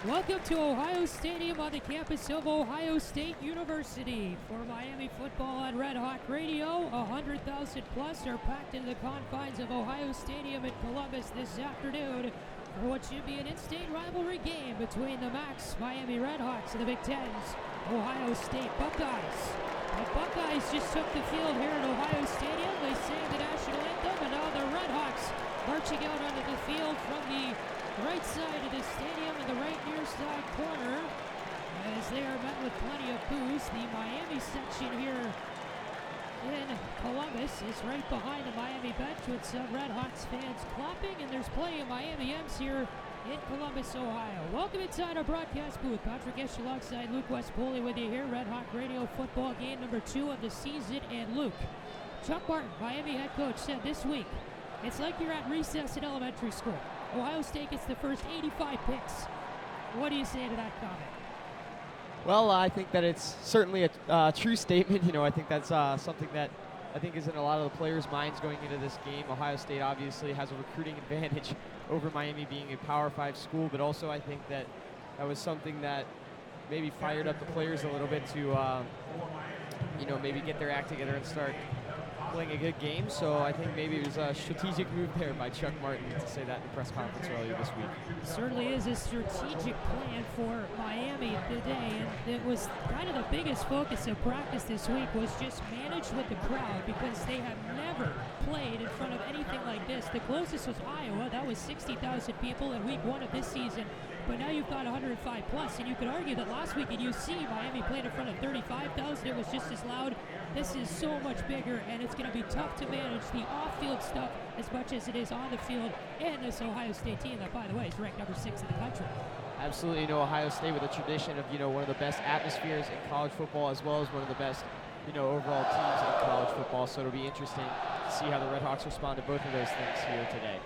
Welcome to Ohio Stadium on the campus of Ohio State University. For Miami football on RedHawk Radio, 100,000 plus are packed into the confines of Ohio Stadium in Columbus this afternoon for what should be an in-state rivalry game between the MAC's Miami RedHawks and the Big Ten's Ohio State Buckeyes. The Buckeyes just took the field here at Ohio Stadium. They sang the national anthem, and now the RedHawks marching out onto the field from the right side of the stadium in the right near side corner as they are met with plenty of boos. The Miami section here in Columbus is right behind the Miami bench with some RedHawks fans clapping, and there's plenty of Miami M's here in Columbus, Ohio. Welcome inside our broadcast booth. Patrick Geshan alongside Luke West Poley with you here. RedHawk Radio football game number 2 of the season. And Luke, Chuck Martin, Miami head coach, said this week, it's like you're at recess in elementary school. Ohio State gets the first 85 picks. What do you say to that comment? Well, I think that it's certainly a true statement. I think that's something that I think is in a lot of the players' minds going into this game. Ohio State obviously has a recruiting advantage over Miami being a Power 5 school, but also I think that was something that maybe fired up the players a little bit to, maybe get their act together and start playing a good game. So I think maybe it was a strategic move there by Chuck Martin to say that in the press conference earlier this week. It certainly is a strategic plan for Miami today, and it was kind of the biggest focus of practice this week was just manage with the crowd, because they have never played in front of anything like this. The closest was Iowa. That was 60,000 people in week 1 of this season. But now you've got 105 plus, and you could argue that last week at UC, Miami played in front of 35,000. It was just as loud. This is so much bigger, and it's going to be tough to manage the off-field stuff as much as it is on the field. And this Ohio State team that, by the way, is ranked number 6 in the country. Absolutely. Ohio State with a tradition of, one of the best atmospheres in college football, as well as one of the best, overall teams in college football. So it'll be interesting to see how the RedHawks respond to both of those things here today.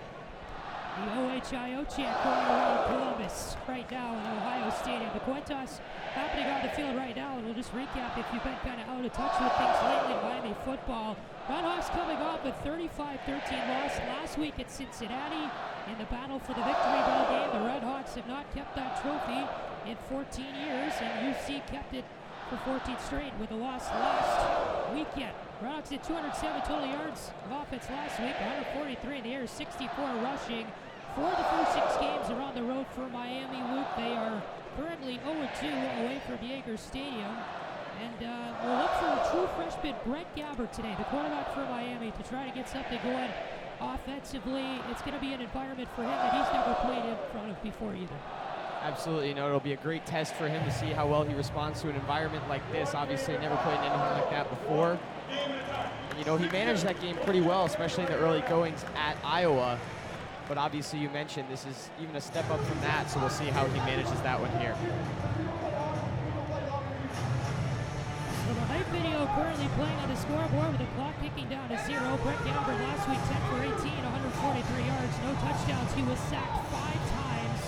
The OHIO chant going around Columbus right now in Ohio Stadium. The coin toss happening on the field right now, and we'll just recap if you've been kind of out of touch with things lately in Miami football. RedHawks coming off a 35-13 loss last week at Cincinnati in the battle for the victory ball game. The RedHawks have not kept that trophy in 14 years, and UC kept it for 14 straight with a loss last weekend. RedHawks had 207 total yards of offense last week, 143 in the air, 64 rushing. For the first 6 games are on the road for Miami. Luke, they are currently 0-2 away from Yager Stadium. And we'll look for a true freshman, Brett Gabbert, today, the quarterback for Miami, to try to get something going offensively. It's going to be an environment for him that he's never played in front of before either. Absolutely. It'll be a great test for him to see how well he responds to an environment like this. Obviously, never played in anything like that before. And, he managed that game pretty well, especially in the early goings at Iowa. But obviously, you mentioned this is even a step up from that, so we'll see how he manages that one here. So the hype video currently playing on the scoreboard with the clock ticking down to 0. Brett Gabbert last week 10 for 18, 143 yards, no touchdowns. He was sacked 5 times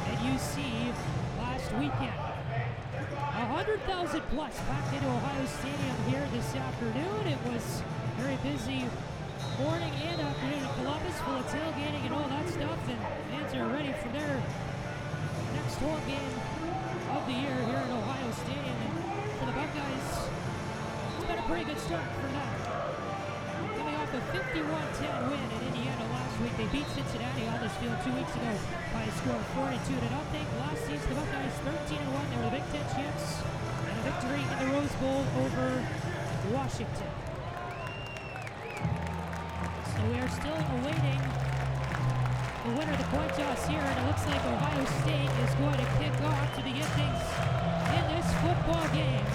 at UC last weekend. 100,000 plus packed into Ohio Stadium here this afternoon. It was very busy morning and afternoon in Columbus, full of tailgating and all that stuff, and fans are ready for their next home game of the year here at Ohio Stadium. And for the Buckeyes, it's been a pretty good start for them. Coming off a 51-10 win in Indiana last week, they beat Cincinnati on this field 2 weeks ago by a score of 42-0. Last season, the Buckeyes 13-1. They were the Big Ten champs, and a victory in the Rose Bowl over Washington. So we are still awaiting the winner of the coin toss here, and it looks like Ohio State is going to kick off to begin things in this football game.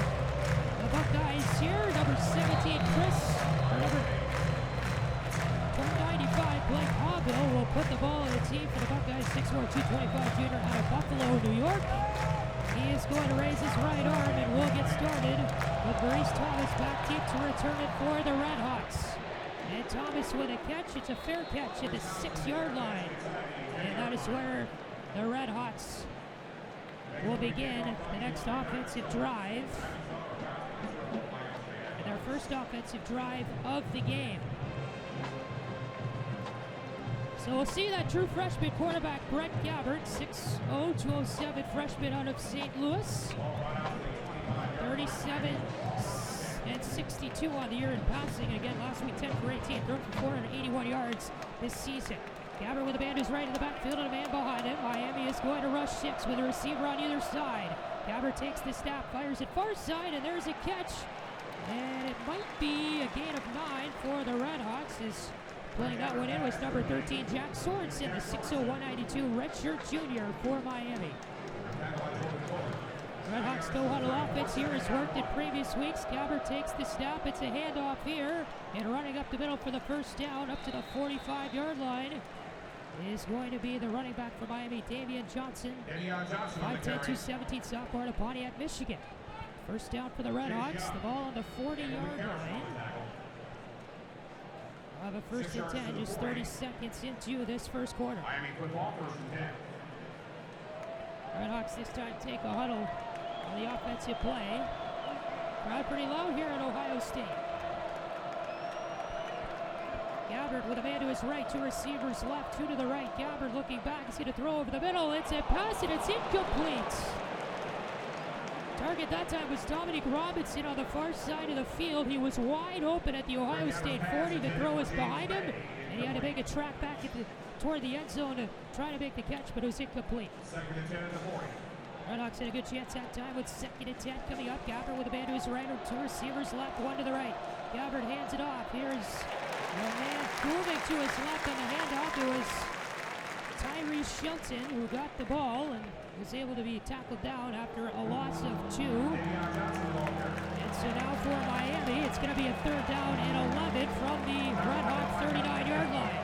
The Buckeyes here, number 17, number 95, Blake Hoggle will put the ball in the team for the Buckeyes, 6'4", 225 junior out of Buffalo, New York. He is going to raise his right arm, and we'll get started with Maurice Thomas back deep to return it for the RedHawks. And Thomas with a catch. It's a fair catch at the 6-yard line. And that is where the RedHawks will begin the next offensive drive. And their first offensive drive of the game. So we'll see that true freshman quarterback Brett Gabbert, 6'0", 207 freshman out of St. Louis. 37 and 62 on the year in passing. Again, last week 10 for 18, thrown for 481 yards this season. Gabbert with a man who's right in the backfield and a man behind him. Miami is going to rush 6 with a receiver on either side. Gabbert takes the snap, fires it far side, and there's a catch. And it might be a gain of 9 for the RedHawks. As pulling that one in was number 13, Jack Sorensen, the 6'0", 192 redshirt junior for Miami. RedHawks no huddle offense here has worked in previous weeks. Gabbert takes the snap. It's a handoff here. And running up the middle for the first down up to the 45-yard line is going to be the running back for Miami, Davion Johnson. 5'10", 217 sophomore to Pontiac, Michigan. First down for the RedHawks. The ball on the 40-yard line. Have a first and 10, just 30 seconds into this first quarter. Miami football, first and 10. RedHawks this time take a huddle on the offensive play. Crowd pretty loud here at Ohio State. Gabbert with a man to his right, 2 receivers left, 2 to the right. Gabbert looking back, he's going to throw over the middle. It's a pass and it's incomplete. Target that time was Dominic Robinson on the far side of the field. He was wide open at the Ohio State 40. The throw was behind him, and he had to make a track back toward the end zone to try to make the catch, but it was incomplete. Second and 10 at the 40. RedHawks had a good chance that time with second and 10 coming up. Gabbert with a man to his right, 2 receivers left, 1 to the right. Gabbert hands it off. Here's a man moving to his left on the handoff. It was Tyree Shelton who got the ball and was able to be tackled down after a loss of 2. And so now for Miami, it's going to be a third down and 11 from the RedHawk 39-yard line.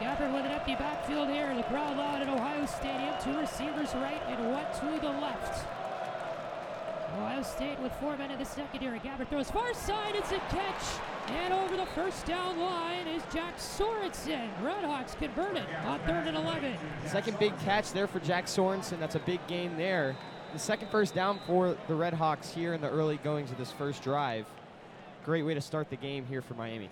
Gabbert with an empty backfield here. The crowd loud at Ohio Stadium. 2 receivers right and 1 to the left. Ohio State with 4 men in the secondary. Gabbert throws far side. It's a catch. And over the first down line is Jack Sorensen. RedHawks converted on 3rd and 11. Second big catch there for Jack Sorensen. That's a big gain there. The second first down for the RedHawks here in the early goings of this first drive. Great way to start the game here for Miami.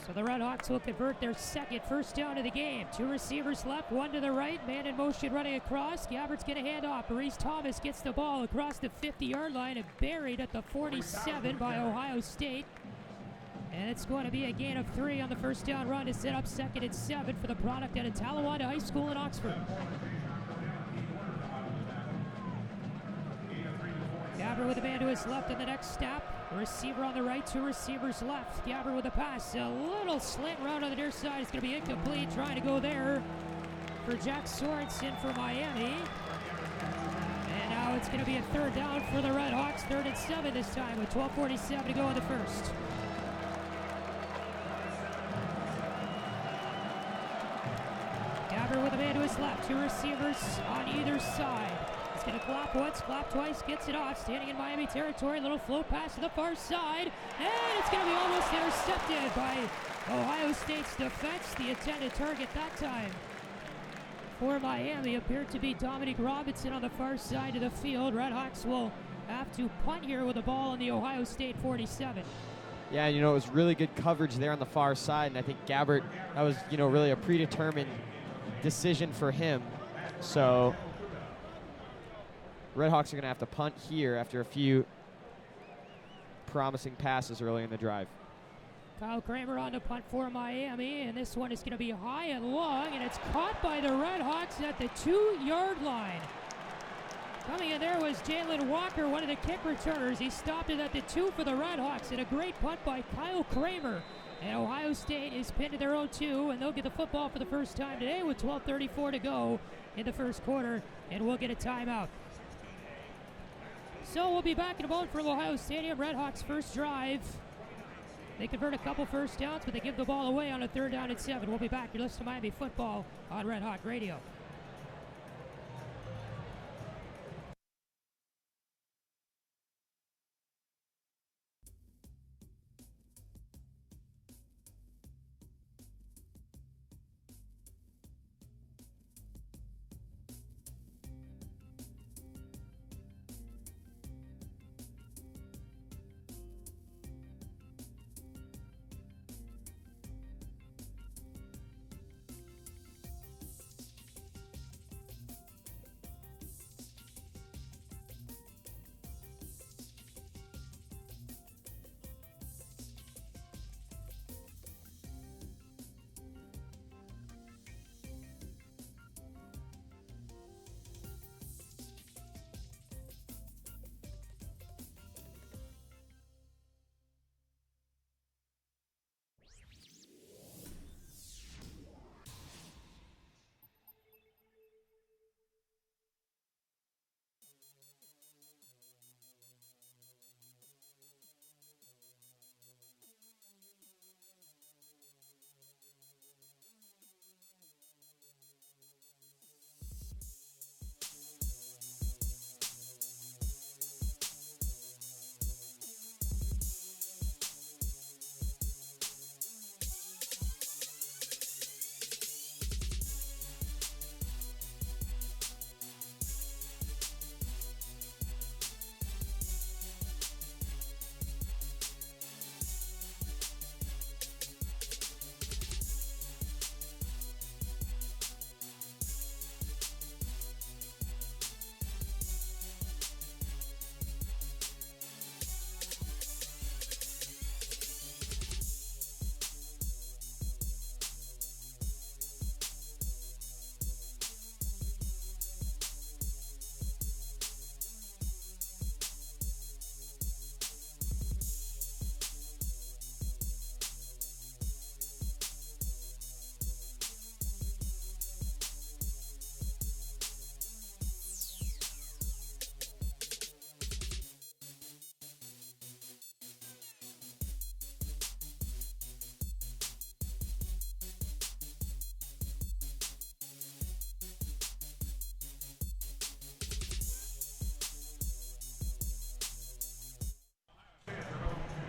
So the RedHawks will convert their second first down of the game. 2 receivers left, 1 to the right. Man in motion running across. Gabbert's going to hand off. Maurice Thomas gets the ball across the 50-yard line and buried at the 47 by Ohio State. And it's going to be a gain of 3 on the first down run to set up 2nd and 7 for the product out of Talawanda High School in Oxford. Gabbert with a man to his left in the next step. Receiver on the right, 2 receivers left. Gabbert with a pass. A little slant route on the near side. It's going to be incomplete. Trying to go there for Jack Sorensen for Miami. And now it's going to be a third down for the RedHawks. 3rd and 7 this time with 12:47 to go in the first. Gabbert with a man to his left. 2 receivers on either side. He's going to clap once, clap twice, gets it off. Standing in Miami territory, little flow pass to the far side. And it's going to be almost intercepted by Ohio State's defense. The intended target that time for Miami appeared to be Dominic Robinson on the far side of the field. RedHawks will have to punt here with the ball on the Ohio State 47. Yeah, it was really good coverage there on the far side, and I think Gabbert, that was, really a predetermined decision for him. So RedHawks are going to have to punt here after a few promising passes early in the drive. Kyle Kramer on the punt for Miami, and this one is going to be high and long, and it's caught by the RedHawks at the 2-yard line. Coming in there was Jalen Walker, one of the kick returners. He stopped it at the 2 for the RedHawks, and a great punt by Kyle Kramer. And Ohio State is pinned to their own 2, and they'll get the football for the first time today with 12:34 to go in the first quarter, and we'll get a timeout. So we'll be back in a moment from Ohio Stadium. RedHawks first drive. They convert a couple first downs, but they give the ball away on a 3rd down and 7. We'll be back. You're listening to Miami football on Red Hawk Radio.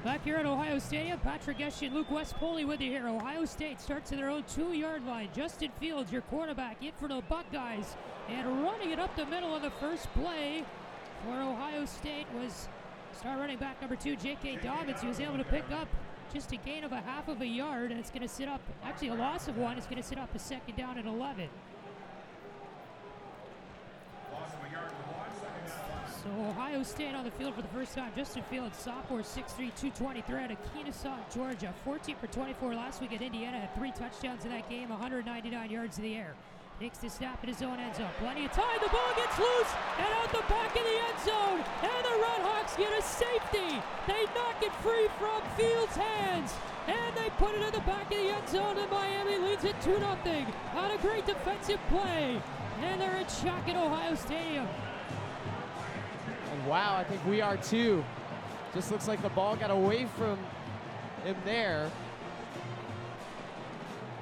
Back here at Ohio Stadium, Patrick Geshan, Luke West, Poley with you here. Ohio State starts at their own 2-yard line. Justin Fields, your quarterback, in for the Buckeyes. And running it up the middle on the first play for Ohio State was star running back number 2, J.K. Dobbins. He was able to pick up just a gain of a half of a yard, and it's going to sit up, actually a loss of 1. It's going to sit up a second down and 11. So Ohio State on the field for the first time. Justin Fields, sophomore, 6'3", 223 out of Kennesaw, Georgia. 14 for 24 last week at Indiana. Had 3 touchdowns in that game, 199 yards in the air. Takes the snap in his own end zone. Plenty of time. The ball gets loose and out the back of the end zone. And the RedHawks get a safety. They knock it free from Fields' hands. And they put it in the back of the end zone. And Miami leads it 2-0 on a great defensive play. And they're in shock at Ohio Stadium. And wow, I think we are too. Just looks like the ball got away from him there.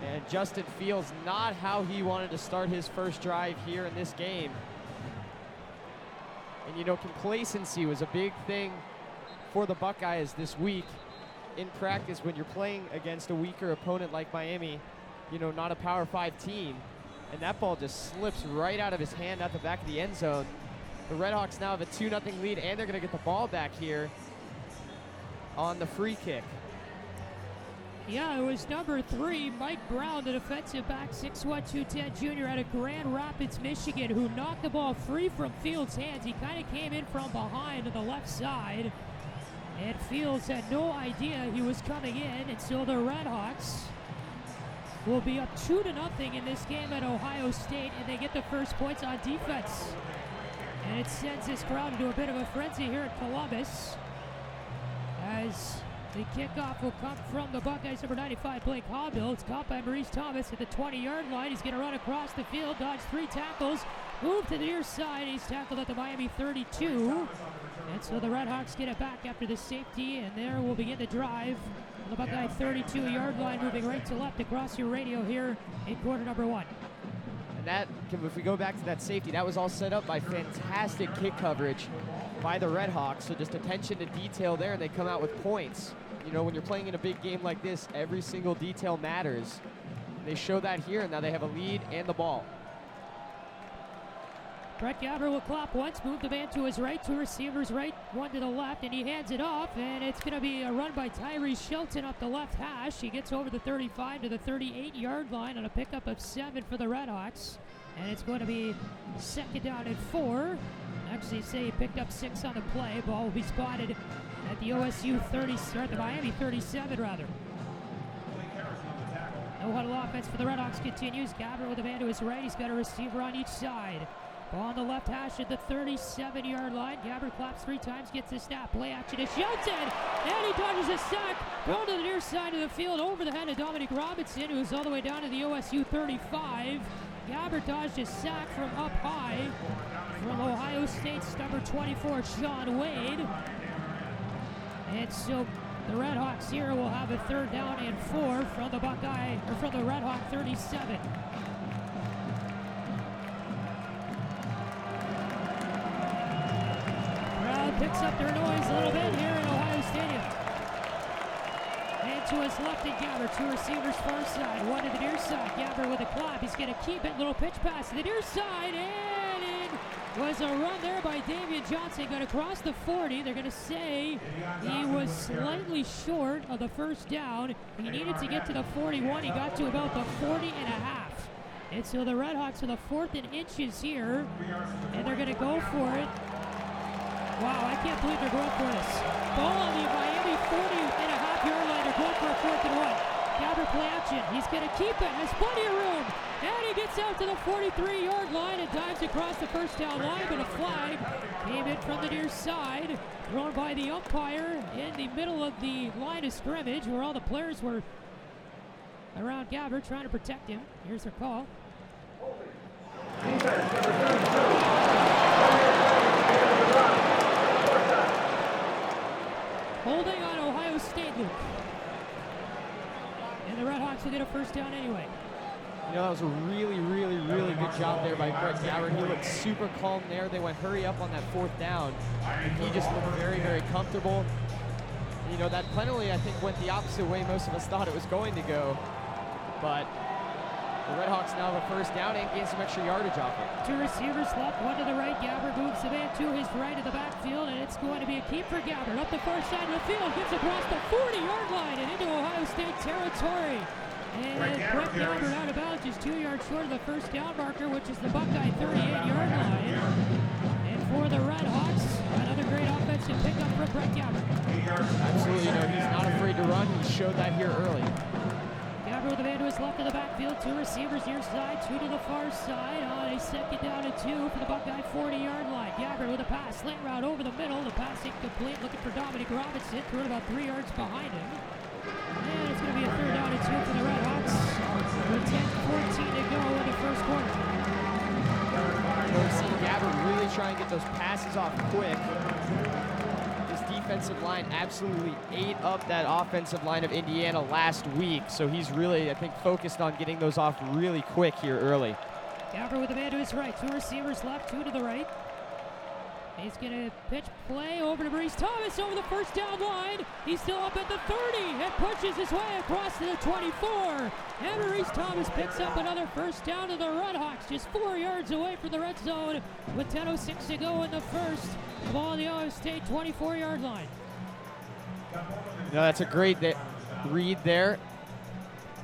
And Justin Fields, not how he wanted to start his first drive here in this game. And you know, complacency was a big thing for the Buckeyes this week in practice when you're playing against a weaker opponent like Miami, you know, not a Power 5 team. And that ball just slips right out of his hand at the back of the end zone. The RedHawks now have a 2-0 lead, and they're going to get the ball back here on the free kick. Yeah, it was number 3, Mike Brown, the defensive back, 6'1", 210 junior out of Grand Rapids, Michigan, who knocked the ball free from Fields' hands. He kind of came in from behind to the left side, and Fields had no idea he was coming in, and so the RedHawks will be up 2-0 in this game at Ohio State, and they get the first points on defense. And it sends this crowd into a bit of a frenzy here at Columbus, as the kickoff will come from the Buckeyes, number 95, Blake Hobbill. It's caught by Maurice Thomas at the 20-yard line. He's going to run across the field, dodge 3 tackles, move to the near side. He's tackled at the Miami 32. And so the RedHawks get it back after the safety, and there will begin the drive on the Buckeye 32-yard line, moving right to left across your radio here in quarter number 1. And that, if we go back to that safety, that was all set up by fantastic kick coverage by the RedHawks. So just attention to detail there, and they come out with points. You know, when you're playing in a big game like this, every single detail matters. They show that here, and now they have a lead and the ball. Brett Gabbert will clap once, move the man to his right, 2 receivers right, 1 to the left, and he hands it off, and it's going to be a run by Tyree Shelton up the left hash. He gets over the 35 to the 38-yard line on a pickup of 7 for the RedHawks, and it's going to be second down and 4. Actually, say he picked up 6 on the play. Ball will be spotted at the OSU 30, or the Miami 37 rather. No huddle offense for the RedHawks continues. Gabbert with a man to his right. He's got a receiver on each side. Ball on the left hash at the 37-yard line. Gabbert claps 3 times, gets the snap. Play action to Shelton, and he dodges a sack. Thrown to the near side of the field over the head of Dominic Robinson, who's all the way down to the OSU 35. Gabbert dodged a sack from up high from Ohio State's number 24, Sean Wade. And so the RedHawks here will have a third down and 4 from the Buckeye, or from the RedHawk 37. Picks up their noise a little bit here in Ohio Stadium. And to his left and Gabbert, 2 receivers far side, 1 to the near side. Gabbert with a clap, he's going to keep it. Little pitch pass to the near side, and it was a run there by Damian Johnson. Got across the 40. They're going to say he was slightly short of the first down. He needed to get to the 41. He got to about the 40 and a half. And so the RedHawks are the 4th and inches here, and they're going to go for it. Wow, I can't believe they're going for this. Ball on the Miami 40-and-a-half-yard line. They're going for a 4th and 1. Gabbert play action. He's going to keep it. Has plenty of room. And he gets out to the 43-yard line and dives across the first down line, but a flag came in from the near side. Thrown by the umpire in the middle of the line of scrimmage where all the players were around Gabbert trying to protect him. Here's their call. Holding on Ohio State, Luke. And the RedHawks will get a first down anyway. You know, that was a really, really, really good job there by Brett Gabbert. He looked super calm there. They went hurry up on that 4th down. And he just looked very, very comfortable. You know, that penalty, I think, went the opposite way most of us thought it was going to go. But the RedHawks now have a first down and gain some extra yardage off it. Two receivers left, one to the right. Gabbard moves the man to his right of the backfield, and it's going to be a keep for Gabbard. Up the far side of the field, gets across the 40-yard line and into Ohio State territory. And Brett Gabbard out of bounds, just 2 yards short of the first down marker, which is the Buckeye 38-yard line. And for the RedHawks, another great offensive pickup from Brett Gabbard. Absolutely, you know, he's not afraid to run. He showed that here early. Gabbard with the man to his left of the backfield, two receivers near side, two to the far side on a second down and 2 for the Buckeye 40-yard line. Gabbard with a pass, slant route over the middle, the pass incomplete, looking for Dominic Robinson, threw it about 3 yards behind him. And it's going to be a third down and 2 for the RedHawks with 10-14 to go in the first quarter. We've seen Gabbard really try and get those passes off quick. His defensive line absolutely ate up that offensive line of Indiana last week, so he's really, I think, focused on getting those off really quick here early. Gabbard with the man to his right, two receivers left, two to the right. He's going to pitch play over to Maurice Thomas over the first down line. He's still up at the 30 and pushes his way across to the 24. And Maurice Thomas picks up another first down to the RedHawks, just 4 yards away from the red zone with 10:06 to go in the first. The ball on the Ohio State 24-yard line. No, that's a great read there.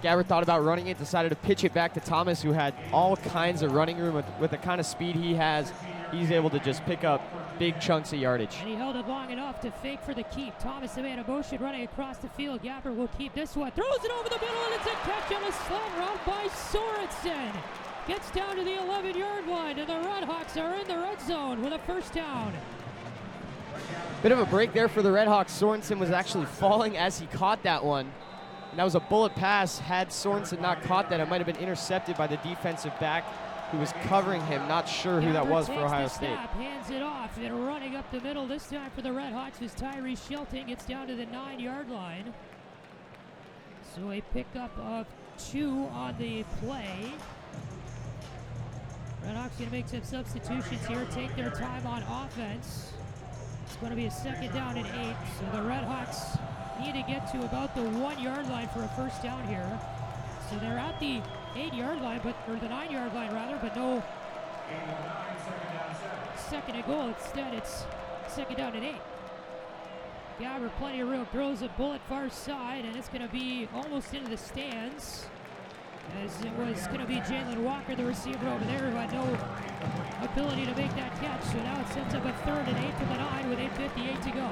Gabbard thought about running it, decided to pitch it back to Thomas, who had all kinds of running room with the kind of speed he has. He's able to just pick up big chunks of yardage. And he held it long enough to fake for the keep. Thomas, the man of motion, running across the field. Gabbard will keep this one. Throws it over the middle, and it's a catch on a slant route by Sorensen. Gets down to the 11-yard line, and the RedHawks are in the red zone with a first down. Bit of a break there for the RedHawks. Sorensen was actually falling as he caught that one. And that was a bullet pass. Had Sorensen not caught that, it might have been intercepted by the defensive back who was covering him. Not sure who that was for Ohio State. Snap, hands it off, and running up the middle this time for the RedHawks is Tyree Shelton. Gets down to the 9-yard line. So a pickup of 2 on the play. RedHawks going to make some substitutions here, take their time on offense. It's going to be a second down and 8, so the RedHawks need to get to about the 1-yard line for a first down here. So they're at the 8-yard line, or the 9-yard line rather, but no second and goal. Instead, it's second down and 8. Gabbard, plenty of room, throws a bullet far side, and it's going to be almost into the stands, as it was going to be Jalen Walker, the receiver over there, who had no ability to make that catch. So now it sets up a third and 8 from the 9 with 8:58 to go.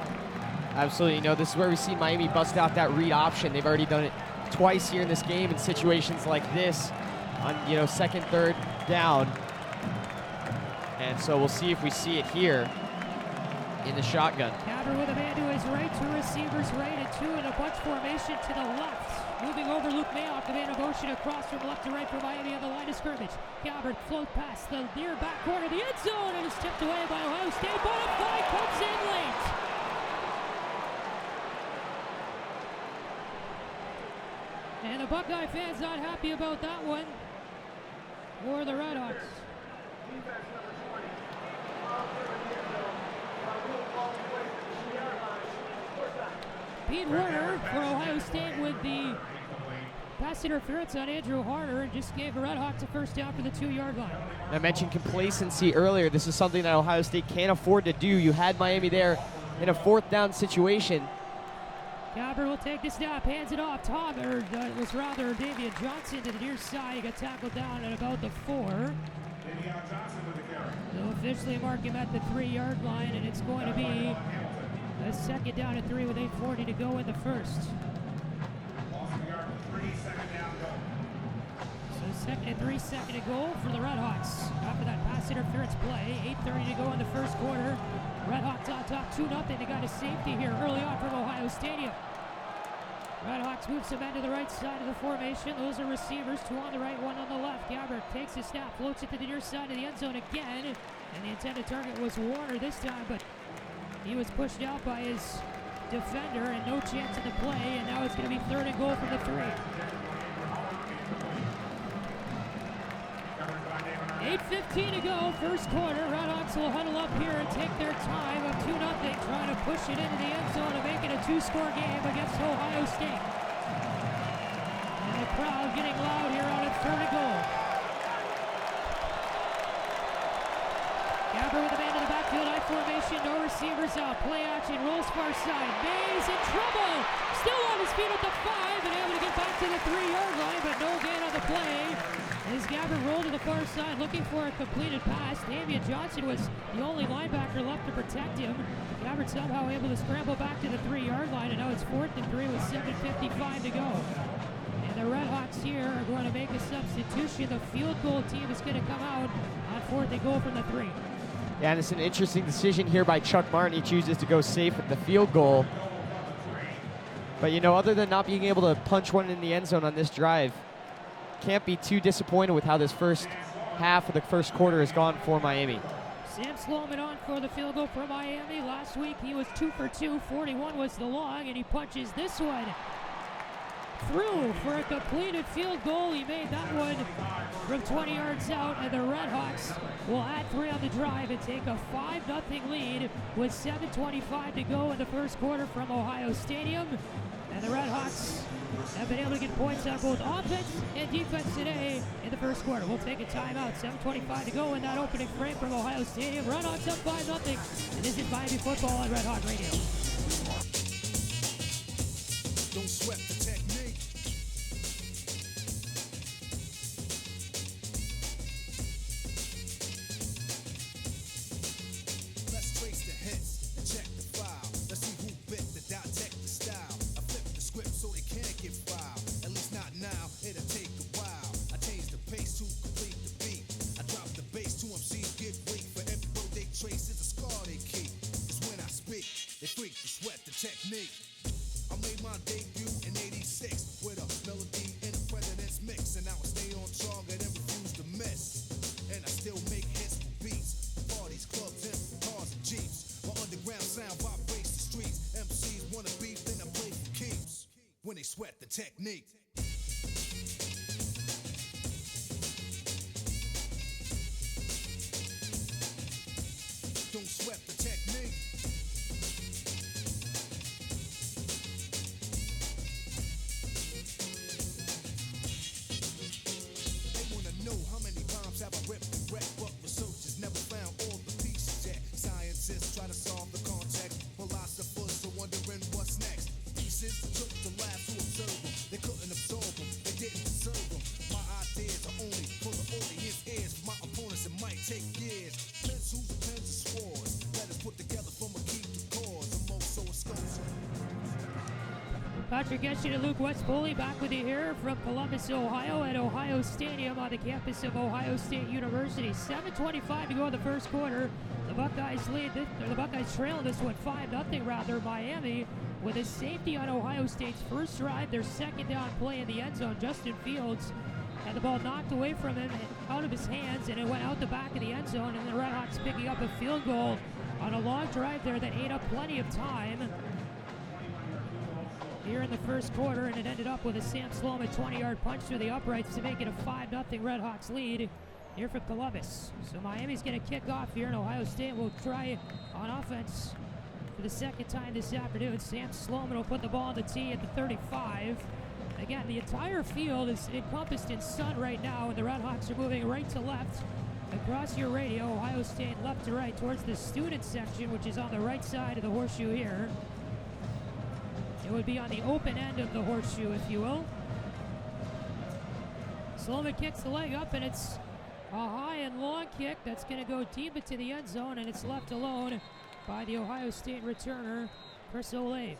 Absolutely. You know, this is where we see Miami bust out that read option. They've already done it twice here in this game in situations like this on, you know, second, third down. And so we'll see if we see it here in the shotgun. Gabbard with a man to his right, two receivers right, and 2 in a bunch formation to the left. Moving over Luke Mayock, the man of motion across from left to right for Miami on the line of scrimmage. Gabbard float past the near back corner of the end zone and is tipped away by Ohio State, but a flag comes in late. And the Buckeye fans not happy about that one for the RedHawks. Pete Warner for Ohio State with the pass interference on Andrew Harder and just gave the RedHawks a first down for the 2-yard line. I mentioned complacency earlier. This is something that Ohio State can't afford to do. You had Miami there in a fourth down situation. Gabbard will take the snap, hands it off. It was rather Davian Johnson to the near side. He got tackled down at about the 4. They'll officially mark him at the 3-yard line, and it's going to be a second down and 3 with 8:40 to go in the first. So second and 3, second and goal for the RedHawks. After that pass interference play, 8:30 to go in the first quarter. RedHawks on top 2-0. They got a safety here early on from Ohio Stadium. RedHawks move some men to the right side of the formation. Those are receivers, 2 on the right, 1 on the left. Gabbard takes the snap, floats it to the near side of the end zone again. And the intended target was Warner this time, but he was pushed out by his defender and no chance of the play. And now it's going to be third and goal from the 3. 8:15 to go, first quarter. RedHawks will huddle up here and take their time of 2-0, trying to push it into the end zone and make it a 2-score game against Ohio State. And the crowd getting loud here on its third and goal. Gabber with the man in the backfield, I formation, no receivers out. Play action, rolls far side. Mays in trouble. Still on his feet at the 5 and able to get back to the 3-yard line, but no gain on the play. As Gabber rolled to the far side looking for a completed pass. Damian Johnson was the only linebacker left to protect him. Gabber somehow able to scramble back to the 3-yard line, and now it's 4th and 3 with 7:55 to go. And the RedHawks here are going to make a substitution. The field goal team is going to come out on 4th and goal from the 3. Yeah, and it's an interesting decision here by Chuck Martin. He chooses to go safe with the field goal. But, you know, other than not being able to punch one in the end zone on this drive, can't be too disappointed with how this first half of the first quarter has gone for Miami. Sam Sloman on for the field goal for Miami. Last week he was 2 for 2, 41 was the long, and he punches this one through for a completed field goal. He made that one from 20 yards out, and the RedHawks will add 3 on the drive and take a 5-0 lead with 7:25 to go in the first quarter from Ohio Stadium. And the RedHawks have been able to get points on both offense and defense today in the first quarter. We'll take a timeout. 7:25 to go in that opening frame from Ohio Stadium. RedHawks up 5-0. And this is Miami football on Red Hawk Radio. Don't sweat the technique. Let's trace the hits and check the file. Let's see who bit the dissect the style. I flip the script so they can't get filed. At least not now, it'll take a while. I change the pace to complete the beat. I drop the bass to MCs get weak. For every road they trace is a scar they keep. It's when I speak, they freak to sweat the technique. I made my debut in '86 with a melody in a president's mix, and now I stay on target and refuse to miss. And I still make hits for beats, parties, clubs, and cars and jeeps. My underground sound vibrates the streets. MCs wanna beef, then I play for keeps. When they sweat the technique. Don't sweat the technique. How many bombs have I ripped and wrecked? But researchers never found all the pieces yet. Scientists try to solve the context. Philosophers are wondering what's next. Pieces took the lab to observe them. They couldn't absorb them. They didn't deserve them. My ideas are only for the audience ears. For my opponents, it might take years. Pencils, pens, and swords. Let us put together from a key to cause. I'm also a sculptor. Patrick Geshan and Luke West Poley back with you here from Columbus, Ohio at Ohio Stadium on the campus of Ohio State University. 7:25 to go in the first quarter. The Buckeyes trail this one 5-0 rather. Miami with a safety on Ohio State's first drive. Their second down play in the end zone. Justin Fields had the ball knocked away from him and out of his hands, and it went out the back of the end zone, and the RedHawks picking up a field goal on a long drive there that ate up plenty of time here in the first quarter, and it ended up with a Sam Sloman 20-yard punch through the uprights to make it a 5-0 RedHawks lead here from Columbus. So Miami's going to kick off here, and Ohio State will try on offense for the second time this afternoon. Sam Sloman will put the ball on the tee at the 35. Again, the entire field is encompassed in sun right now, and the RedHawks are moving right to left across your radio. Ohio State left to right towards the student section, which is on the right side of the horseshoe here. It would be on the open end of the horseshoe, if you will. Sloman kicks the leg up, and it's a high and long kick that's going to go deep into the end zone, and it's left alone by the Ohio State returner, Chris Olave.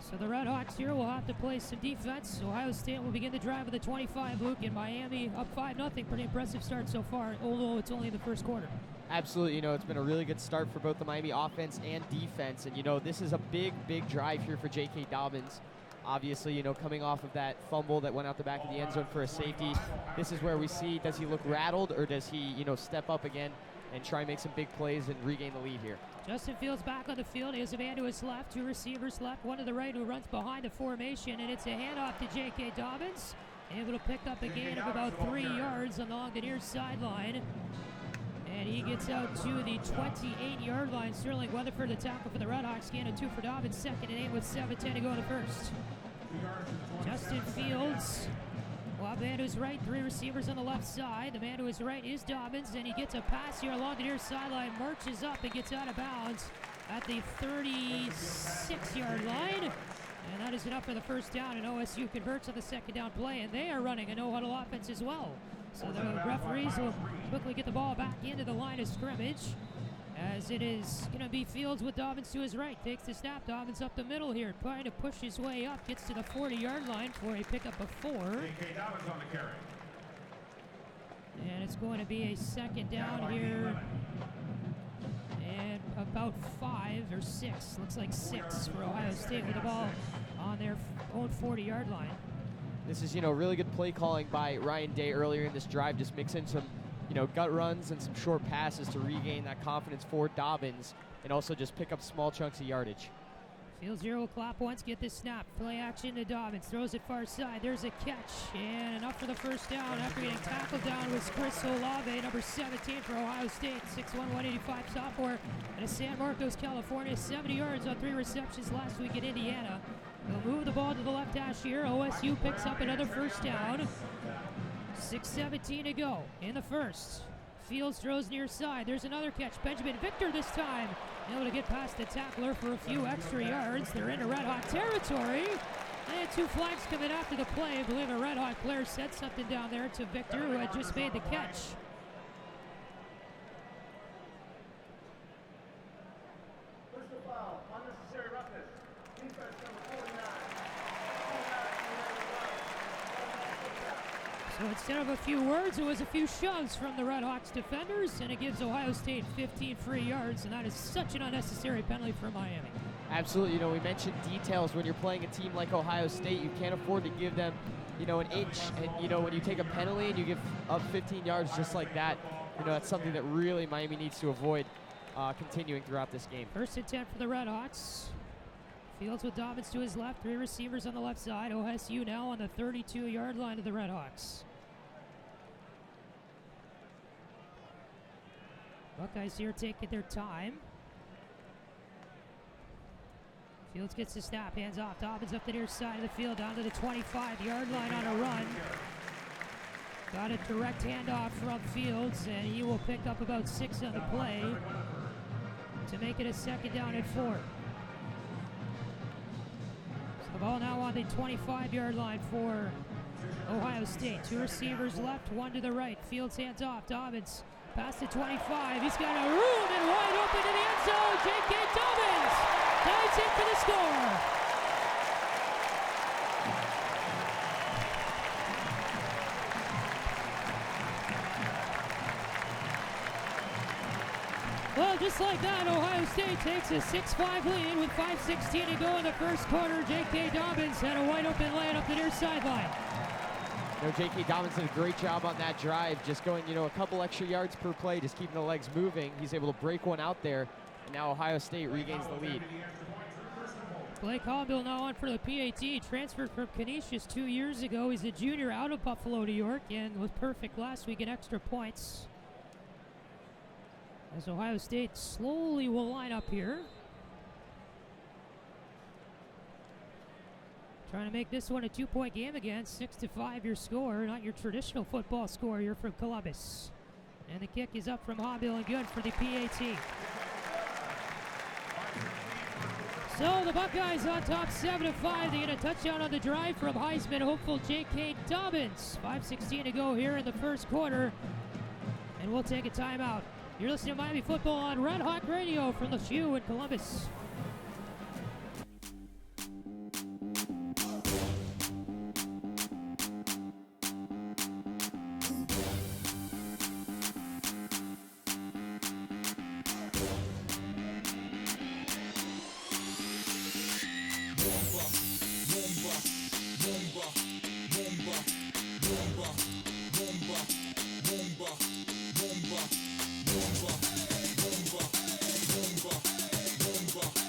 So the RedHawks here will have to play some defense. Ohio State will begin the drive with a 25, Luke, and Miami up 5-0. Pretty impressive start so far, although it's only the first quarter. Absolutely, it's been a really good start for both the Miami offense and defense. And, this is a big, big drive here for J.K. Dobbins. Obviously, coming off of that fumble that went out the back of the end zone for a safety. This is where we see, does he look rattled, or does he, step up again and try and make some big plays and regain the lead here? Justin Fields back on the field. He has a man to his left, 2 receivers left, one to the right who runs behind the formation, and it's a handoff to J.K. Dobbins. able to pick up a gain of about 3 yards along the near sideline. And he gets out to the 28-yard line. Sterling Weatherford, the tackle for the RedHawks, gain of 2 for Dobbins, 2nd and 8 with 7:10 to go in the first. Justin Fields, well, man to his right, 3 receivers on the left side. The man to his right is Dobbins, and he gets a pass here along the near sideline, marches up and gets out of bounds at the 36-yard line. And that is enough for the first down, and OSU converts on the 2nd down play, and they are running a no-huddle offense as well. So the referees will quickly get the ball back into the line of scrimmage, as it is going to be Fields with Dobbins to his right. Takes the snap, Dobbins up the middle here, trying to push his way up, gets to the 40-yard line for a pickup of 4. J.K. Dobbins on the carry. And it's going to be a 2nd down here, and about 5 or 6, looks like 6 for Ohio State with the ball on their own 40-yard line. This is, really good play calling by Ryan Day earlier in this drive. Just mix in some, gut runs and some short passes to regain that confidence for Dobbins, and also just pick up small chunks of yardage. Fields here will clap once, get this snap. Play action to Dobbins, throws it far side. There's a catch, and enough for the first down after getting tackled down was Chris Olave, number 17 for Ohio State, 6'1", 185 sophomore out of San Marcos, California. 70 yards on 3 receptions last week in Indiana. They'll move the ball to the left hash here. OSU picks up another first down. 6:17 to go in the first. Fields throws near side. There's another catch. Benjamin Victor this time able to get past the tackler for a few extra yards. They're into Red Hawk territory. And 2 flags coming after the play. I believe a Red Hawk player said something down there to Victor, who had just made the catch. Personal foul, unnecessary roughness. Defense number 49. So instead of a few words, it was a few shoves from the RedHawks defenders, and it gives Ohio State 15 free yards, and that is such an unnecessary penalty for Miami. Absolutely. We mentioned details. When you're playing a team like Ohio State, you can't afford to give them, an inch. And, when you take a penalty and you give up 15 yards just like that, that's something that really Miami needs to avoid continuing throughout this game. 1st and 10 for the RedHawks. Fields with Dobbins to his left, 3 receivers on the left side. OSU now on the 32-yard line of the RedHawks. Buckeyes here taking their time. Fields gets the snap, hands off. Dobbins up the near side of the field, down to the 25-yard line on a run. Got a direct handoff from Fields, and he will pick up about 6 on the play to make it a 2nd down and 4. So the ball now on the 25-yard line for Ohio State. 2 receivers left, 1 to the right. Fields hands off. Dobbins past the 25. He's got a room and wide open in the end zone. J.K. Dobbins dives in for the score. Well, just like that, Ohio State takes a 6-5 lead with 5:16 to go in the first quarter. J.K. Dobbins had a wide open lane up the near sideline. J.K. Dobbins did a great job on that drive, just going, a couple extra yards per play, just keeping the legs moving. He's able to break one out there, and now Ohio State regains the lead. Blake Hallbill now on for the PAT, transferred from Canisius 2 years ago. He's a junior out of Buffalo, New York, and was perfect last week in extra points. As Ohio State slowly will line up here. Trying to make this one a 2-point game again. 6-5 your score, not your traditional football score here from Columbus. And the kick is up from Hallbill and good for the PAT. So the Buckeyes on top 7-5. They get a touchdown on the drive from Heisman hopeful J.K. Dobbins. 5:16 to go here in the first quarter. And we'll take a timeout. You're listening to Miami Football on Red Hawk Radio from the Shoe in Columbus. Rumba.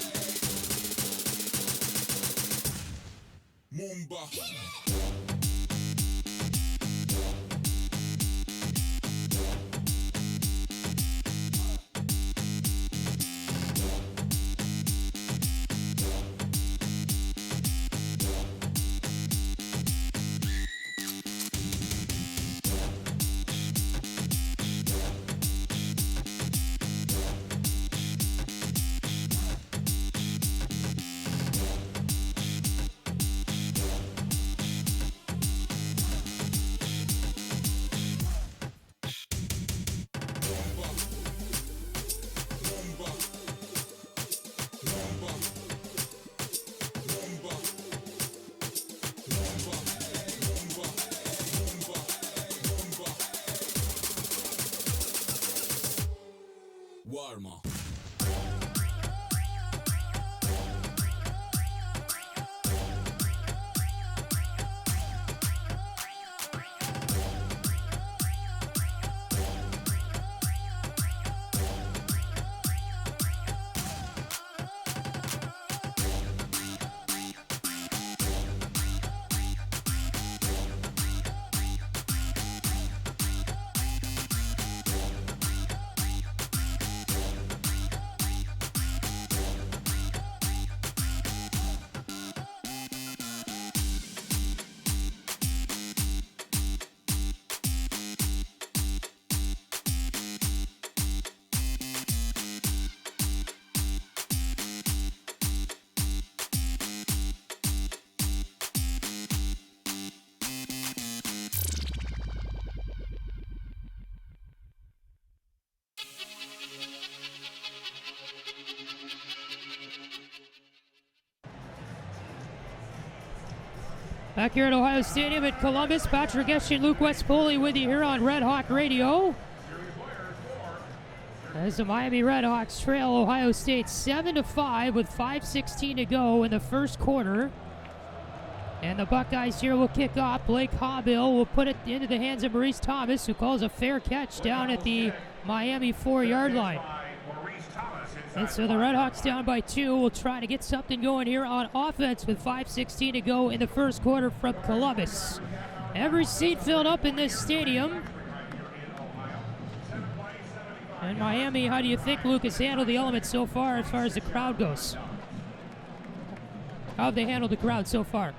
Warma. Back here at Ohio Stadium at Columbus, Patrick Geshan, Luke West Poley with you here on Red Hawk Radio. As the Miami RedHawks trail Ohio State 7-5 with 5:16 to go in the first quarter. And the Buckeyes here will kick off. Blake Hobbill will put it into the hands of Maurice Thomas, who calls a fair catch down at the Miami 4-yard line. And so the RedHawks down by 2 will try to get something going here on offense with 5:16 to go in the first quarter from Columbus. Every seat filled up in this stadium. And Miami, how do you think Luke has handled the element so far as the crowd goes? How have they handled the crowd so far?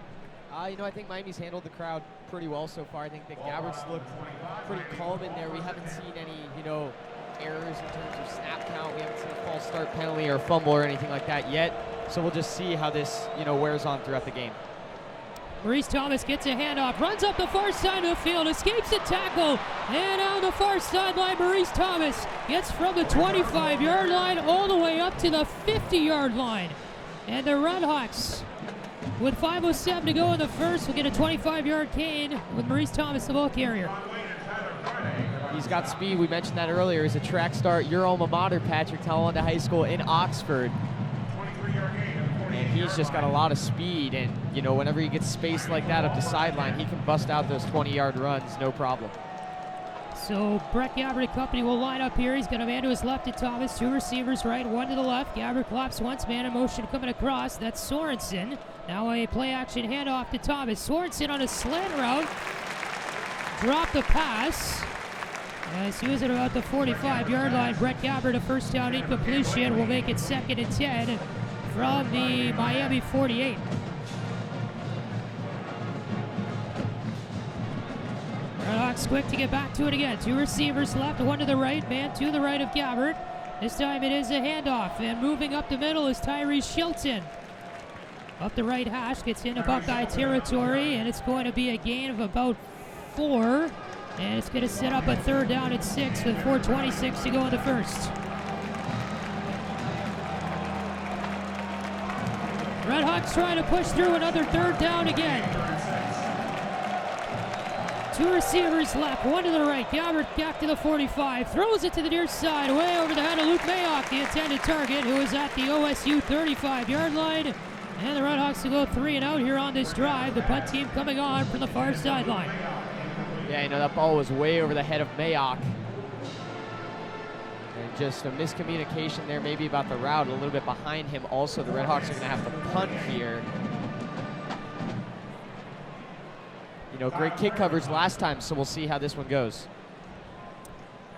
I think Miami's handled the crowd pretty well so far. I think that Gabbert's looked pretty calm in there. We haven't seen any, errors in terms of snap count. We haven't seen a false start penalty or fumble or anything like that yet. So we'll just see how this, wears on throughout the game. Maurice Thomas gets a handoff, runs up the far side of the field, escapes the tackle, and on the far sideline, Maurice Thomas gets from the 25-yard line all the way up to the 50-yard line. And the RedHawks, with 5:07 to go in the first, will get a 25-yard gain with Maurice Thomas, the ball carrier. He's got speed. We mentioned that earlier. He's a track star. Your alma mater, Patrick, Tallulah High School in Oxford. And he's just got a lot of speed. And, whenever he gets spaced like that up the sideline, he can bust out those 20-yard runs, no problem. So Brett Gabbert and company will line up here. He's got a man to his left to Thomas, 2 receivers right, 1 to the left. Gabbert claps once, man in motion coming across. That's Sorensen. Now a play-action handoff to Thomas. Sorensen on a slant route. Drop the pass. As he was at about the 45-yard line, Brett Gabbert, a first down incompletion, will make it 2nd and 10 from the Miami 48. RedHawks quick to get back to it again. 2 receivers left, 1 to the right, man to the right of Gabbert. This time it is a handoff, and moving up the middle is Tyrese Shilton. Up the right hash, gets into Buckeye territory, and it's going to be a gain of about 4. And it's going to set up a 3rd down and 6 with 4:26 to go in the first. RedHawks trying to push through another 3rd down again. 2 receivers left, 1 to the right. Gabbert back to the 45, throws it to the near side, way over the head of Luke Mayock, the intended target, who is at the OSU 35-yard line. And the RedHawks will go 3 and out here on this drive. The punt team coming on from the far sideline. Yeah, that ball was way over the head of Mayock. And just a miscommunication there maybe about the route, a little bit behind him. Also, the RedHawks are going to have to punt here. Great kick coverage last time, so we'll see how this one goes.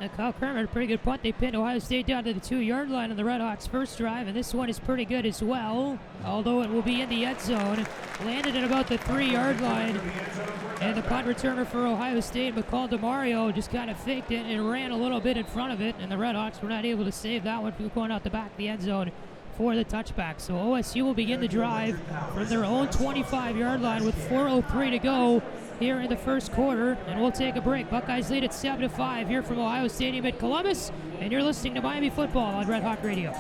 And Kyle Kramer, a pretty good punt. They pinned Ohio State down to the 2-yard line on the RedHawks' first drive, and this one is pretty good as well, although it will be in the end zone. Landed at about the 3-yard line, and the punt returner for Ohio State, McCall DeMario, just kind of faked it and ran a little bit in front of it, and the RedHawks were not able to save that one from going out the back of the end zone for the touchback. So OSU will begin the drive from their own 25-yard line with 4:03 to go here in the first quarter, and we'll take a break. Buckeyes lead at 7-5 here from Ohio Stadium at Columbus, and you're listening to Miami Football on Red Hawk Radio.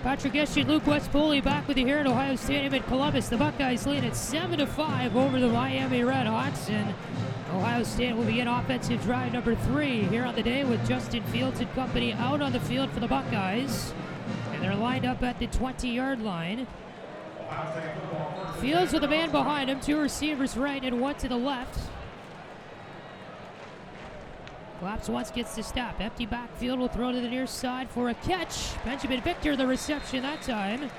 Patrick Geshan, Luke West Poley back with you here at Ohio Stadium in Columbus. The Buckeyes lead at 7-5 over the Miami RedHawks, and Ohio State will begin offensive drive number 3 here on the day with Justin Fields and company out on the field for the Buckeyes. And they're lined up at the 20-yard line. Fields with a man behind him, 2 receivers right and 1 to the left. Claps once, gets the stop. Empty backfield, will throw to the near side for a catch. Benjamin Victor, the reception that time.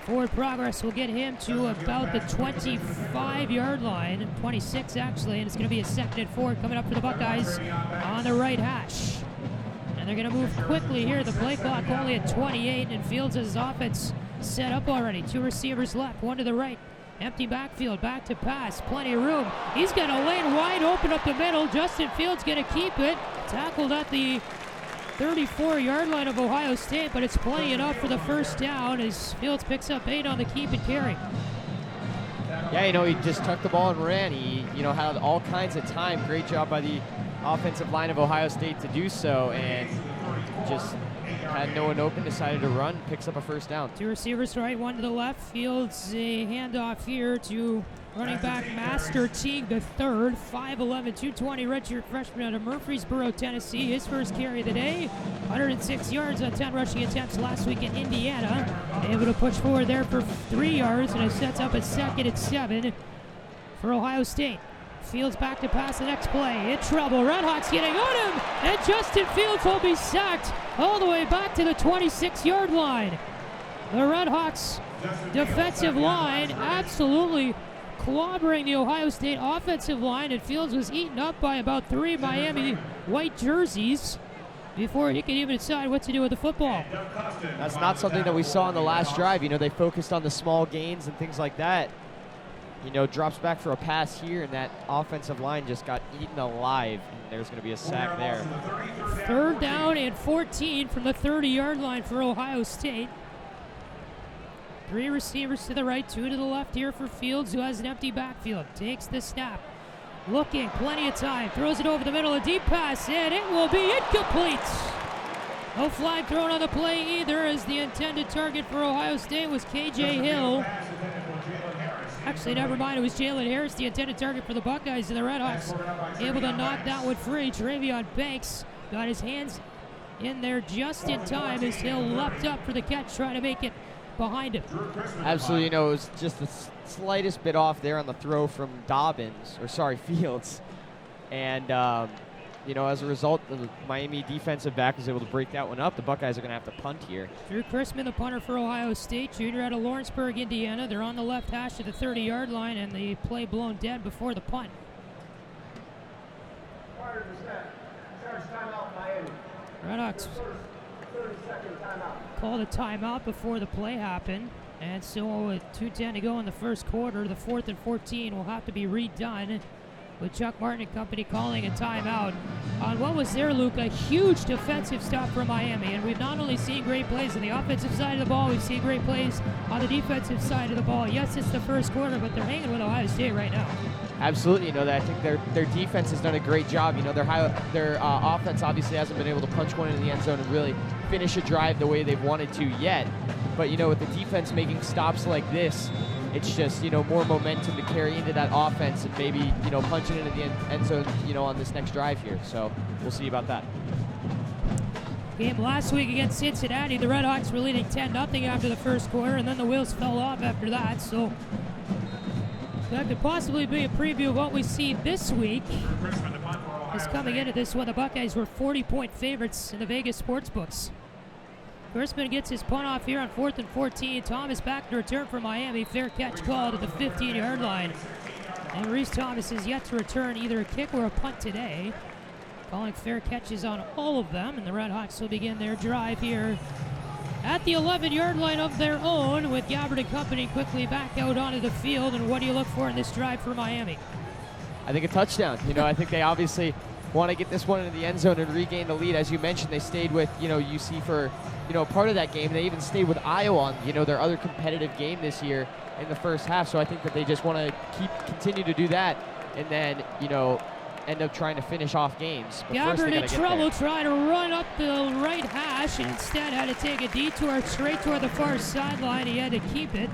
Forward progress will get him to about the 25-yard line, 26 actually, and it's going to be a 2nd and 4 coming up for the Buckeyes on the right hash. And they're going to move quickly here. The play clock only at 28, and Fields has his offense set up already. 2 receivers left, 1 to the right. Empty backfield, back to pass, plenty of room. He's got a lane wide open up the middle. Justin Fields going to keep it. Tackled at the 34-yard line of Ohio State, but it's plenty enough for the first down as Fields picks up 8 on the keep and carry. Yeah, he just tucked the ball and ran. He, had all kinds of time. Great job by the offensive line of Ohio State to do so, and just had no one open, decided to run, picks up a first down. 2 receivers right, 1 to the left. Fields a handoff here to running back Master Teague the third, 5'11", 220 redshirt freshman out of Murfreesboro, Tennessee. His first carry of the day, 106 yards on 10 rushing attempts last week in Indiana. Able to push forward there for 3 yards, and it sets up a 2nd and 7 for Ohio State. Fields back to pass the next play. In trouble. Redhawks getting on him, and Justin Fields will be sacked all the way back to the 26-yard line. The Redhawks defensive line absolutely clobbering the Ohio State offensive line, and Fields was eaten up by about 3 Miami white jerseys before he could even decide what to do with the football. That's not something that we saw in the last drive. They focused on the small gains and things like that. Drops back for a pass here, and that offensive line just got eaten alive, and there's going to be a sack there. 3rd down and 14 from the 30-yard line for Ohio State. 3 receivers to the right, 2 to the left here for Fields, who has an empty backfield. Takes the snap. Looking, plenty of time. Throws it over the middle, a deep pass, and it will be incomplete. No flag thrown on the play either, as the intended target for Ohio State was K.J. Hill. Actually, never mind, it was Jalen Harris, the intended target for the Buckeyes, and the Redhawks able to knock that one free. Travion Banks got his hands in there just in time as Hill leapt up for the catch, trying to make it behind him. Absolutely, it was just the slightest bit off there on the throw from Fields. And, as a result, the Miami defensive back was able to break that one up. The Buckeyes are going to have to punt here. Drew Chrisman, the punter for Ohio State, junior out of Lawrenceburg, Indiana. They're on the left hash of the 30-yard line, and the play blown dead before the punt. Prior to snap, charge timeout Miami. Redhawks 30-second timeout. called a timeout before the play happened. And so with 2:10 to go in the first quarter, the 4th and 14 will have to be redone, with Chuck Martin and company calling a timeout on what was there, Luke, a huge defensive stop for Miami. And we've not only seen great plays on the offensive side of the ball, we've seen great plays on the defensive side of the ball. Yes, it's the first quarter, but they're hanging with Ohio State right now. Absolutely, I think their defense has done a great job. Their offense obviously hasn't been able to punch one in the end zone and really finish a drive the way they've wanted to yet. But with the defense making stops like this, it's just, more momentum to carry into that offense and maybe, punching into the end zone, on this next drive here. So we'll see about that. Game last week against Cincinnati, the Redhawks were leading 10-0 after the first quarter, and then the wheels fell off after that. So that could possibly be a preview of what we see this week. As coming into this one, the Buckeyes were 40-point favorites in the Vegas sportsbooks. Chrisman gets his punt off here on 4th and 14. Thomas back to return for Miami. Fair catch called at the 15-yard line. And Reese Thomas is yet to return either a kick or a punt today. Calling fair catches on all of them. And the Redhawks will begin their drive here at the 11-yard line of their own, with Gabbard and company quickly back out onto the field. And what do you look for in this drive for Miami? I think a touchdown. I think they obviously want to get this one into the end zone and regain the lead. As you mentioned, they stayed with, UC for, part of that game. They even stayed with Iowa on, their other competitive game this year in the first half. So I think that they just want to continue to do that. And then, end up trying to finish off games. But first they Gabbard in gotta get trouble there. trying to run up the right hash and instead had to take a detour straight toward the far sideline. He had to keep it.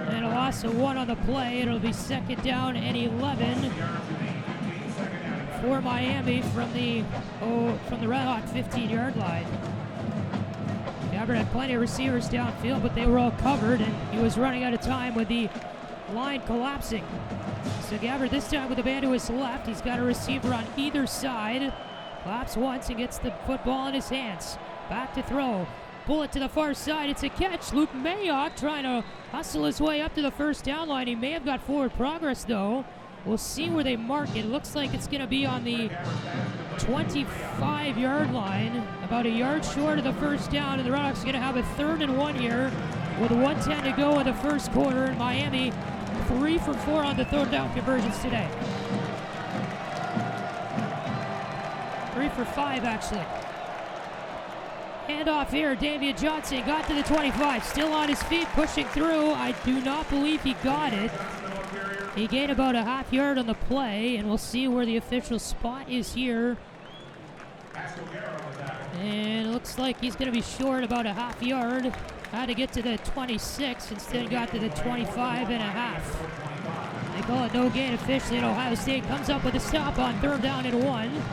And a loss of 1 on the play. It'll be second down and 11 for Miami from the RedHawk 15-yard line. Gabbard had plenty of receivers downfield, but they were all covered, and he was running out of time with the line collapsing. So Gabbard this time with the man to his left. He's got a receiver on either side. Claps once and gets the football in his hands. Back to throw. Bullet to the far side. It's a catch. Luke Mayock trying to hustle his way up to the first down line. He may have got forward progress, though. We'll see where they mark it. Looks like it's going to be on the 25-yard line, about a yard short of the first down, and the RedHawks are going to have a 3rd and 1 here with 1:10 to go in the first quarter, and Miami 3 for 4 on the third down conversions today. 3 for 5, actually. Handoff here, Damian Johnson got to the 25, still on his feet, pushing through. I do not believe he got it. He gained about a half yard on the play, and we'll see where the official spot is here. And it looks like he's going to be short about a half yard. Had to get to the 26, instead got to the 25 and a half. They call it no gain officially, and Ohio State comes up with a stop on 3rd down and 1.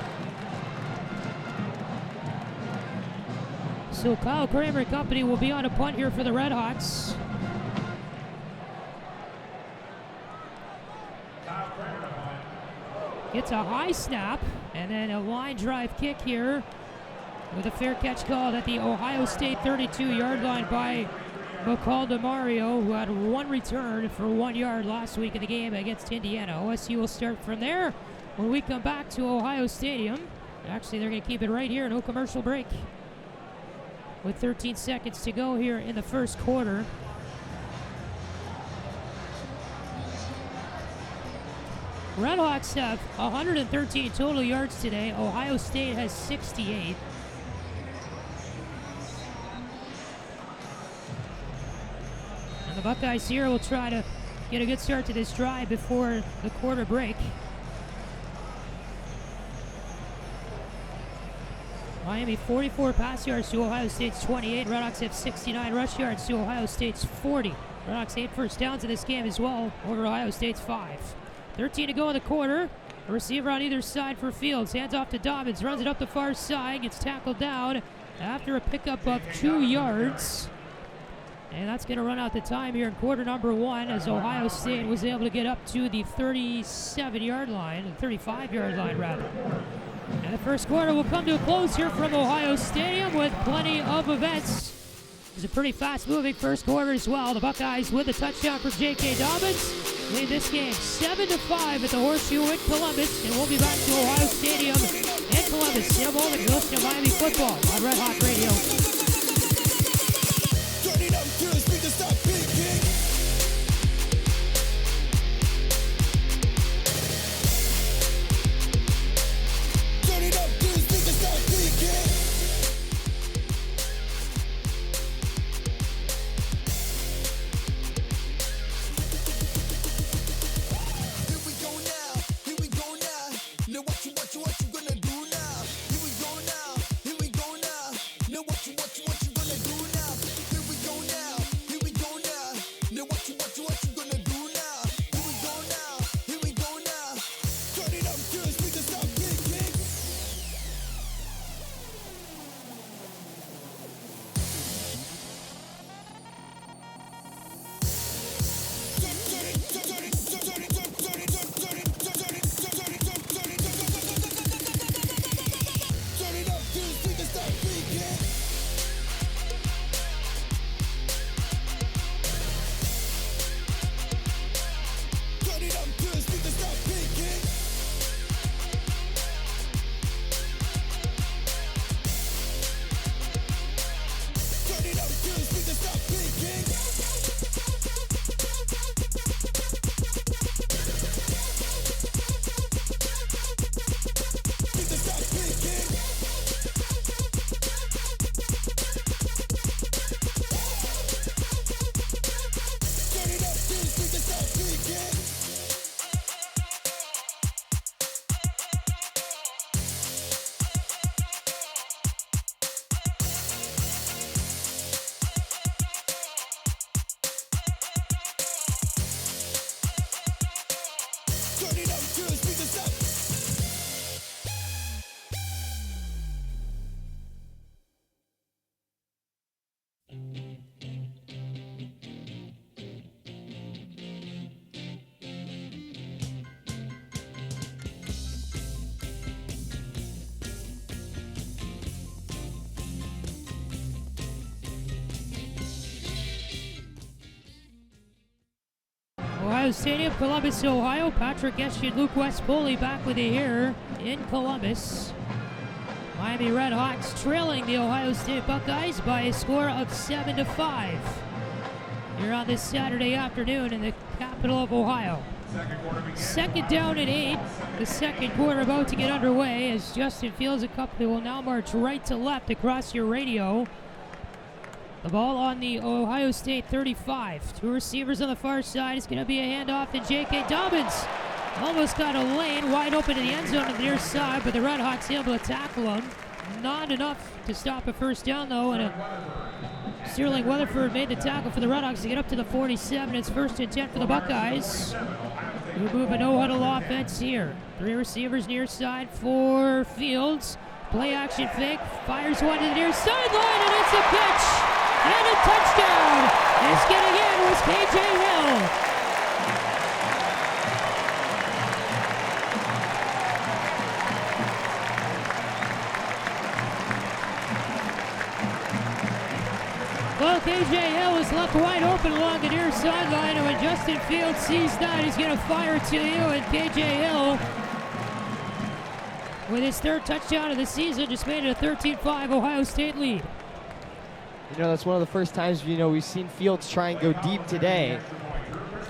So Kyle Kramer and company will be on a punt here for the RedHawks. Gets a high snap, and then a line drive kick here with a fair catch called at the Ohio State 32-yard line by McCall DeMario, who had 1 return for 1 yard last week in the game against Indiana. OSU will start from there when we come back to Ohio Stadium. Actually, they're going to keep it right here, no commercial break. With 13 seconds to go here in the first quarter. RedHawks have 113 total yards today. Ohio State has 68. And the Buckeyes here will try to get a good start to this drive before the quarter break. Miami 44 pass yards to Ohio State's 28. RedHawks have 69 rush yards to Ohio State's 40. RedHawks 8 first downs in this game as well over Ohio State's 5. 13 to go in the quarter. A receiver on either side for Fields. Hands off to Dobbins. Runs it up the far side. Gets tackled down after a pickup of 2 yards. And that's going to run out the time here in quarter number 1 as Ohio State was able to get up to the 37-yard line, 35-yard line rather. And the first quarter will come to a close here from Ohio Stadium with plenty of events. It was a pretty fast-moving first quarter as well. The Buckeyes with a touchdown from J.K. Dobbins lead this game 7-5 at the Horseshoe in Columbus, and we'll be back to Ohio Stadium in Columbus in a moment. You're listening to Miami football on Red Hawk Radio. Turn it up to the speaker, stop picking. Turn it up to the speaker, stop picking. Here we go now, here we go now. Now what you gonna do now? Here we go now, here we go now. Now what you gonna do now? Here we go now, here we go now. Now what you gonna do now? Here we go now, here we go now. Turn it up to the speaker, stop picking. Ohio Stadium, Columbus, Ohio. Patrick Geshan, Luke West Poley back with you here in Columbus. Miami RedHawks trailing the Ohio State Buckeyes by a score of 7-5. Here on this Saturday afternoon in the capital of Ohio. Second down and 8. The second quarter about to get underway as Justin Fields and company will now march right to left across your radio. The ball on the Ohio State 35. Two receivers on the far side. It's going to be a handoff to J.K. Dobbins. Almost got a lane wide open to the end zone on the near side, but the RedHawks able to tackle him. Not enough to stop a first down, though, and Sterling Weatherford made the tackle for the RedHawks to get up to the 47. It's 1st and 10 for the Buckeyes. We move a no-huddle offense here. Three receivers near side for Fields. Play action fake. Fires one to the near sideline, and it's a pitch. And a touchdown. Is getting in was K.J. Hill. Well, K.J. Hill is left wide open along the near sideline, and when Justin Fields sees that, he's going to fire to you, and K.J. Hill, with his third touchdown of the season, just made it a 13-5 Ohio State lead. You know, that's one of the first times, we've seen Fields try and go deep today,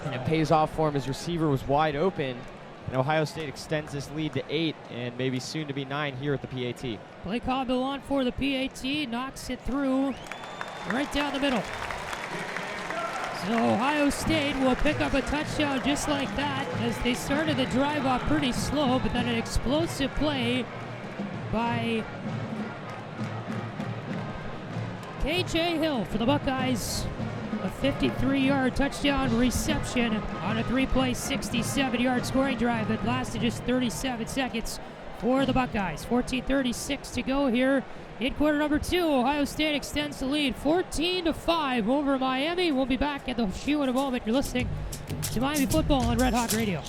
and it pays off for him. His receiver was wide open, and Ohio State extends this lead to 8 and maybe soon to be 9 here at the PAT. Blake Hobbill on for the PAT, knocks it through right down the middle. So Ohio State will pick up a touchdown just like that as they started the drive off pretty slow, but then an explosive play by K.J. Hill for the Buckeyes. A 53-yard touchdown reception on a 3-play, 67-yard scoring drive that lasted just 37 seconds for the Buckeyes. 14:36 to go here in quarter number 2. Ohio State extends the lead 14-5 over Miami. We'll be back at the shoe in a moment. You're listening to Miami Football on Red Hawk Radio.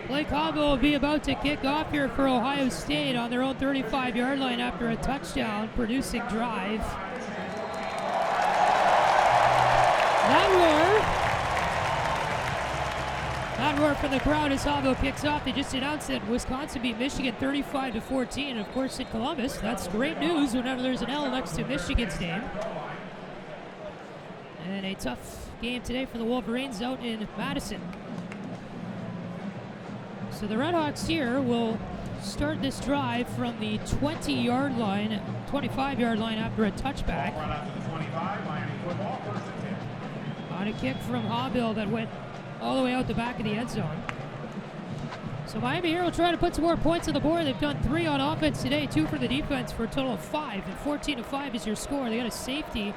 Blake Hobbill will be about to kick off here for Ohio State on their own 35-yard line after a touchdown producing drive. That roar from the crowd as Hobbill kicks off. They just announced that Wisconsin beat Michigan 35-14, and of course in Columbus, that's great news whenever there's an L next to Michigan's name. And a tough game today for the Wolverines out in Madison. So the RedHawks here will start this drive from the 25-yard line after a touchback. On a kick from Hobbill that went all the way out the back of the end zone. So Miami here will try to put some more points on the board. They've done 3 on offense today, 2 for the defense for a total of 5. And 14-5 is your score. They got a safety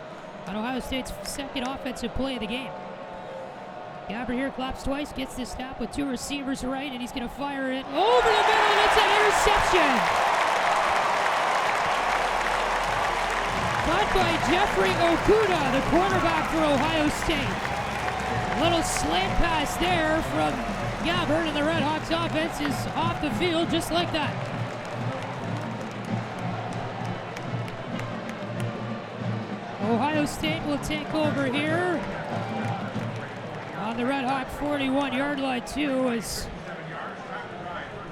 on Ohio State's second offensive play of the game. Gabbard here claps twice, gets the snap with 2 receivers right, and he's going to fire it over the middle, and it's an interception. Caught by Jeffrey Okuda, the quarterback for Ohio State. Little slant pass there from Gabbard, and the RedHawks offense is off the field just like that. Ohio State will take over here on the RedHawk 41-yard line too, as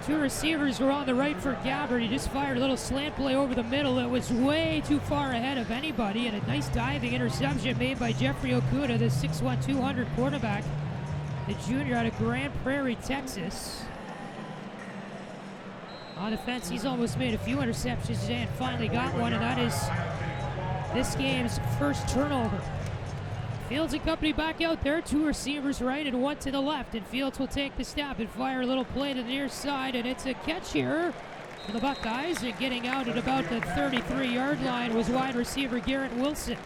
2 receivers were on the right for Gabbard. He just fired a little slant play over the middle that was way too far ahead of anybody, and a nice diving interception made by Jeffrey Okuda, the 6'1", 200 quarterback, the junior out of Grand Prairie, Texas. On defense, he's almost made a few interceptions today and finally got one, and that is this game's first turnover. Fields and company back out there, 2 receivers right and 1 to the left, and Fields will take the snap and fire a little play to the near side, and it's a catch here for the Buckeyes, and getting out at about the 33-yard line was wide receiver Garrett Wilson.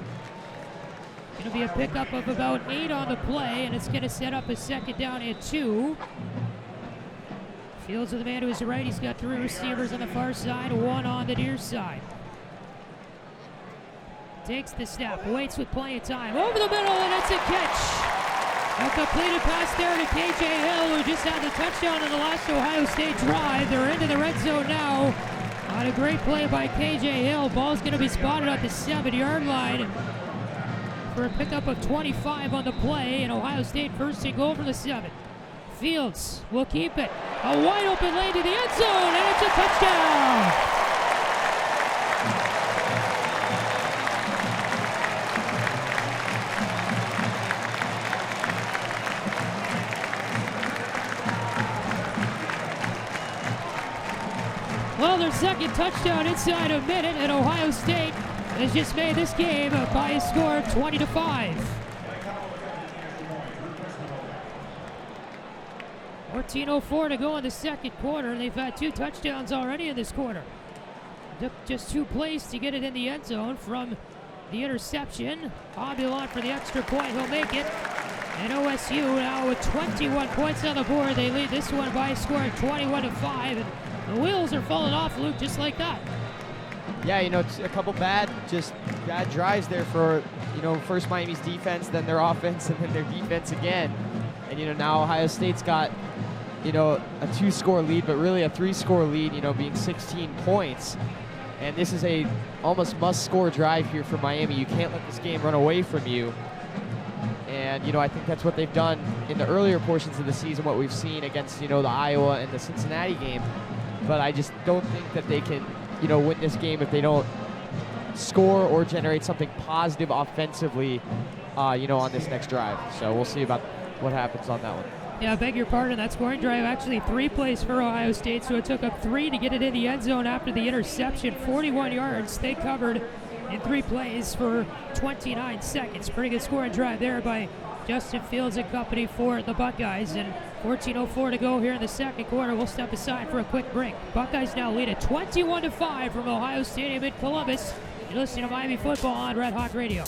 Going to be a pickup of about 8 on the play, and it's going to set up a second down and 2. Fields with the man to his right. He's got 3 receivers on the far side, 1 on the near side. Takes the snap, waits with plenty of time. Over the middle, and it's a catch. A completed pass there to KJ Hill, who just had the touchdown in the last Ohio State drive. They're into the red zone now. On a great play by KJ Hill. Ball's going to be spotted at the 7-yard line for a pickup of 25 on the play, and Ohio State first and goal from the 7. Fields will keep it. A wide open lane to the end zone, and it's a touchdown. Well, their second touchdown inside a minute, and Ohio State has just made this game by a score of 20-5. 14:04 to go in the second quarter. They've had 2 touchdowns already in this quarter. Took just 2 plays to get it in the end zone from the interception. Abulon for the extra point. He'll make it. And OSU now with 21 points on the board. They lead this one by a score of 21-5. And the wheels are falling off, Luke, just like that. Yeah, it's a couple bad drives there for, first Miami's defense, then their offense, and then their defense again. And, now Ohio State's got, a 2-score lead, but really a 3-score lead, being 16 points. And this is a almost must-score drive here for Miami. You can't let this game run away from you. And, I think that's what they've done in the earlier portions of the season, what we've seen against, the Iowa and the Cincinnati game. But I just don't think that they can, win this game if they don't score or generate something positive offensively, on this next drive. So we'll see about what happens on that one. Yeah, I beg your pardon. That scoring drive actually 3 plays for Ohio State, so it took up 3 to get it in the end zone after the interception. 41 yards. They covered in 3 plays for 29 seconds. Pretty good scoring drive there by Justin Fields and company for the Buckeyes. And 14:04 to go here in the second quarter. We'll step aside for a quick break. Buckeyes now lead at 21-5 from Ohio Stadium in Columbus. You're listening to Miami football on Red Hawk Radio.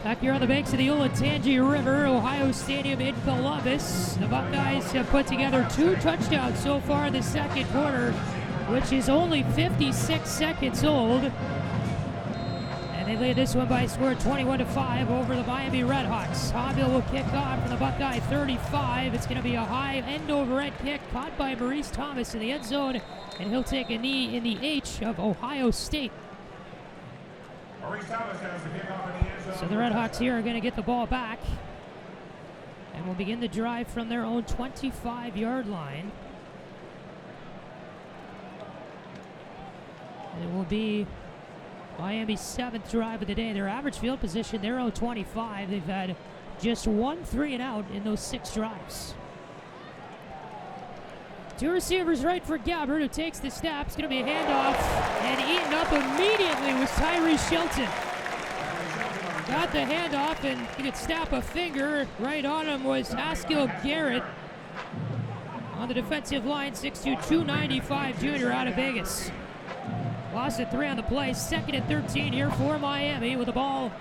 Back here on the banks of the Olentangy River, Ohio Stadium in Columbus. The Buckeyes have put together 2 touchdowns so far in the second quarter, which is only 56 seconds old. And they lead this one by a score of 21-5 over the Miami RedHawks. Hobbill will kick off from the Buckeye 35. It's going to be a high end-over-end kick caught by Maurice Thomas in the end zone, and he'll take a knee in the H of Ohio State. So the RedHawks here are going to get the ball back and will begin the drive from their own 25-yard line. And it will be Miami's 7th drive of the day. Their average field position, their own 25. They've had just 1 3-and-out in those 6 drives. 2 receivers right for Gabbard, who takes the snap. It's going to be a handoff, and eaten up immediately was Tyree Shelton. Got the handoff, and you could snap a finger. Right on him was Haskell Garrett on the defensive line, 6'2", 295 junior out of Vegas. Lost at 3 on the play. 2nd and 13 here for Miami with the ball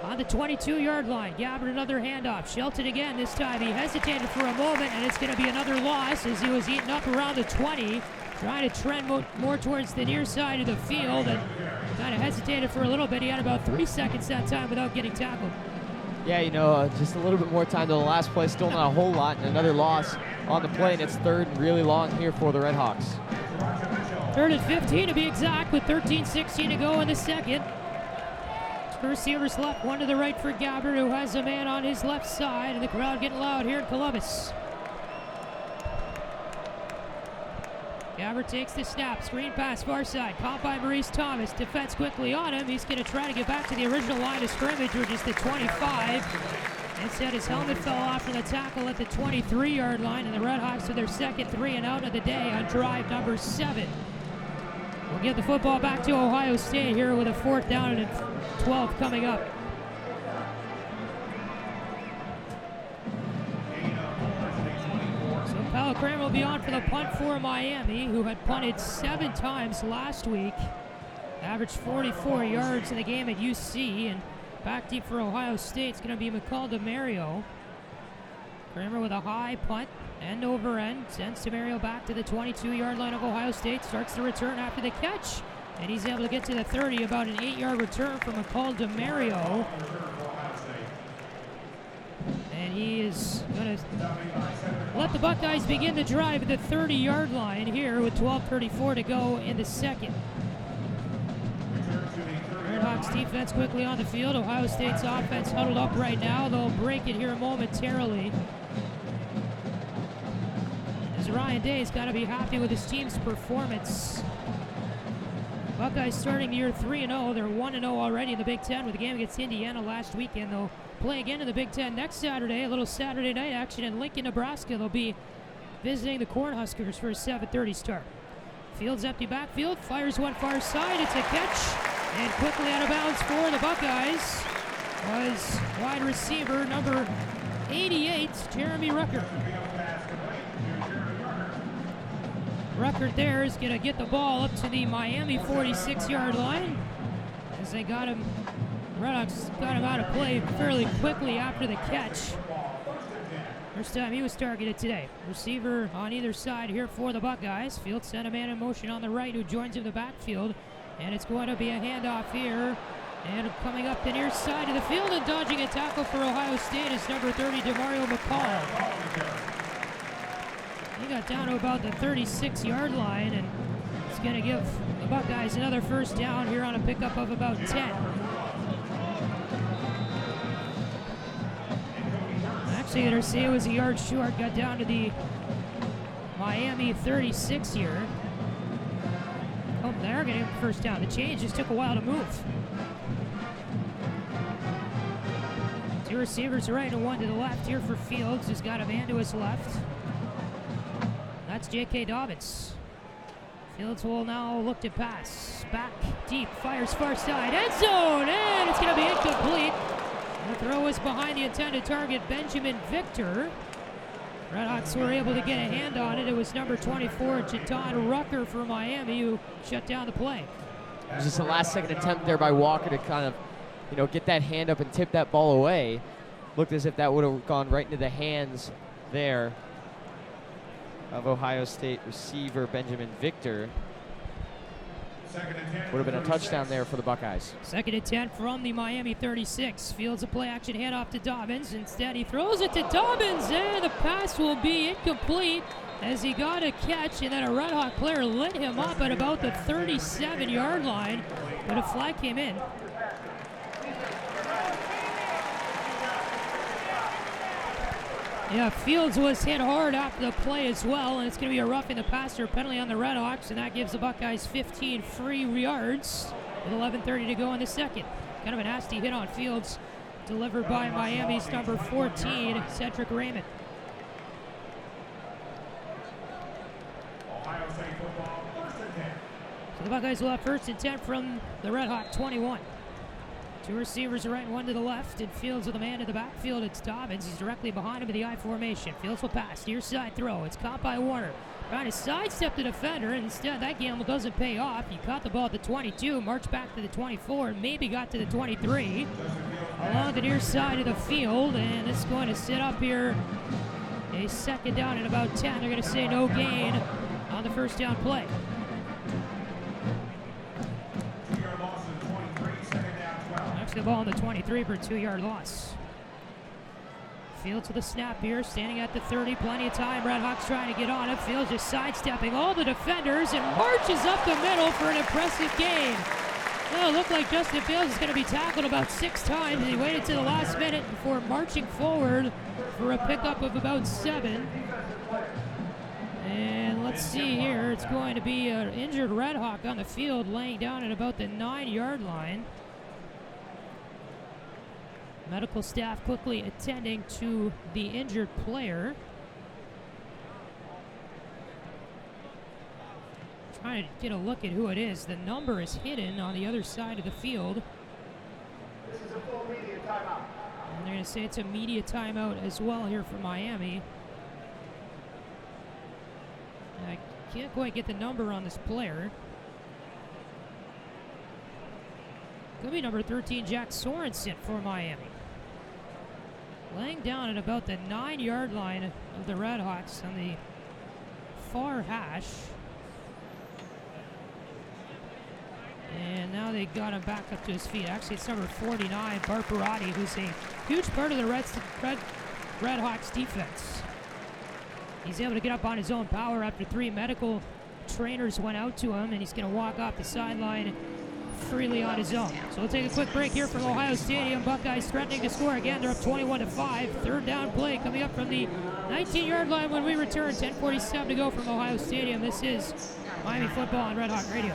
on the 22-yard line. Gabbard another handoff. Shelton again this time. He hesitated for a moment, and it's going to be another loss as he was eaten up around the 20, trying to trend more towards the near side of the field, and kind of hesitated for a little bit. He had about 3 seconds that time without getting tackled. Yeah, just a little bit more time to the last play. Still not a whole lot, and another loss on the play, and it's 3rd and really long here for the RedHawks. 3rd and 15 to be exact, with 13:16 to go in the second. 2 receivers left, 1 to the right for Gabbard, who has a man on his left side, and the crowd getting loud here in Columbus. Gabbard takes the snap, screen pass far side, caught by Maurice Thomas. Defense quickly on him. He's going to try to get back to the original line of scrimmage, which is the 25. Instead, his helmet fell off from the tackle at the 23-yard line, and the RedHawks with their 2nd 3-and-out of the day on drive number 7. We'll get the football back to Ohio State here with a 4th down and 12 coming up. So Kyle Kramer will be on for the punt for Miami, who had punted 7 times last week. Averaged 44 yards in the game at UC, and back deep for Ohio State, it's going to be McCall DeMario. Kramer with a high punt, end over end, sends DeMario back to the 22-yard line of Ohio State, starts the return after the catch, and he's able to get to the 30, about an 8-yard return from McCall DeMario. And he is going to let the Buckeyes begin the drive at the 30-yard line here with 12:34 to go in the second. RedHawks defense quickly on the field. Ohio State's offense huddled up right now. They'll break it here momentarily. As Ryan Day's got to be happy with his team's performance. Buckeyes starting the year 3-0. They're 1-0 already in the Big Ten with a game against Indiana last weekend. They'll play again in the Big Ten next Saturday. A little Saturday night action in Lincoln, Nebraska. They'll be visiting the Cornhuskers for a 7:30 start. Field's empty backfield. Fires one far side. It's a catch. And quickly out of bounds for the Buckeyes was wide receiver number 88, Jeremy Rucker. Rucker there is going to get the ball up to the Miami 46-yard line as they got him. RedHawks got him out of play fairly quickly after the catch. First time he was targeted today. Receiver on either side here for the Buckeyes. Field sent a man in motion on the right who joins in the backfield. And it's going to be a handoff here. And coming up the near side of the field and dodging a tackle for Ohio State is number 30, DeMario McCall. He got down to about the 36-yard line, and it's going to give the Buckeyes another first down here on a pickup of about 10. Actually, going to say it was a yard short. Got down to the Miami 36 here. Oh, they're going to get the first down. The change just took a while to move. 2 receivers right and 1 to the left here for Fields, who's got a man to his left. That's J.K. Dobbins. Fields will now look to pass. Back deep, fires far side, end zone, and it's going to be incomplete. The throw was behind the intended target, Benjamin Victor. RedHawks were able to get a hand on it. It was number 24, Jatan Rucker for Miami, who shut down the play. It was just a last-second attempt there by Walker to kind of, get that hand up and tip that ball away. Looked as if that would have gone right into the hands there of Ohio State receiver Benjamin Victor. Would have been a touchdown there for the Buckeyes. 2nd and 10 from the Miami 36. Fields a play action handoff to Dobbins. Instead, he throws it to Dobbins, and the pass will be incomplete as he got a catch, and then a Red Hawk player lit him up at about the 37-yard line, but a flag came in. Yeah, Fields was hit hard after the play as well, and it's going to be a roughing the passer penalty on the RedHawks, and that gives the Buckeyes 15 free yards with 11:30 to go in the second. Kind of a nasty hit on Fields, delivered by Miami's number 14, Cedric Raymond. So the Buckeyes will have 1st and 10 from the RedHawk 21. 2 receivers right and 1 to the left, and Fields with a man in the backfield. It's Dobbins. He's directly behind him in the I formation. Fields will pass. Near side throw. It's caught by Warner. Trying to sidestep the defender, and instead that gamble doesn't pay off. He caught the ball at the 22, marched back to the 24, and maybe got to the 23. Along the near side of the field, and it's going to sit up here a 2nd down and about 10. They're going to say no gain on the 1st down play. The ball on the 23 for a 2-yard loss. Fields with a snap here, standing at the 30, plenty of time. RedHawks trying to get on it. Fields just sidestepping all the defenders and marches up the middle for an impressive gain. Well, it looked like Justin Fields is going to be tackled about 6 times, and he waited to the last minute before marching forward for a pickup of about 7. And let's see here, it's going to be an injured RedHawk on the field, laying down at about the 9-yard line. Medical staff quickly attending to the injured player. Trying to get a look at who it is. The number is hidden on the other side of the field. This is a full media timeout. And they're going to say it's a media timeout as well here for Miami. I can't quite get the number on this player. Could be number 13, Jack Sorensen for Miami. Laying down at about the 9-yard line of the RedHawks on the far hash. And now they got him back up to his feet. Actually, it's number 49, Barparati, who's a huge part of the RedHawks defense. He's able to get up on his own power after 3 medical trainers went out to him, and he's going to walk off the sideline freely on his own. So we'll take a quick break here from Ohio Stadium. Buckeyes threatening to score again. They're up 21-5. 3rd down play coming up from the 19-yard line when we return. 10:47 to go from Ohio Stadium. This is Miami Football on Red Hawk Radio.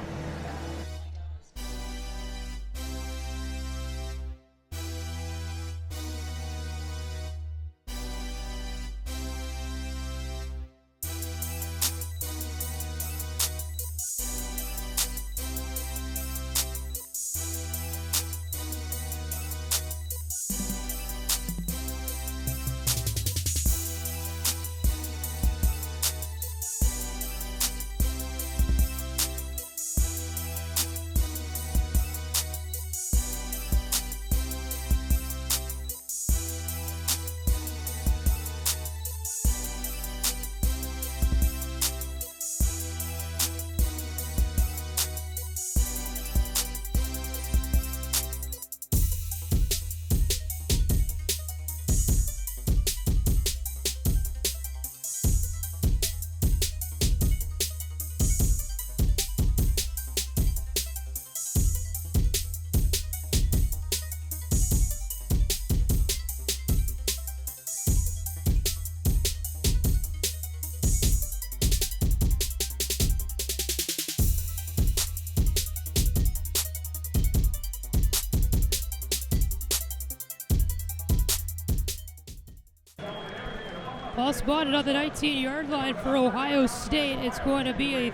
Ball spotted on the 19-yard line for Ohio State. It's going to be a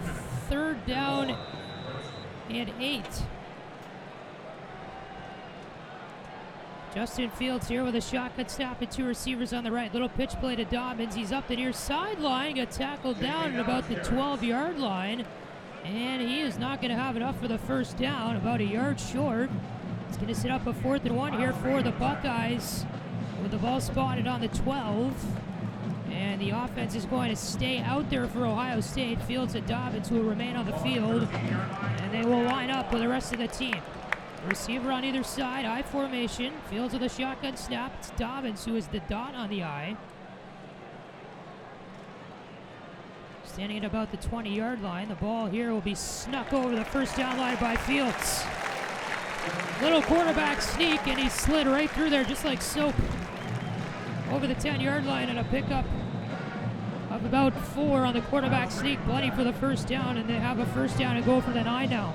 3rd down and 8. Justin Fields here with a shotgun snap and 2 receivers on the right. Little pitch play to Dobbins. He's up the near sideline, got tackled down at about the 12-yard line. And he is not going to have enough for the 1st down, about a yard short. It's going to set up a 4th and 1 here for the Buckeyes with the ball spotted on the 12. And the offense is going to stay out there for Ohio State. Fields and Dobbins will remain on the field, and they will line up with the rest of the team. Receiver on either side, I formation. Fields with a shotgun snap. It's Dobbins who is the dot on the I. Standing at about the 20-yard line. The ball here will be snuck over the first down line by Fields. Little quarterback sneak, and he slid right through there just like soap over the 10-yard line, and a pickup of about 4 on the quarterback sneak. Plenty for the first down, and they have a first down and go for the 9 now.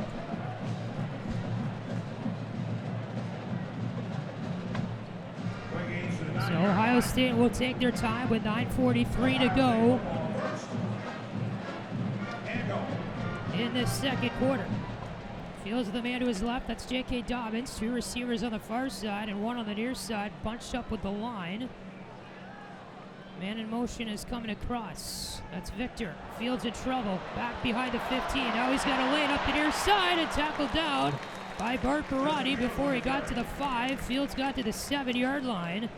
So Ohio State will take their time with 9:43 to go in this second quarter. Fields with the man to his left, that's J.K. Dobbins. 2 receivers on the far side and 1 on the near side, bunched up with the line. Man in motion is coming across. That's Victor. Fields in trouble. Back behind the 15. Now he's got a lane up the near side and tackled down by Bart Barati before he got to the 5. Fields got to the 7-yard line.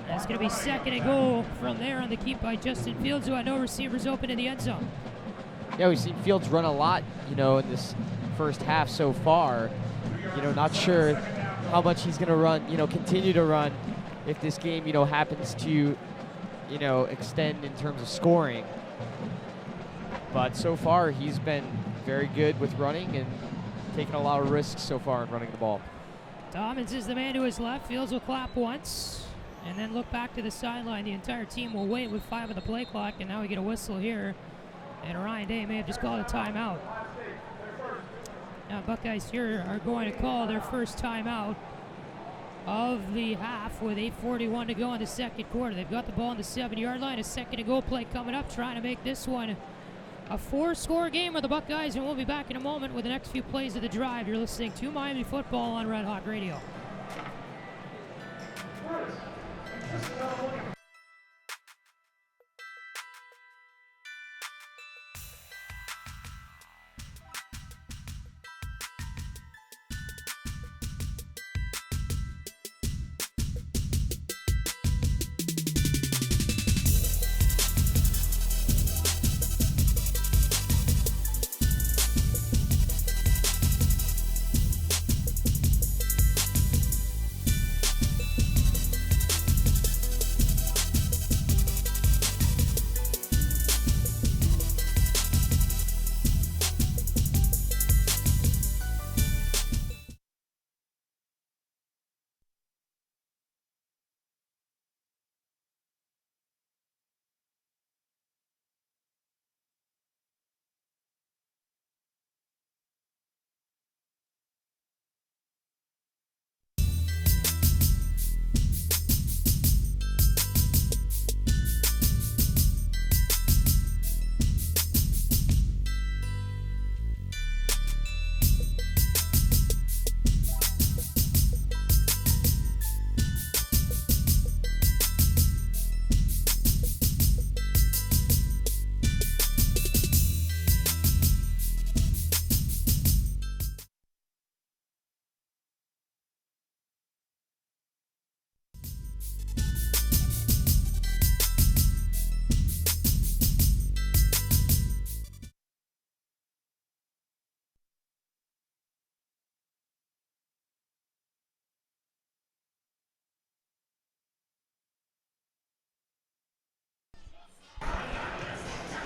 That's going to be 2nd and goal from there on the keep by Justin Fields, who had no receivers open in the end zone. Yeah, we've seen Fields run a lot, in this first half so far. Not sure how much he's going to run, continue to run if this game, happens to, extend in terms of scoring. But so far, he's been very good with running and taking a lot of risks so far in running the ball. Dobbins is the man to his left. Fields will clap once and then look back to the sideline. The entire team will wait with 5 on the play clock, and now we get a whistle here. And Ryan Day may have just called a timeout. Now Buckeyes here are going to call their first timeout of the half with 8:41 to go in the second quarter. They've got the ball on the 7-yard line. A 2nd and goal play coming up, trying to make this one a 4-score game for the Buckeyes, and we'll be back in a moment with the next few plays of the drive. You're listening to Miami Football on Red Hawk Radio.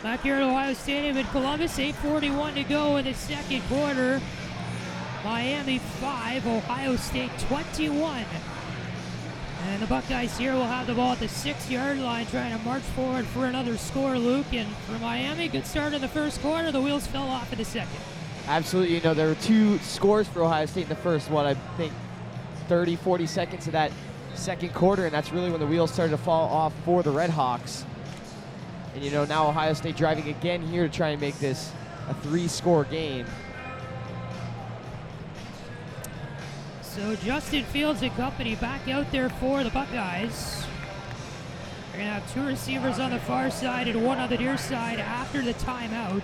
Back here at Ohio Stadium in Columbus, 8:41 to go in the second quarter. Miami 5, Ohio State 21. And the Buckeyes here will have the ball at the 6-yard line, trying to march forward for another score, Luke. And for Miami, good start in the first quarter. The wheels fell off in the second. Absolutely. There were 2 scores for Ohio State in the first, I think 30, 40 seconds of that second quarter, and that's really when the wheels started to fall off for the RedHawks. And now Ohio State driving again here to try and make this a 3-score game. So Justin Fields and company back out there for the Buckeyes. They're going to have 2 receivers on the far side and 1 on the near side after the timeout.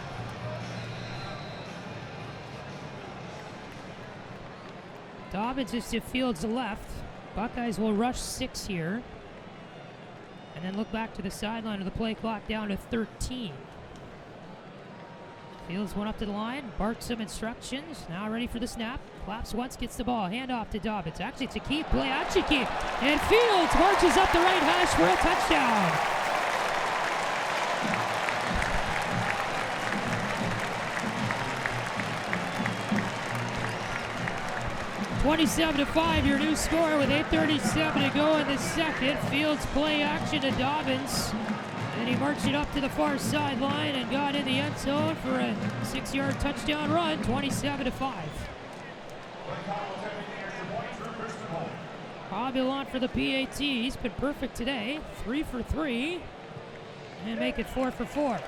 Dobbins is to Fields' left. Buckeyes will rush 6 here. And then look back to the sideline of the play clock down to 13. Fields went up to the line, barked some instructions. Now ready for the snap. Claps once, gets the ball. Handoff to Dobbins. Actually, it's a key play action keep. And Fields marches up the right hash for a touchdown. 27-5, your new score with 8:37 to go in the second. Fields play action to Dobbins. And he marched it up to the far sideline and got in the end zone for a 6-yard touchdown run, 27-5. Abilon for the PAT. He's been perfect today. 3 for 3. And make it 4 for 4.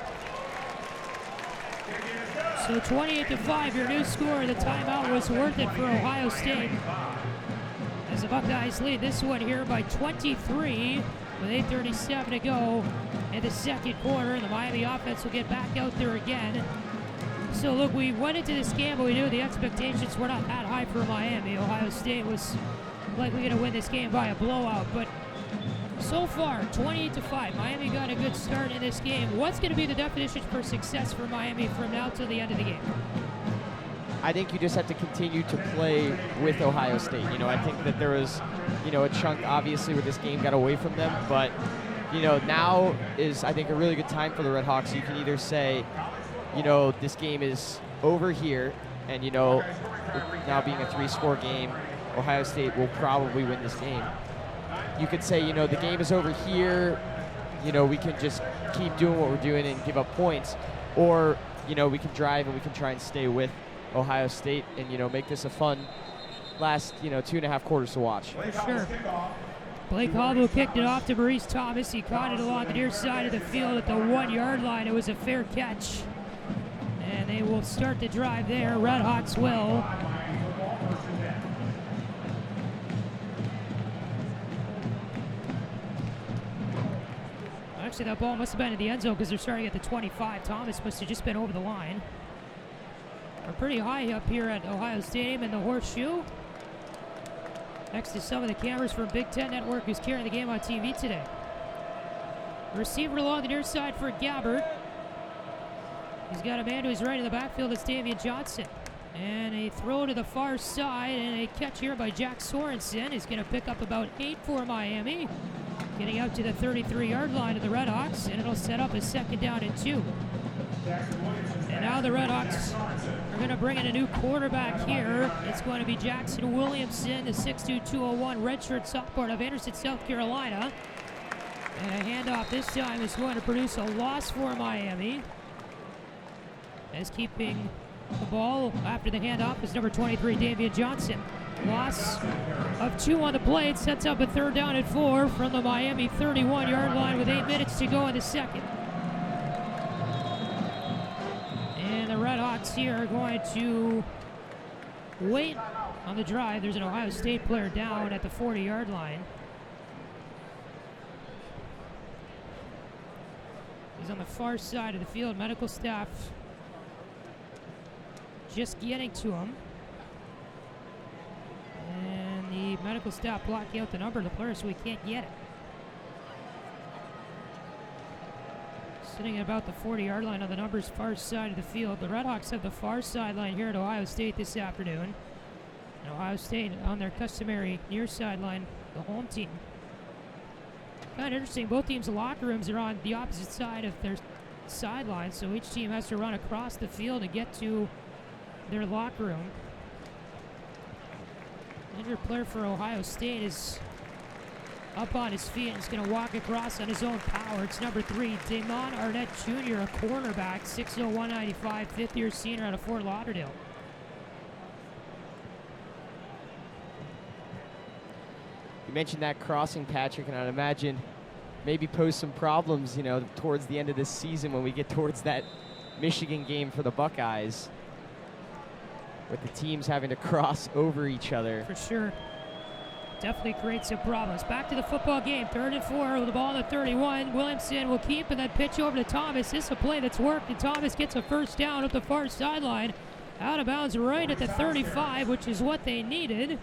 So 28-5, your new score. The timeout was worth it for Ohio State. As the Buckeyes lead this one here by 23 with 8:37 to go in the second quarter. The Miami offense will get back out there again. So look, we went into this game, but we knew the expectations were not that high for Miami. Ohio State was likely going to win this game by a blowout, but so far, 28-5. Miami got a good start in this game. What's going to be the definition for success for Miami from now till the end of the game? I think you just have to continue to play with Ohio State. I think that there was, a chunk obviously where this game got away from them, but, now is, I think, a really good time for the RedHawks. You can either say, this game is over here, and, now being a 3-score game, Ohio State will probably win this game. You could say, the game is over here, we can just keep doing what we're doing and give up points. Or, we can drive and we can try and stay with Ohio State and, make this a fun last, 2.5 quarters to watch. For sure. Blake Hobble kicked it off to Maurice Thomas. He caught it along the near side of the field at the 1-yard line. It was a fair catch. And they will start the drive there. RedHawks will. Actually, that ball must have been in the end zone because they're starting at the 25. Thomas must have just been over the line. We're pretty high up here at Ohio Stadium in the Horseshoe. Next to some of the cameras from Big Ten Network, who's carrying the game on TV today. Receiver along the near side for Gabbert. He's got a man to his right in the backfield. It's Davian Johnson. And a throw to the far side and a catch here by Jack Sorensen. He's going to pick up about 8 for Miami. Getting out to the 33-yard line of the RedHawks, and it'll set up a 2nd down and 2. And now the RedHawks are going to bring in a new quarterback here. It's going to be Jackson Williamson, the 6'2", 201 redshirt sophomore of Anderson, South Carolina. And a handoff this time is going to produce a loss for Miami. As keeping the ball after the handoff is number 23, Davian Johnson. Loss of 2 on the play. It sets up a 3rd down and 4 from the Miami 31-yard line with 8 minutes to go in the second. And the RedHawks here are going to wait on the drive. There's an Ohio State player down at the 40-yard line. He's on the far side of the field. Medical staff just getting to him. And the medical staff blocking out the number of the player so we can't get it. Sitting at about the 40-yard line on the numbers far side of the field. The RedHawks have the far sideline here at Ohio State this afternoon. And Ohio State on their customary near sideline, the home team. Kind of interesting, both teams' locker rooms are on the opposite side of their sideline, so each team has to run across the field to get to their locker room. Injured player for Ohio State is up on his feet and is going to walk across on his own power. It's number 3, Damon Arnett Jr., a cornerback, 6'0", 195, 5th-year senior out of Fort Lauderdale. You mentioned that crossing, Patrick, and I'd imagine maybe pose some problems, towards the end of this season when we get towards that Michigan game for the Buckeyes, with the teams having to cross over each other. For sure. Definitely creates some problems. Back to the football game. 3rd and 4 with the ball on the 31. Williamson will keep and then pitch over to Thomas. This is a play that's worked, and Thomas gets a 1st down at the far sideline. Out of bounds right at the 35, which is what they needed.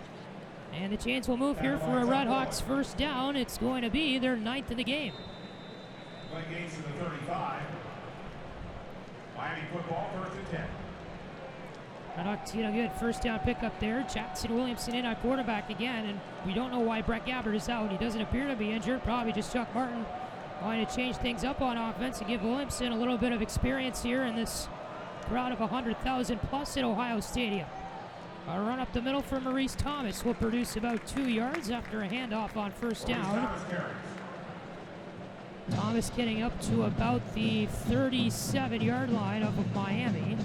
And the Chains will move here for a RedHawks first down. It's going to be their 9th in the game. Play gains to the 35. Miami football, 1st and 10. RedHawks get a good first down pickup there. Jackson Williamson in at quarterback again, and we don't know why Brett Gabbard is out. He doesn't appear to be injured. Probably just Chuck Martin wanting to change things up on offense and give Williamson a little bit of experience here in this crowd of 100,000 plus at Ohio Stadium. A run up the middle for Maurice Thomas will produce about 2 yards after a handoff on first down. Thomas getting up to about the 37-yard line of Miami.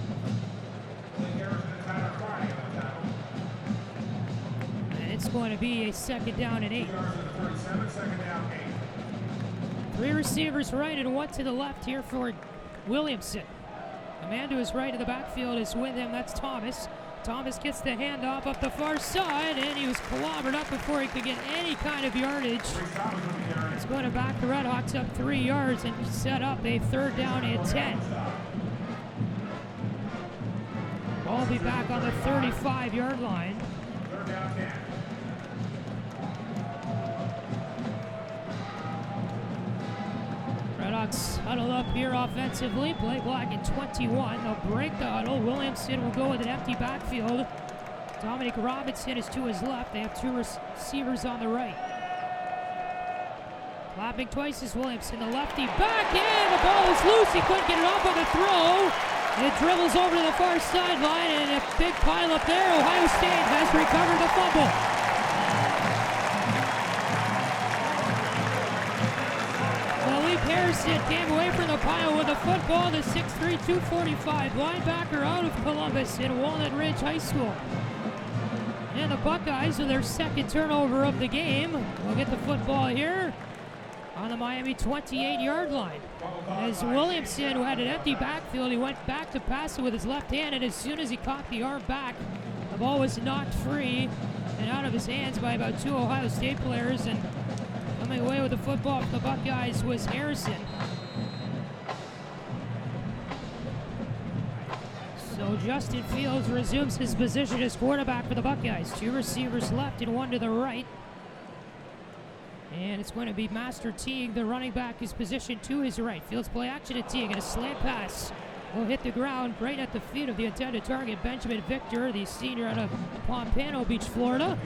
And it's going to be a 2nd down and 8. 3 receivers right and 1 to the left here for Williamson. A man to his right of the backfield is with him. That's Thomas. Thomas gets the handoff up the far side, and he was clobbered up before he could get any kind of yardage. It's going to back the RedHawks up 3 yards and set up a 3rd down and 10. Ball will be back on the 35-yard line. 3rd down 10. RedHawks huddle up here offensively. Blake Black at 21. They'll break the huddle. Williamson will go with an empty backfield. Dominic Robinson is to his left. They have 2 receivers on the right. Clapping twice is Williamson. The lefty back in. The ball is loose. He couldn't get it off on the throw. It dribbles over to the far sideline, and a big pile up there. Ohio State has recovered the fumble. Harrison came away from the pile with a football. The 6'3", 245 linebacker out of Columbus in Walnut Ridge High School. And the Buckeyes, with their 2nd turnover of the game, will get the football here on the Miami 28-yard line. As Williamson, who had an empty backfield, he went back to pass it with his left hand, and as soon as he caught the arm back, the ball was knocked free and out of his hands by about 2 Ohio State players, and coming away with the football for the Buckeyes was Harrison. So Justin Fields resumes his position as quarterback for the Buckeyes. 2 receivers left and 1 to the right. And it's going to be Master Teague, the running back, who's positioned to his right. Fields play action at Teague, and a slant pass will hit the ground right at the feet of the intended target, Benjamin Victor, the senior out of Pompano Beach, Florida.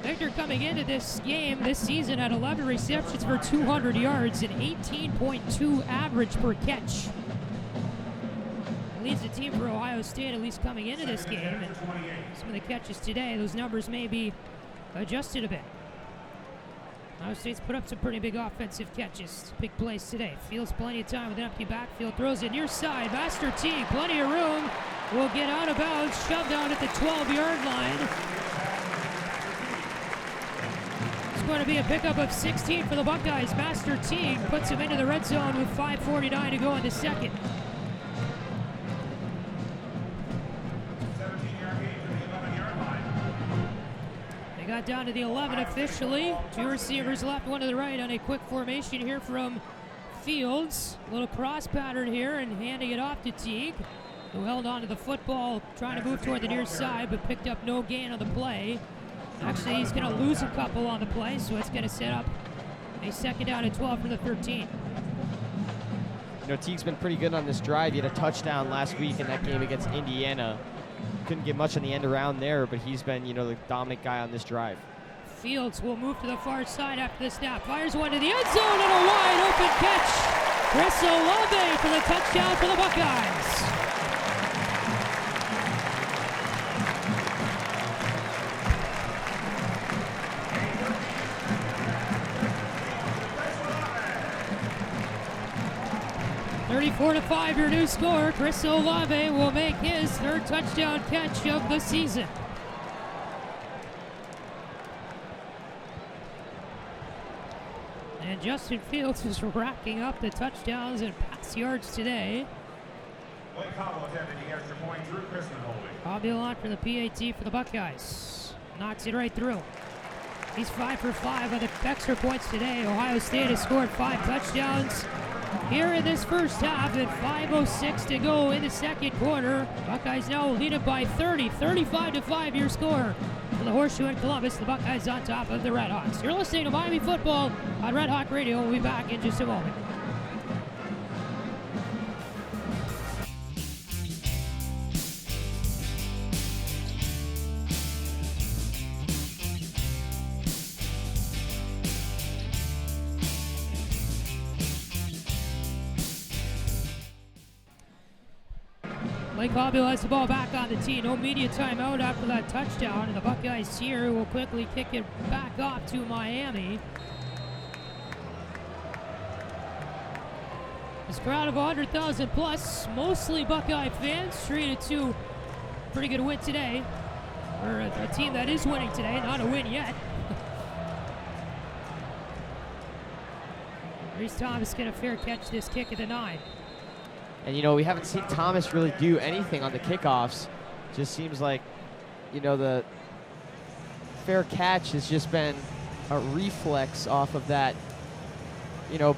Victor coming into this game this season had 11 receptions for 200 yards and 18.2 average per catch. Leads the team for Ohio State, at least coming into this game. And some of the catches today, those numbers may be adjusted a bit. Ohio State's put up some pretty big offensive catches. Big plays today. Fields plenty of time with an empty backfield. Throws it near side. Master Teague, plenty of room. Will get out of bounds. Shoved down at the 12-yard line. It's going to be a pickup of 16 for the Buckeyes. Master Teague puts him into the red zone with 5:49 to go in the second. 17-yard gain to the 11-yard line. They got down to the 11 officially. 2 receivers left, 1 to the right on a quick formation here from Fields. A little cross pattern here and handing it off to Teague, who held on to the football, trying to move toward the near side, but picked up no gain on the play. Actually, he's going to lose a couple on the play, so it's going to set up a 2nd down and 12 from the 13. You know, Teague's been pretty good on this drive. He had a touchdown last week in that game against Indiana. Couldn't get much on the end around there, but he's been, you know, the dominant guy on this drive. Fields will move to the far side after the snap. Fires one to the end zone and a wide open catch. Chris Olave for the touchdown for the Buckeyes. Four to 5, your new score. Chris Olave will make his 3rd touchdown catch of the season. And Justin Fields is racking up the touchdowns and pass yards today. Blake Cobble attempted the extra point, Drew Chrisman holding. Bobby Lalonde for the PAT for the Buckeyes. Knocks it right through. He's 5 for 5 on the extra points today. Ohio State has scored 5 touchdowns. here in this first half, and 5:06 to go in the second quarter. Buckeyes now lead it by 30, 35-5 your score. For the Horseshoe in Columbus, the Buckeyes on top of the RedHawks. You're listening to Miami Football on Red Hawk Radio. We'll be back in just a moment. Blake Hobbill has the ball back on the tee. No media timeout after that touchdown. And the Buckeyes here will quickly kick it back off to Miami. This crowd of 100,000 plus, mostly Buckeye fans, treated to pretty good win today. Or a team that is winning today, not a win yet. Reese Thomas going to fair catch this kick at the 9. And, we haven't seen Thomas really do anything on the kickoffs. Just seems like, the fair catch has just been a reflex off of that,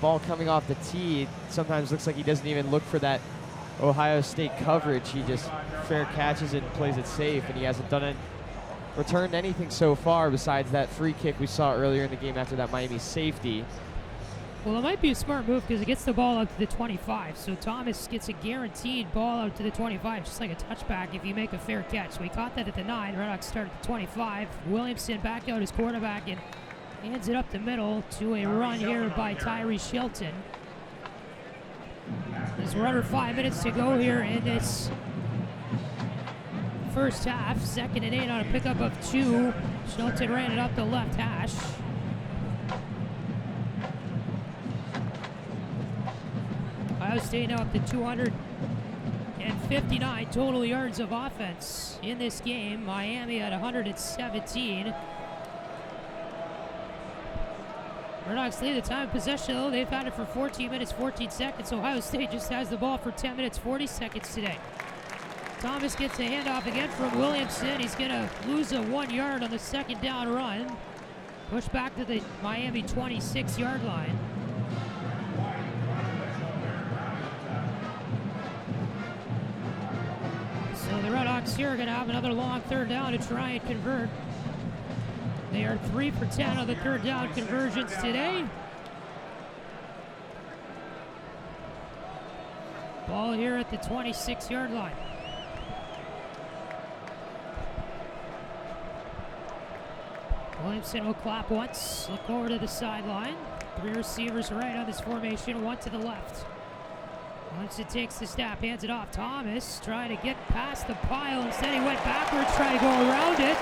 ball coming off the tee. Sometimes looks like he doesn't even look for that Ohio State coverage. He just fair catches it and plays it safe, and he hasn't returned anything so far besides that free kick we saw earlier in the game after that Miami safety. Well, it might be a smart move because it gets the ball out to the 25. So Thomas gets a guaranteed ball out to the 25, just like a touchback if you make a fair catch. So he caught that at the 9. RedHawks start at the 25. Williamson back out his quarterback and hands it up the middle to a run here by Tyree Shelton. There's under 5 minutes to go here in this first half. 2nd and 8 on a pickup of 2. Shelton ran it up the left hash. Ohio State now up to 259 total yards of offense in this game. Miami at 117. RedHawks lead the time of possession, though. They've had it for 14 minutes, 14 seconds. Ohio State just has the ball for 10 minutes, 40 seconds today. Thomas gets a handoff again from Williamson. He's going to lose a 1 yard on the second down run. Push back to the Miami 26-yard line. So the RedHawks here are going to have another long third down to try and convert. They are 3 for 10 on the third down conversions today. Ball here at the 26-yard line. Williamson will clap once, look over to the sideline. 3 receivers right on this formation, 1 to the left. Williamson takes the snap, hands it off. Thomas trying to get past the pile. Instead he went backwards, trying to go around it.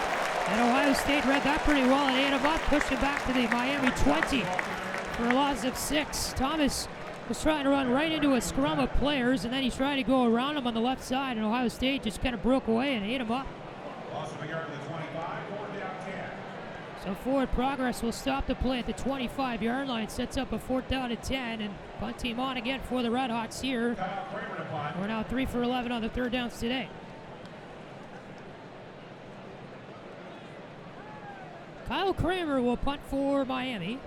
And Ohio State read that pretty well and ate him up, pushed him back to the Miami 20 for a loss of 6. Thomas was trying to run right into a scrum of players, and then he tried to go around him on the left side, and Ohio State just kind of broke away and ate him up. Loss of a yard to the 25, 4th down 10. So forward progress will stop the play at the 25-yard line, sets up a 4th down and 10, and punt team on again for the RedHawks here. We're now 3 for 11 on the third downs today. Kyle Kramer will punt for Miami.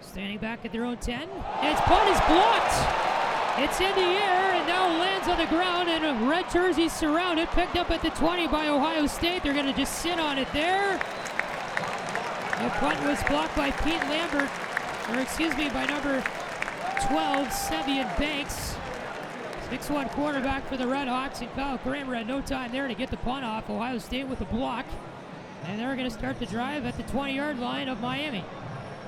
Standing back at their own 10. Its punt is blocked. It's in the air and now lands on the ground, and a red jersey surrounded, picked up at the 20 by Ohio State. They're going to just sit on it there. The punt was blocked by Pete Lambert, by number 12, Sevian Banks. 6'1" quarterback for the RedHawks, and Kyle Kramer had no time there to get the punt off. Ohio State with the block, and they're going to start the drive at the 20-yard line of Miami.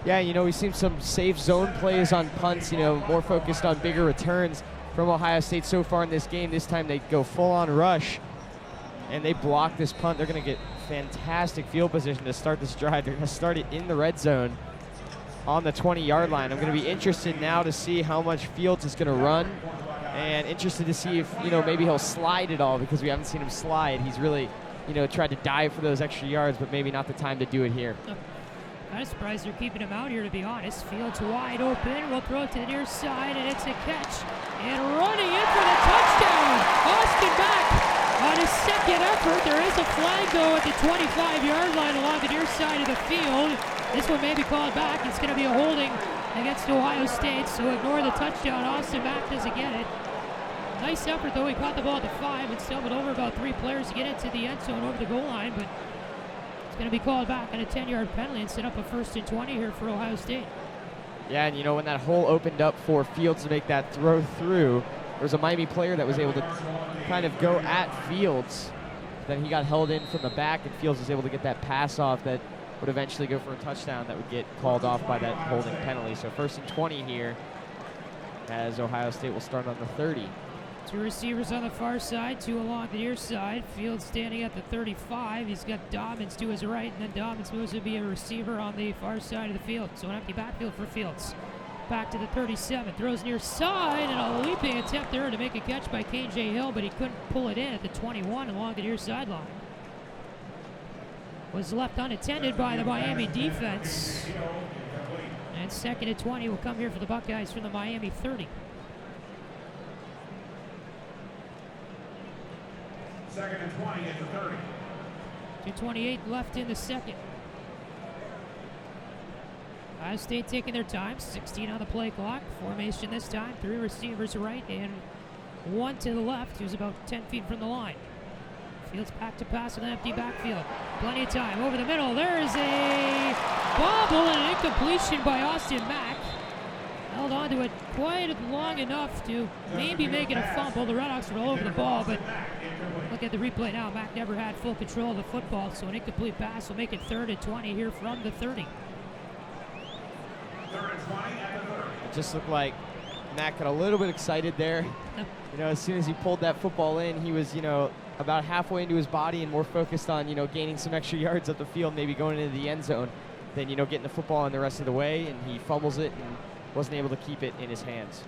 Yeah, we've seen some safe zone plays on punts, more focused on bigger returns from Ohio State so far in this game. This time they go full-on rush, and they block this punt. They're going to get fantastic field position to start this drive. They're going to start it in the red zone on the 20-yard line. I'm going to be interested now to see how much Fields is going to run, and interested to see if, maybe he'll slide at all, because we haven't seen him slide. He's really, tried to dive for those extra yards, but maybe not the time to do it here. I'm surprised they're keeping him out here, to be honest. Fields wide open. We'll throw it to the near side, and it's a catch. And running in for the touchdown. Austin back on his second effort. flag, though, at the 25-yard line along the near side of the field. This one may be called back. It's going to be a holding against Ohio State, so ignore the touchdown. Austin Mack doesn't get it. Nice effort, though. He caught the ball at the 5 and stumbled over about 3 players to get into the end zone over the goal line, but it's going to be called back on a 10-yard penalty and set up a 1st and 20 here for Ohio State. Yeah, and when that hole opened up for Fields to make that throw through, there was a Miami player that was able to kind of go at Fields. Then he got held in from the back, and Fields was able to get that pass off that would eventually go for a touchdown that would get called off by that holding penalty. So 1st and 20 here as Ohio State will start on the 30. 2 receivers on the far side, 2 along the near side. Fields standing at the 35. He's got Dobbins to his right, and then Dobbins moves to be a receiver on the far side of the field. So an empty backfield for Fields. Back to the 37, throws near side, and a leaping attempt there to make a catch by KJ Hill, but he couldn't pull it in at the 21 along the near sideline. Was left unattended by the Miami defense. And 2nd and 20 will come here for the Buckeyes from the Miami 30. 2nd and 20 at the 30. 2:28 left in the second. Ohio State taking their time, 16 on the play clock. Formation this time, 3 receivers right and 1 to the left, who's about 10 feet from the line. Fields back to pass with an empty backfield. Plenty of time over the middle. There's a bobble and an incompletion by Austin Mack. Held on to it quite long enough to maybe make it a fumble. The RedHawks were all over the ball, but look at the replay now. Mack never had full control of the football, so an incomplete pass will make it 3rd and 20 here from the 30. 3rd and 20 at the 30. It just looked like Mack got a little bit excited there. As soon as he pulled that football in, he was, about halfway into his body and more focused on, gaining some extra yards up the field, maybe going into the end zone than, getting the football in the rest of the way, and he fumbles it and wasn't able to keep it in his hands.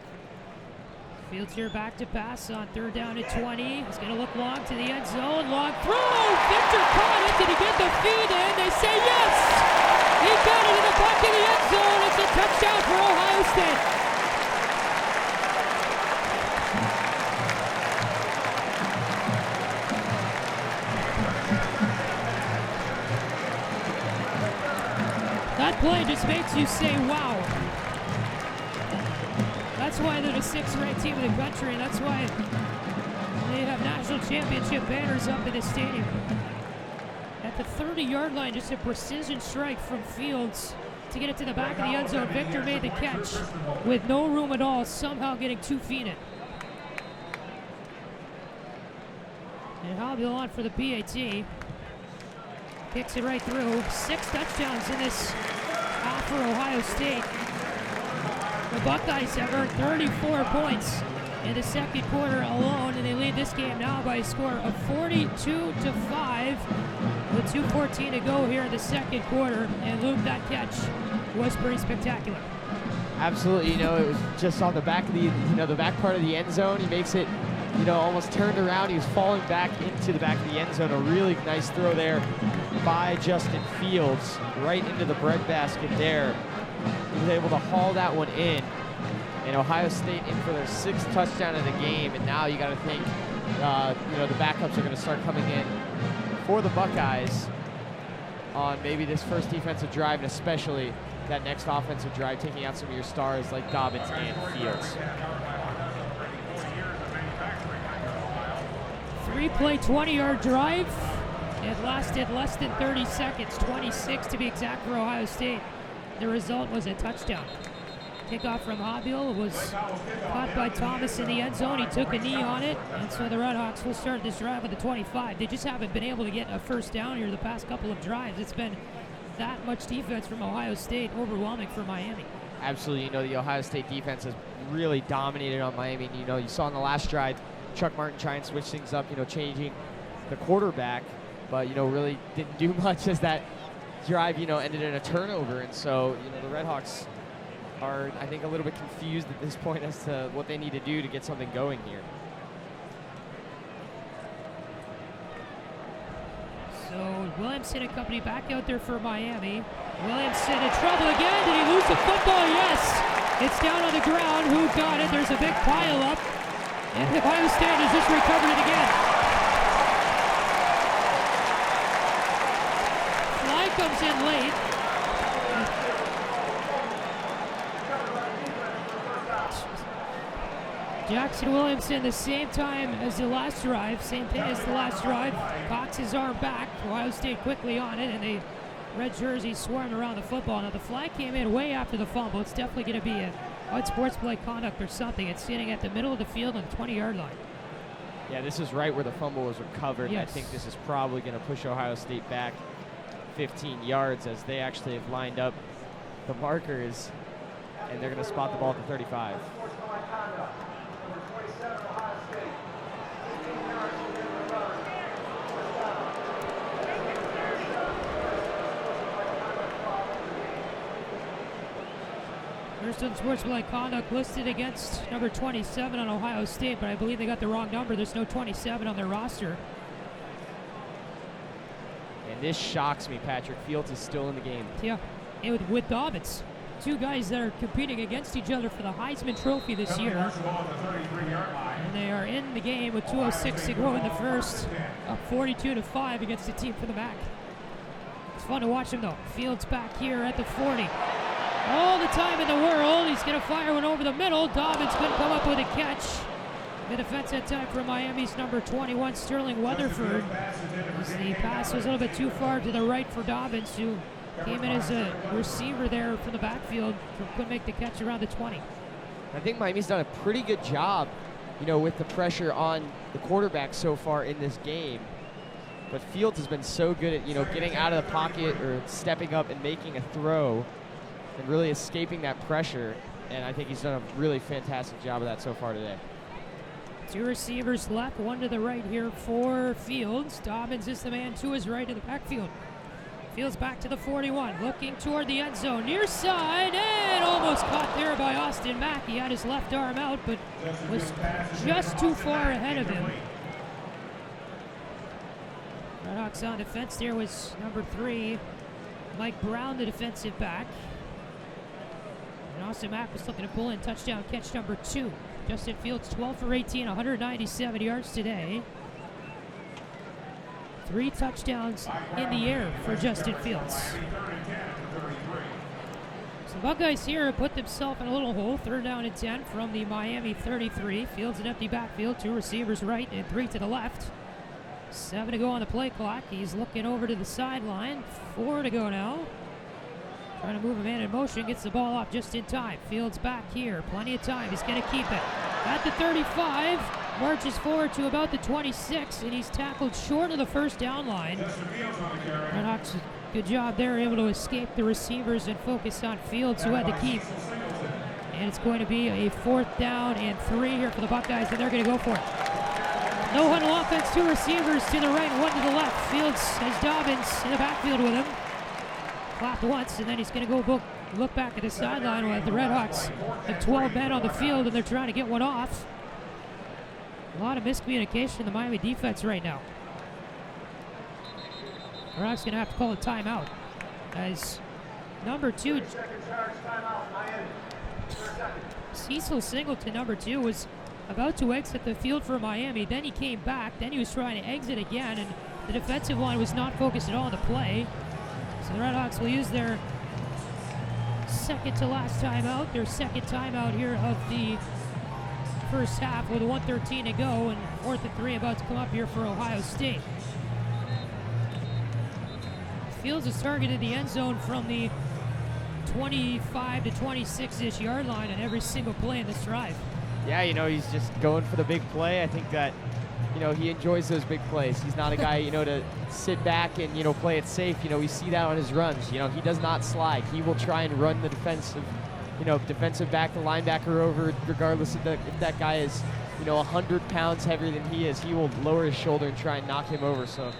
Fields here back to pass on 3rd down and 20. He's going to look long to the end zone. Long throw! Victor caught it. Did he get the feed in? They say yes! He got it in the back of the end zone. It's a touchdown for Ohio State. That play just makes you say, wow. That's why they're the 6th-ranked team in the country, and that's why they have national championship banners up in the stadium. At the 30-yard line, just a precision strike from Fields to get it to the back of the end zone. Victor made the catch with no room at all, somehow getting 2 feet in. And Hobbill on for the PAT. Kicks it right through. 6 touchdowns in this half for Ohio State. The Buckeyes have earned 34 points in the second quarter alone, and they lead this game now by a score of 42-5 with 2:14 to go here in the second quarter. And Luke, that catch was pretty spectacular. Absolutely, it was just on the back of the back part of the end zone. He makes it, almost turned around. He was falling back into the back of the end zone. A really nice throw there by Justin Fields right into the breadbasket there. He was able to haul that one in. And Ohio State in for their 6th touchdown of the game. And now you got to think, the backups are going to start coming in for the Buckeyes on maybe this first defensive drive, and especially that next offensive drive, taking out some of your stars like Dobbins and Fields. 3-play, 20-yard drive. It lasted less than 30 seconds, 26 to be exact for Ohio State. The result was a touchdown. Kickoff from Hobbill was caught by Thomas in the end zone. He took a knee on it, and so the RedHawks will start this drive with the 25. They just haven't been able to get a first down here the past couple of drives. It's been that much defense from Ohio State, overwhelming for Miami. Absolutely, the Ohio State defense has really dominated on Miami. And, you saw in the last drive, Chuck Martin trying to switch things up, changing the quarterback, but, really didn't do much as that drive, ended in a turnover. And so, the RedHawks are, I think, a little bit confused at this point as to what they need to do to get something going here. So Williamson and company back out there for Miami. Williamson in trouble again. Did he lose the football? Yes. It's down on the ground. Who got it? There's a big pile up. And Ohio State has just recovered it again. comes in late. Jackson Williamson, the same time as the last drive, same thing as the last drive. Cocks his arm back. Ohio State quickly on it, and the red jersey swarmed around the football. Now the flag came in way after the fumble. It's definitely going to be a unsportsmanlike conduct or something. It's sitting at the middle of the field on the 20-yard line. Yeah, this is right where the fumble was recovered. Yes. I think this is probably going to push Ohio State back 15 yards as they actually have lined up the markers, and they're going to spot the ball at the 35. First unsportsmanlike conduct listed against number 27 on Ohio State, but I believe they got the wrong number. There's no 27 on their roster. And this shocks me, Patrick. Fields is still in the game. Yeah, and with Dobbins. Two guys that are competing against each other for the Heisman Trophy this year. And they are in the game with 2:06 to go in the first, up 42-5 against the team from the back. It's fun to watch him though. Fields back here at the 40. All the time in the world, he's going to fire one over the middle. Dobbins couldn't come up with a catch. The defense that time for Miami's number 21, Sterling Weatherford. The pass was a little bit too far to the right for Dobbins, who came in as a receiver there from the backfield. Couldn't make the catch around the 20. I think Miami's done a pretty good job, with the pressure on the quarterback so far in this game. But Fields has been so good at, getting out of the pocket or stepping up and making a throw and really escaping that pressure. And I think he's done a really fantastic job of that so far today. Two receivers left, one to the right here for Fields. Dobbins is the man to his right in the backfield. Fields back to the 41, looking toward the end zone, near side, and almost caught there by Austin Mack. He had his left arm out, but was just too far ahead of him. RedHawks on defense there was number 3, Mike Brown, the defensive back. And Austin Mack was looking to pull in touchdown catch number 2. Justin Fields 12 for 18, 197 yards today. 3 touchdowns in the air for Justin Fields. So the Buckeyes here have put themselves in a little hole. 3rd down and 10 from the Miami 33. Fields an empty backfield, 2 receivers right and 3 to the left. 7 to go on the play clock. He's looking over to the sideline. 4 to go now. Trying to move a man in motion, gets the ball off just in time. Fields back here, plenty of time. He's going to keep it at the 35. Marches forward to about the 26, and he's tackled short of the first down line. RedHawks, good job there, able to escape the receivers and focus on Fields, who had to keep. And it's going to be a 4th down and 3 here for the Buckeyes, and they're going to go for it. No huddle offense, 2 receivers to the right, 1 to the left. Fields has Dobbins in the backfield with him. Clapped once, and then he's going to go look back at the sideline while the RedHawks have 12 men on the field, and they're trying to get one off. A lot of miscommunication in the Miami defense right now. RedHawks going to have to call a timeout as number 2, Cecil Singleton, number 2, was about to exit the field for Miami. Then he came back. Then he was trying to exit again, and the defensive line was not focused at all on the play. So the RedHawks will use their second to last timeout, their second timeout here of the first half with 1:13 to go, and 4th and 3 about to come up here for Ohio State. Fields is targeted the end zone from the 25 to 26-ish yard line on every single play in this drive. Yeah, he's just going for the big play. I think that, he enjoys those big plays. He's not a guy, to sit back and, play it safe. We see that on his runs. He does not slide. He will try and run the defensive back, the linebacker over, regardless of if that guy is, 100 pounds heavier than he is. He will lower his shoulder and try and knock him over. So,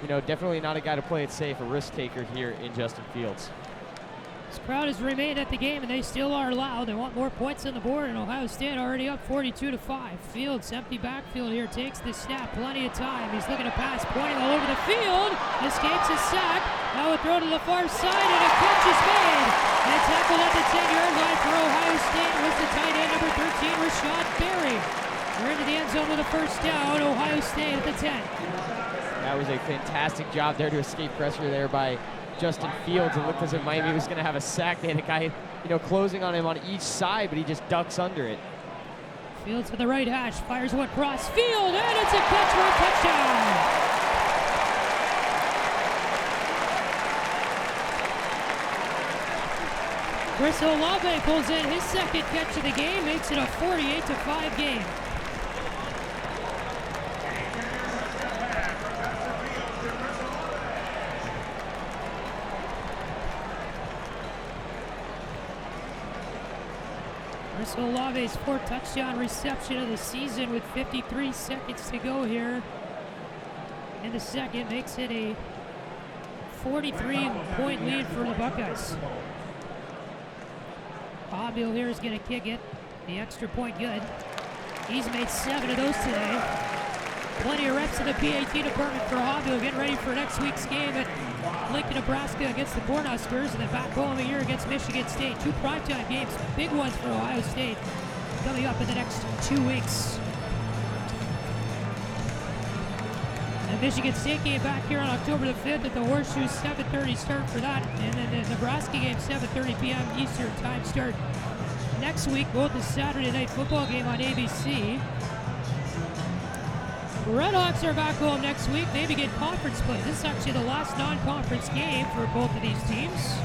definitely not a guy to play it safe, a risk taker here in Justin Fields. This crowd has remained at the game, and they still are loud. They want more points on the board, and Ohio State already up 42-5. Fields, empty backfield here, takes the snap, plenty of time. He's looking to pass, pointing all over the field, escapes a sack. Now a throw to the far side, and a catch is made. And tackled at the 10-yard line for Ohio State was the tight end, number 13, Rashad Berry. We're into the end zone with a first down. Ohio State at the 10. That was a fantastic job there to escape pressure there by Justin Fields. It looked as if Miami was going to have a sack. They had a guy, closing on him on each side, but he just ducks under it. Fields with the right hash, fires one cross field, and it's a catch for a touchdown. Chris Olave pulls in his second catch of the game, makes it a 48-5 game. Chris Olave's fourth touchdown reception of the season with 53 seconds to go here in the second makes it a 43-point lead for the Buckeyes. Hobbill here is going to kick it. The extra point good. He's made 7 of those today. Plenty of reps in the PAT department for Hobbill, getting ready for next week's game at Lincoln, Nebraska against the Cornhuskers, and then back home here against Michigan State. 2 primetime games, big ones for Ohio State, coming up in the next 2 weeks. The Michigan State game back here on October the 5th at the Horseshoe, 7:30 start for that, and then the Nebraska game, 7:30 p.m. Eastern time start next week, both the Saturday night football game on ABC. RedHawks are back home next week, maybe get conference play. This is actually the last non-conference game for both of these teams.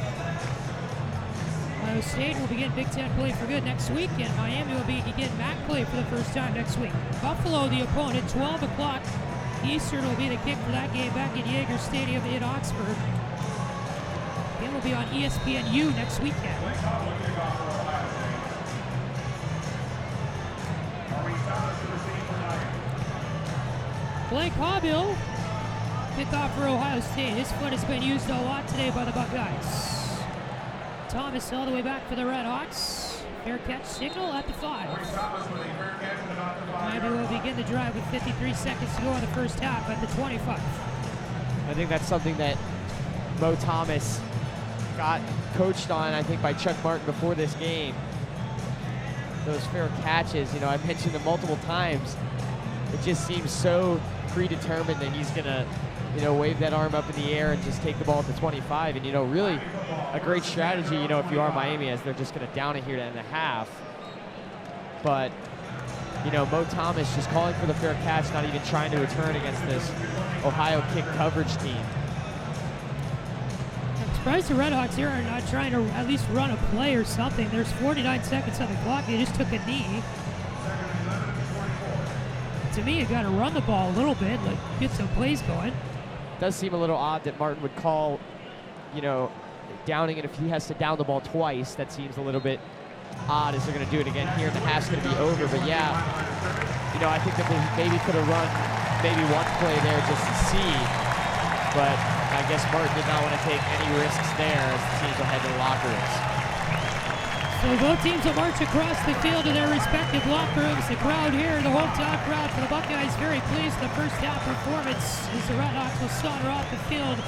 Ohio State will begin Big Ten play for good next week, and Miami will begin MAC play for the first time next week. Buffalo, the opponent, 12 o'clock Eastern will be the kick for that game back at Yager Stadium in Oxford. The game will be on ESPNU next weekend. Blake Hobbill, kickoff for Ohio State. His foot has been used a lot today by the Buckeyes. Thomas all the way back for the RedHawks. Fair catch signal at the 5. Miami will begin the drive with 53 seconds to go in the first half at the 25. I think that's something that Mo Thomas got coached on, I think, by Chuck Martin before this game. Those fair catches, I mentioned them multiple times. It just seems so predetermined that he's going to, wave that arm up in the air and just take the ball at the 25. And, really a great strategy, if you are Miami, as they're just going to down it here to end the half. But, Mo Thomas just calling for the fair catch, not even trying to return against this Ohio kick coverage team. I'm surprised the RedHawks here are not trying to at least run a play or something. There's 49 seconds on the clock. They just took a knee. To me, you got to run the ball a little bit, get some plays going. It does seem a little odd that Martin would call, downing it if he has to down the ball twice. That seems a little bit odd as they're going to do it again here. The half's going to be over, but yeah, I think that they maybe could have run maybe one play there just to see, but I guess Martin did not want to take any risks there as the teams will head to the locker rooms. So both teams will march across the field to their respective locker rooms. The crowd here, the hometown crowd for the Buckeyes, very pleased with the first half performance as the RedHawks will saunter off the field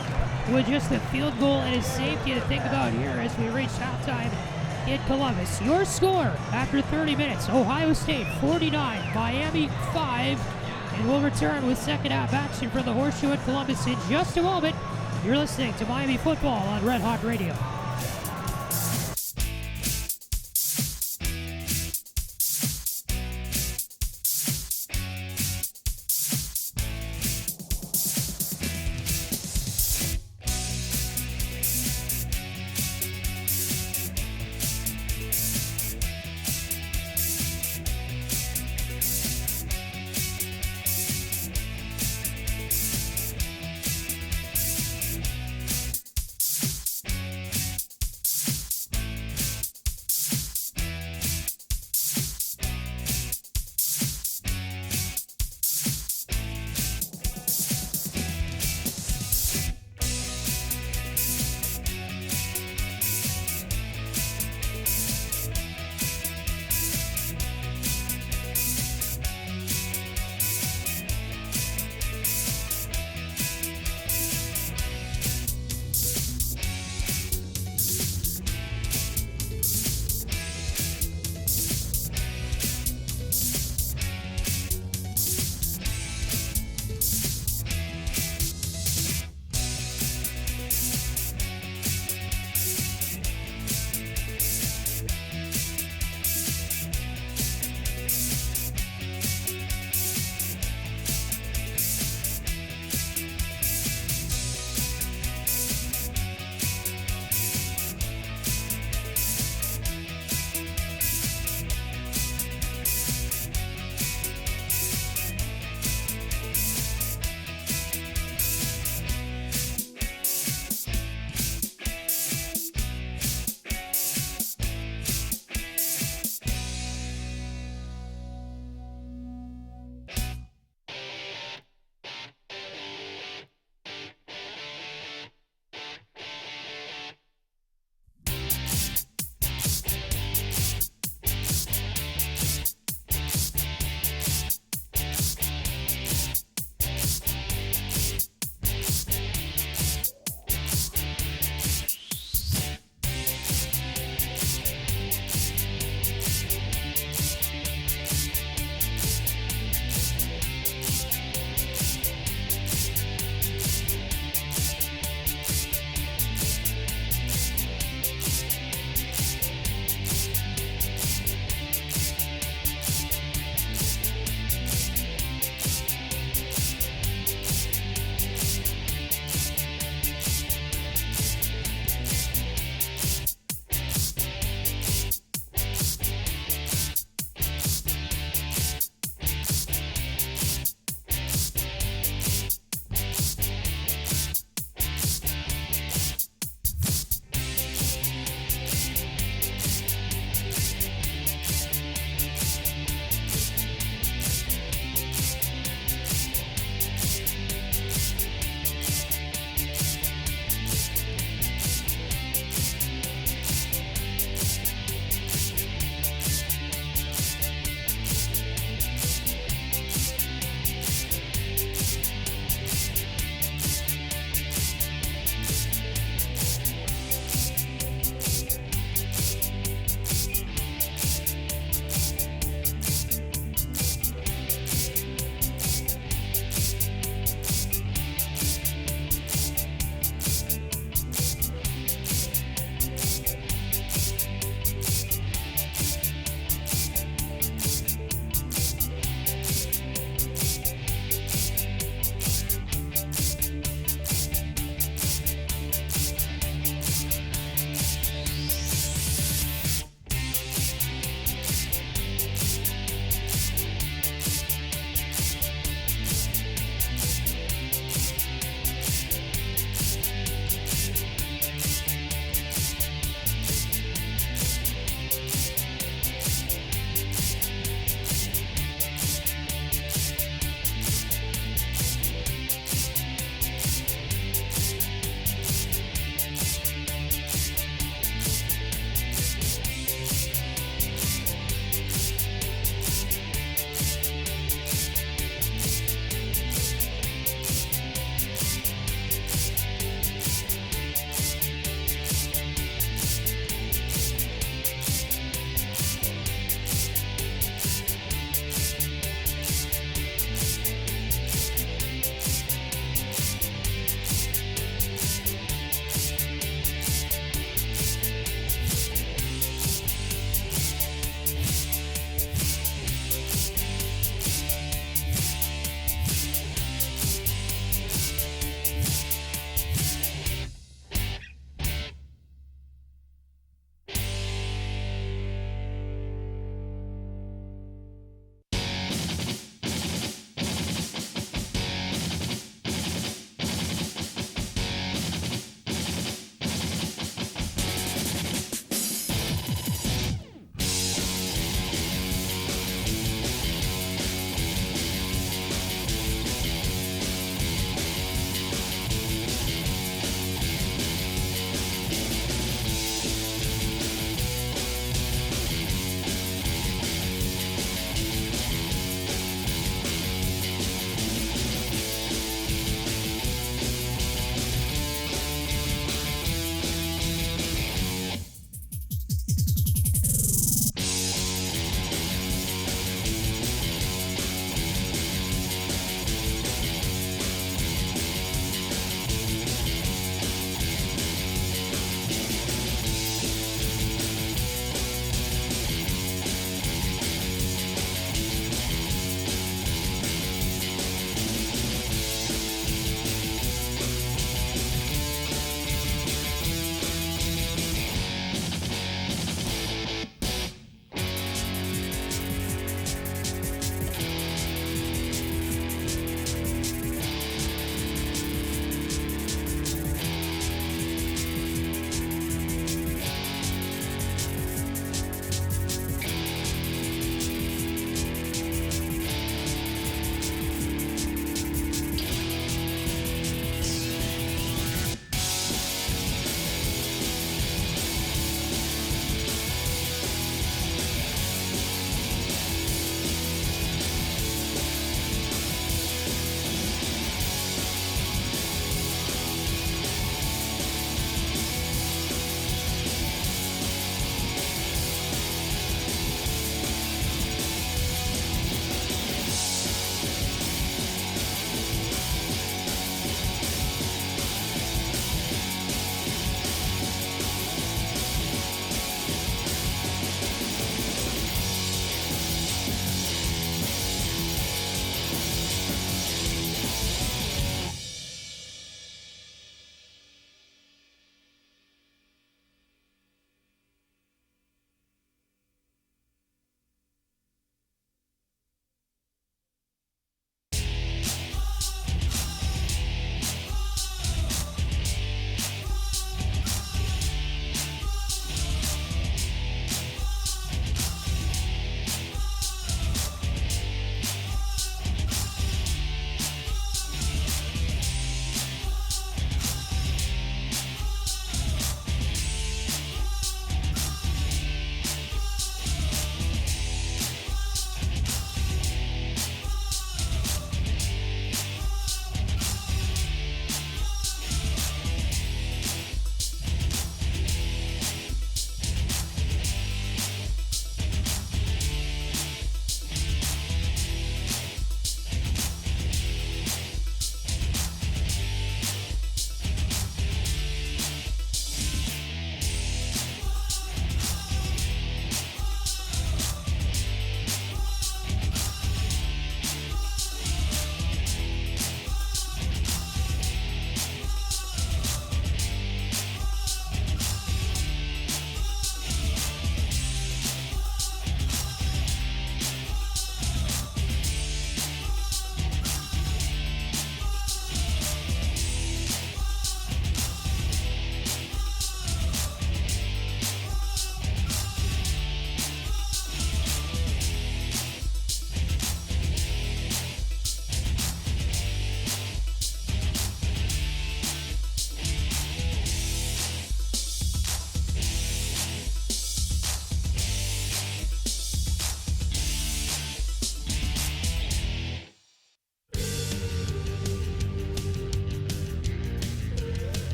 with just a field goal and a safety to think about here as we reach halftime in Columbus. Your score after 30 minutes, Ohio State 49, Miami 5, and we'll return with second half action from the Horseshoe in Columbus in just a moment. You're listening to Miami Football on Red Hawk Radio.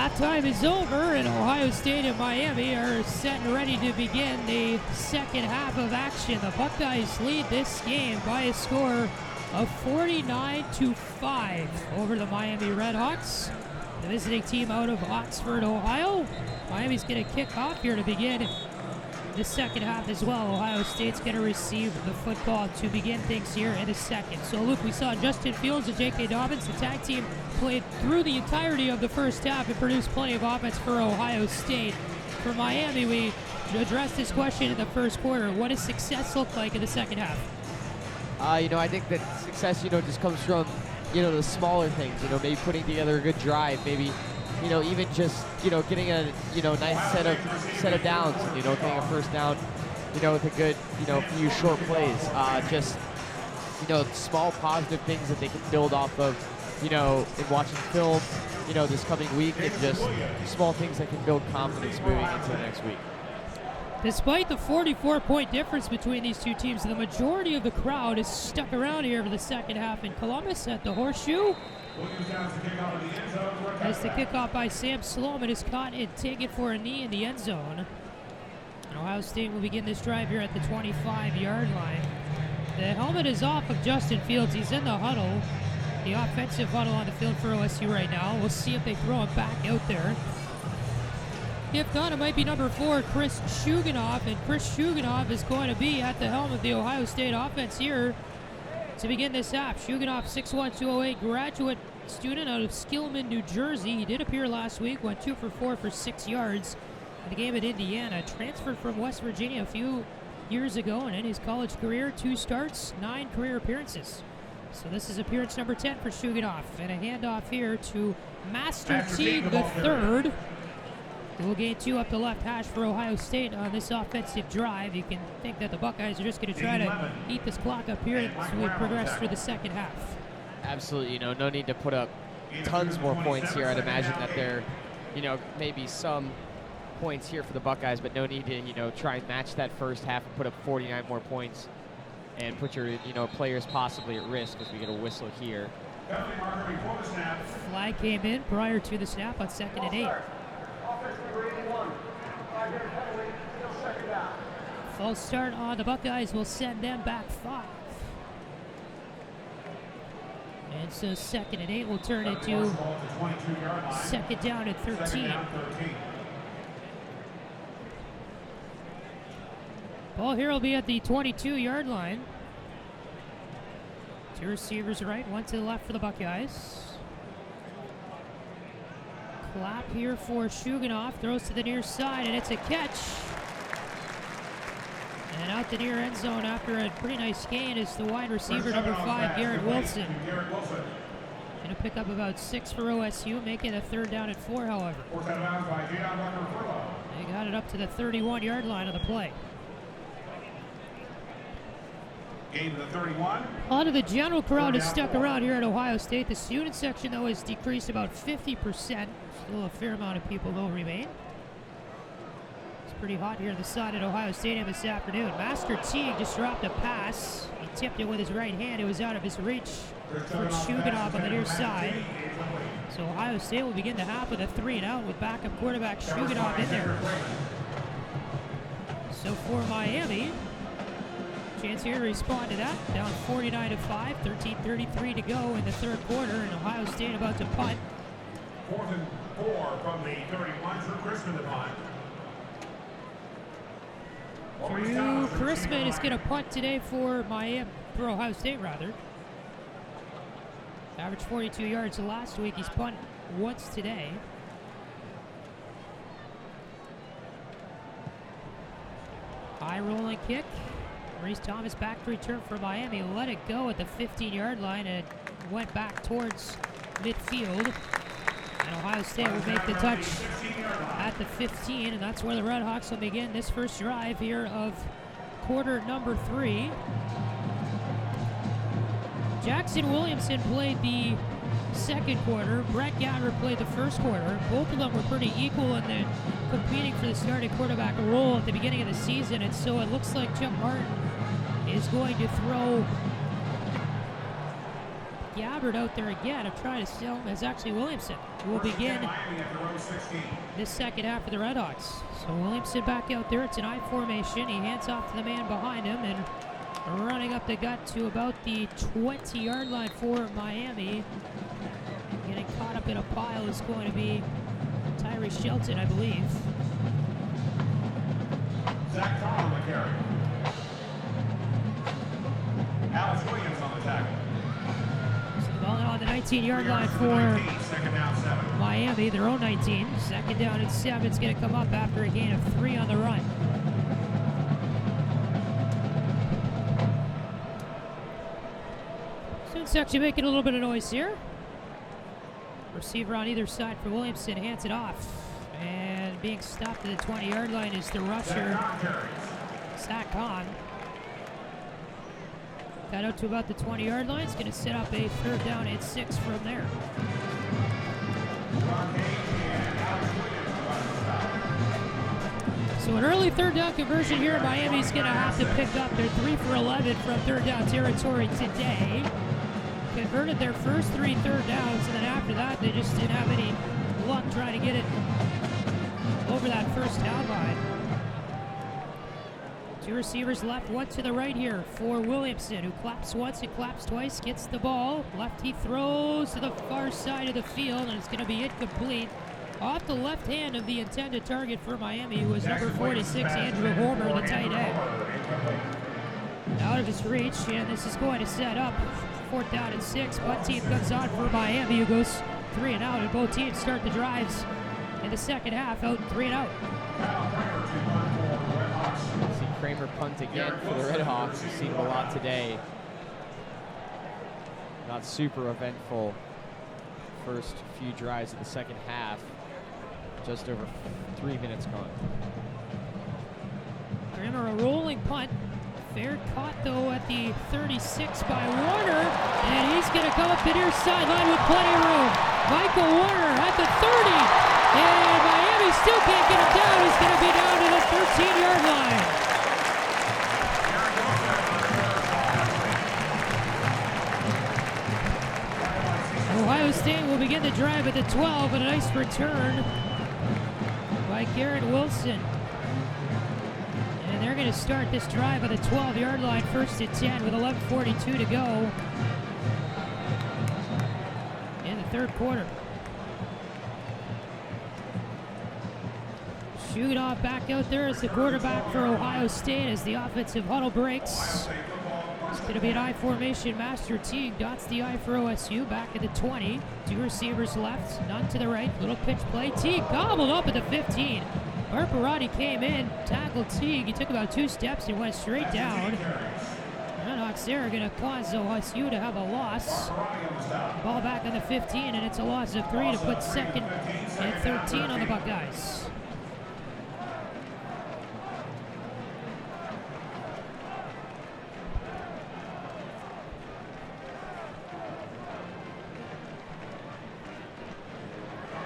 Halftime is over, and Ohio State and Miami are set and ready to begin the second half of action. The Buckeyes lead this game by a score of 49-5 over the Miami RedHawks, the visiting team out of Oxford, Ohio. Miami's going to kick off here to begin the second half as well. Ohio State's going to receive the football to begin things here in a second. So, Luke, we saw Justin Fields and J.K. Dobbins, the tag team, played through the entirety of the first half and produced plenty of offense for Ohio State. For Miami, we addressed this question in the first quarter. What does success look like in the second half? I think that success, just comes from, the smaller things, maybe putting together a good drive, maybe, even just, getting a, nice set of downs, getting a first down, with a good, few short plays. Just, small positive things that they can build off of, in watching film, this coming week, and just small things that can build confidence moving into the next week. Despite the 44-point difference between these two teams, the majority of the crowd is stuck around here for the second half in Columbus at the Horseshoe. As the kickoff by Sam Sloman is caught and taken for a knee in the end zone. And Ohio State will begin this drive here at the 25-yard line. The helmet is off of Justin Fields. He's in the huddle, the offensive huddle on the field for OSU right now. We'll see if they throw him back out there. If not, it might be number 4, Chris Shuganoff, and Chris Shuganoff is going to be at the helm of the Ohio State offense here to begin this half. Shuganoff, 6'1", 208, graduate student out of Skillman, New Jersey. He did appear last week, went 2 for 4 for 6 yards in the game at Indiana. Transferred from West Virginia a few years ago, and in his college career, 2 starts, 9 career appearances. So this is appearance number 10 for Shuganoff, and a handoff here to Master Teague the third. We'll gain 2 up the left hash for Ohio State on this offensive drive. You can think that the Buckeyes are just going to try to eat this clock up here as we progress through the second half. Absolutely, no need to put up tons more points here. I'd imagine that there, maybe some points here for the Buckeyes, but no need to, try and match that first half and put up 49 more points and put your, players possibly at risk as we get a whistle here. Flag came in prior to the snap on 2nd and 8. False start on the Buckeyes will send them back 5. And so 2nd and 8 will turn into 2nd down and 13. Ball here will be at the 22-yard line. 2 receivers right, 1 to the left for the Buckeyes. Clap here for Shuganoff, throws to the near side, and it's a catch. And out the near end zone after a pretty nice gain is the wide receiver, number 5, Garrett Wilson. Going to pick up about 6 for OSU, making a 3rd down and 4, however. They got it up to the 31-yard line of the play. Game to the 31. A lot of the general crowd is stuck around here at Ohio State. The student section, though, has decreased about 50%. Still a fair amount of people, though, remain. It's pretty hot here on the side at Ohio Stadium this afternoon. Master Teague just dropped a pass. He tipped it with his right hand. It was out of his reach for Shuganoff on the near side. So Ohio State will begin the half with a 3-and-out with backup quarterback Shuganoff in there. So for Miami, chance here to respond to that. Down 49-5, 13:33 to go in the third quarter, and Ohio State about to punt. 4th and 4 from the 31. Drew Chrisman to punt. Drew Chrisman is going to punt today for Ohio State, rather. Averaged 42 yards last week. He's punted once today. High rolling kick. Maurice Thomas back to return for Miami. Let it go at the 15-yard line, and it went back towards midfield. And Ohio State will make the touch at the 15, and that's where the RedHawks will begin this first drive here of quarter number 3. Jackson Williamson played the second quarter. Brett Gatter played the first quarter. Both of them were pretty equal in the competing for the starting quarterback role at the beginning of the season, and so it looks like Chuck Martin is going to throw Gabbard out there again. I'm trying to sell him as actually Williamson, who will begin this second half for the RedHawks. So Williamson back out there. It's an I formation. He hands off to the man behind him and running up the gut to about the 20-yard line for Miami. Getting caught up in a pile is going to be Tyree Shelton, I believe. Zach Carr on the carry. Alex Williams on the tackle. So the ball on the 19-yard line for Second down 7. Miami, their own 19. Second down and 7 is going to come up after a gain of 3 on the run. Students actually making a little bit of noise here. Receiver on either side for Williamson hands it off. And being stopped at the 20-yard line is the rusher, Zach Hahn. Got out to about the 20-yard line. It's going to set up a 3rd down and 6 from there. So an early 3rd down conversion here. Miami's going to have to pick up their 3 for 11 from 3rd down territory today. Converted their first 3 3rd downs, and then after that, they just didn't have any luck trying to get it over that first down line. 2 receivers left, 1 to the right here for Williamson, who claps once and claps twice, gets the ball. Left he throws to the far side of the field, and it's going to be incomplete. Off the left hand of the intended target for Miami, who was number 46, Andrew Homer, the tight end. Out of his reach, and this is going to set up 4th down and 6. Punt team comes on for Miami, who goes 3 and out, and both teams start the drives in the second half out 3 and out. See Kramer punt again for the RedHawks. We've seen him a lot today. Not super eventful first few drives of the second half. Just over 3 minutes gone. Kramer, a rolling punt. Fair caught, though, at the 36 by Warner, and he's going to come up the near sideline with plenty of room. Michael Warner at the 30, and Miami still can't get him down. He's going to be down to the 13-yard line. Ohio State will begin the drive at the 12, and a nice return by Garrett Wilson. And they're going to start this drive at the 12-yard line, 1st and 10 with 11:42 to go in the 3rd quarter. Shoot off back out there as the quarterback for Ohio State as the offensive huddle breaks. It's going to be an I formation. Master Teague dots the I for OSU back at the 20. 2 receivers left, none to the right. Little pitch play. Teague gobbled up at the 15. Barparati came in, tackled Teague. He took about 2 steps and went straight down. RedHawks there are going to cause OSU to have a loss. Ball back on the 15, and it's a loss of 3 to put 2nd and 13 on the Buckeyes.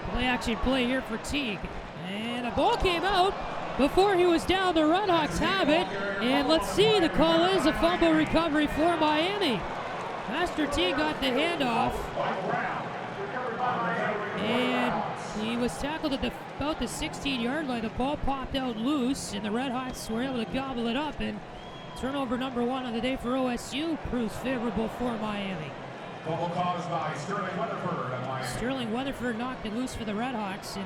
Play-action play here for Teague. And the ball came out before he was down. The RedHawks have it. And let's see, the call is a fumble recovery for Miami. Master Teague got the handoff. And he was tackled at about the 16-yard line. The ball popped out loose, and the RedHawks were able to gobble it up. And turnover number 1 on the day for OSU proves favorable for Miami. Fumble caused by Sterling Weatherford of Miami. Sterling Weatherford knocked it loose for the RedHawks, and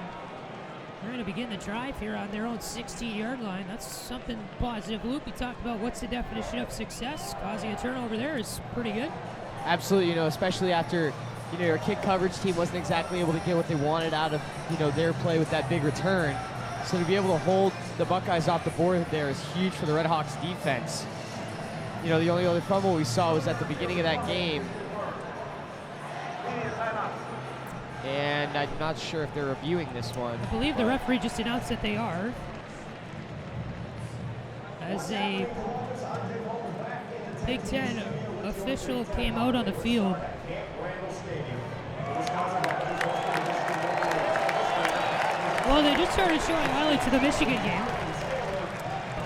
they're going to begin the drive here on their own 16-yard line. That's something positive. Luke, we talked about what's the definition of success. Causing a turnover there is pretty good. Absolutely, especially after, your kick coverage team wasn't exactly able to get what they wanted out of, their play with that big return. So to be able to hold the Buckeyes off the board there is huge for the RedHawks defense. The only other fumble we saw was at the beginning of that game. And I'm not sure if they're reviewing this one. I believe the referee just announced that they are. As a Big Ten official came out on the field. Well, they just started showing highlights of the Michigan game.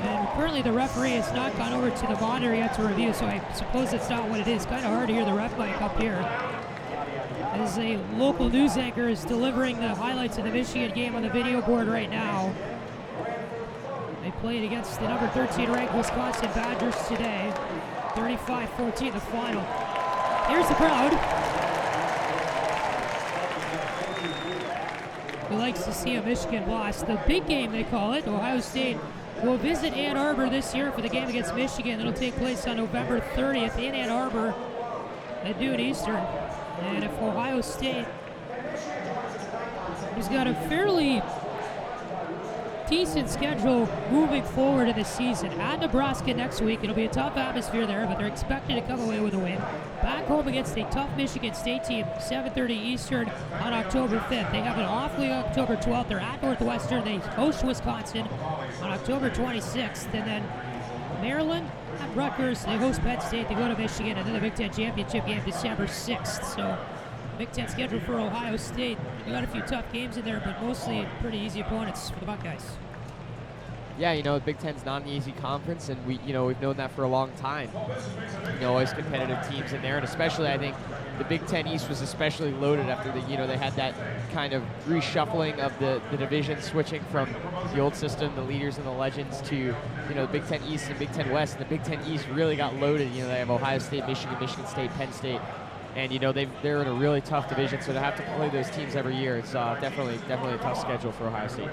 And Currently, the referee has not gone over to the monitor yet to review, so I suppose that's not what it is. Kind of hard to hear the ref mic up here. As a local news anchor is delivering the highlights of the Michigan game on the video board right now. They played against the number 13 ranked Wisconsin Badgers today. 35-14 the final. Here's the crowd. Who likes to see a Michigan loss. The big game, they call it. Ohio State will visit Ann Arbor this year for the game against Michigan. It'll take place on November 30th in Ann Arbor at noon Eastern. And if Ohio State has got a fairly decent schedule moving forward in the season. At Nebraska next week, it'll be a tough atmosphere there, but they're expected to come away with a win. Back home against a tough Michigan State team, 7:30 Eastern on October 5th. They have an off week October 12th. They're at Northwestern. They host Wisconsin on October 26th. And then Maryland at Rutgers. They host Penn State. They go to Michigan. And then the Big Ten Championship game December 6th. So Big Ten schedule for Ohio State. We got a few tough games in there, but mostly pretty easy opponents for the Buckeyes. Yeah, the Big Ten's not an easy conference, and we've known that for a long time. Always competitive teams in there, and especially I think the Big Ten East was especially loaded after they had that kind of reshuffling of the division, switching from the old system, the leaders and the legends, to the Big Ten East and Big Ten West. And the Big Ten East really got loaded. They have Ohio State, Michigan State, Penn State. And they're in a really tough division, so to have to play those teams every year, it's definitely a tough schedule for Ohio State.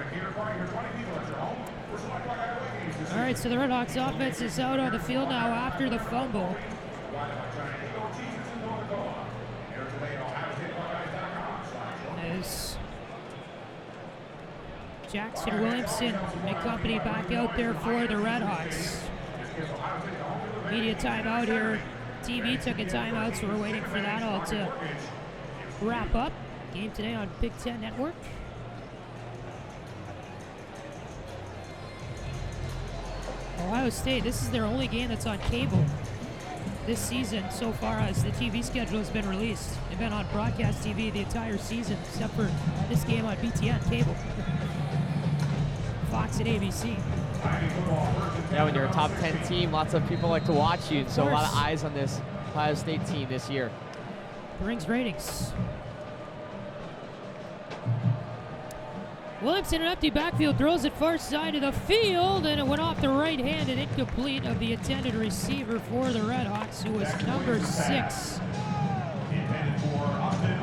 All right, so the RedHawks offense is out on the field now after the fumble. As Jackson Williamson and company back out there for the RedHawks. Media timeout here. TV took a timeout, so we're waiting for that all to wrap up. Game today on Big Ten Network. Ohio State, this is their only game that's on cable this season so far as the TV schedule has been released. They've been on broadcast TV the entire season except for this game on BTN cable. Fox and ABC. Yeah, when you're a top 10 team, lots of people like to watch you, and so a lot of eyes on this Ohio State team this year. Brings ratings. Williamson, an empty backfield, throws it far side of the field, and it went off the right hand and incomplete of the intended receiver for the RedHawks, who was number 6.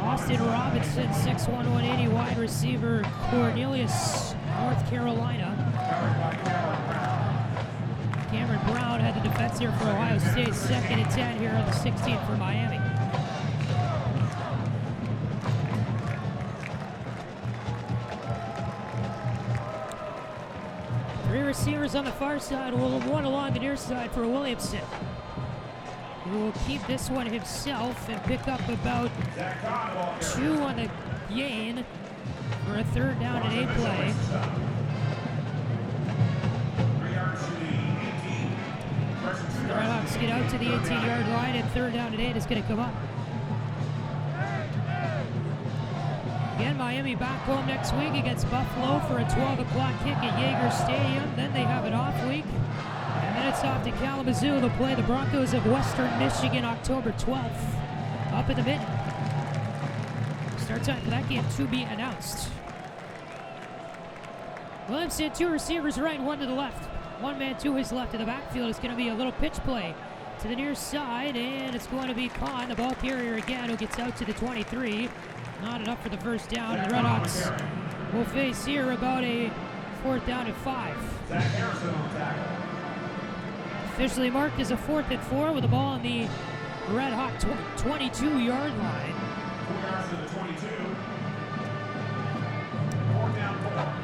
Austin Robinson, 6'1", 180 wide receiver, Cornelius, North Carolina. Cameron Brown had the defense here for Ohio State, 2nd and 10 here on the 16 for Miami. Three receivers on the far side, one along the near side for Williamson, who will keep this one himself and pick up about 2 on the gain for a 3rd down and 8 play. The RedHawks get out to the 18-yard line, and 3rd down and 8 is going to come up. Again, Miami back home next week against Buffalo for a 12 o'clock kick at Yager Stadium. Then they have an off week. And then it's off to Kalamazoo to play the Broncos of Western Michigan October 12th. Up in the mid. Start time for that game to be announced. Williamson, 2 receivers right, 1 to the left. 1 man to his left in the backfield. It's going to be a little pitch play to the near side, and it's going to be Kahn, the ball carrier again, who gets out to the 23. Not enough for the 1st down. The RedHawks will face here about a 4th down and 5. Officially marked as a 4th and 4 with the ball on the RedHawk 22-yard line.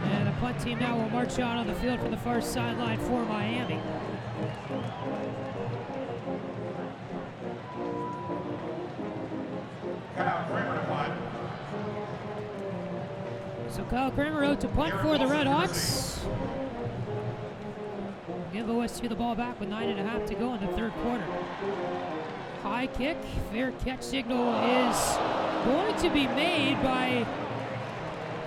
And the punt team now will march out on the field from the far sideline for Miami. So Kyle Kramer out to punt for the RedHawks. Give OSU the ball back with 9.5 to go in the 3rd quarter. High kick, fair catch signal is going to be made by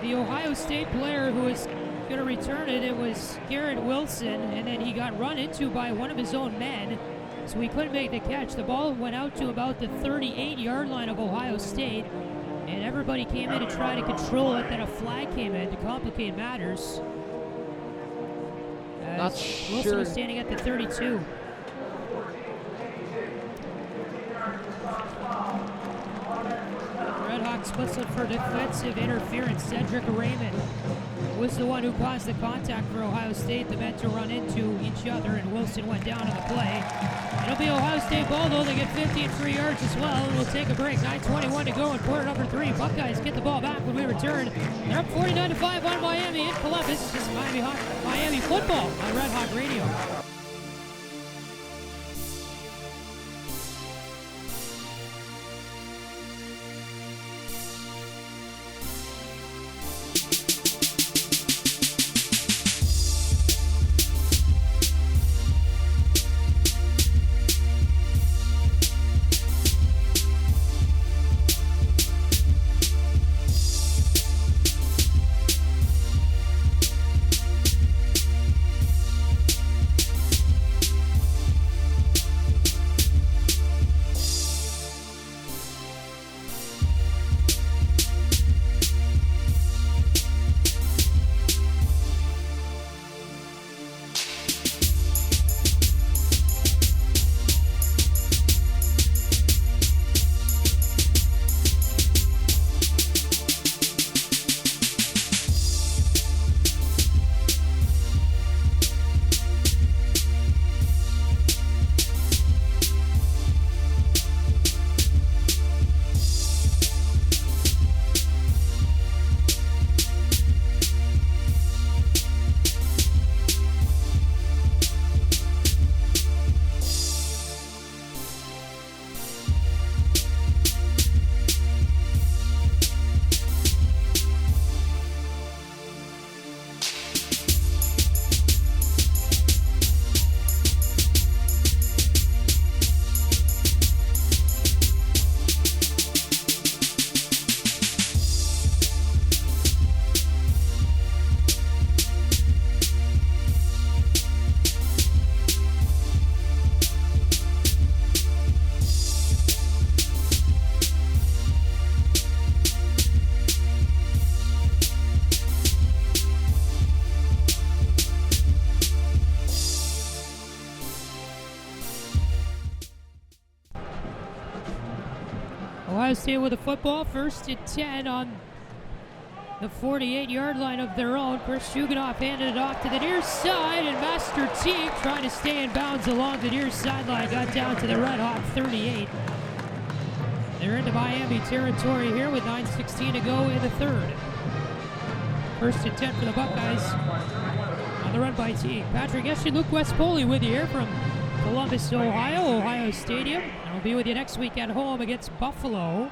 the Ohio State player who is going to return it. It was Garrett Wilson, and then he got run into by one of his own men, so he couldn't make the catch. The ball went out to about the 38-yard line of Ohio State, and everybody came in to try to control it. Then a flag came in to complicate matters. Not Wilson sure. was standing at the 32. RedHawks whistled for defensive interference. Cedric Raymond was the one who caused the contact for Ohio State. The men to run into each other, and Wilson went down on the play. It'll be Ohio State ball, though. They get 15 free yards as well. And we'll take a break. 9:21 to go in quarter number 3. Buckeyes get the ball back when we return. They're up 49-5 on Miami in Columbus. This is Miami football on Red Hawk Radio. Ohio State with the football, 1st and 10 on the 48-yard line of their own. Chris Shuganoff handed it off to the near side, and Master Teague trying to stay in bounds along the near sideline. Got down to the Red Hawk 38. They're into Miami territory here with 9:16 to go in the 3rd. 1st and 10 for the Buckeyes on the run by Teague. Patrick Geshan, Luke West Poley with you here from Columbus, Ohio Stadium. And we'll be with you next week at home against Buffalo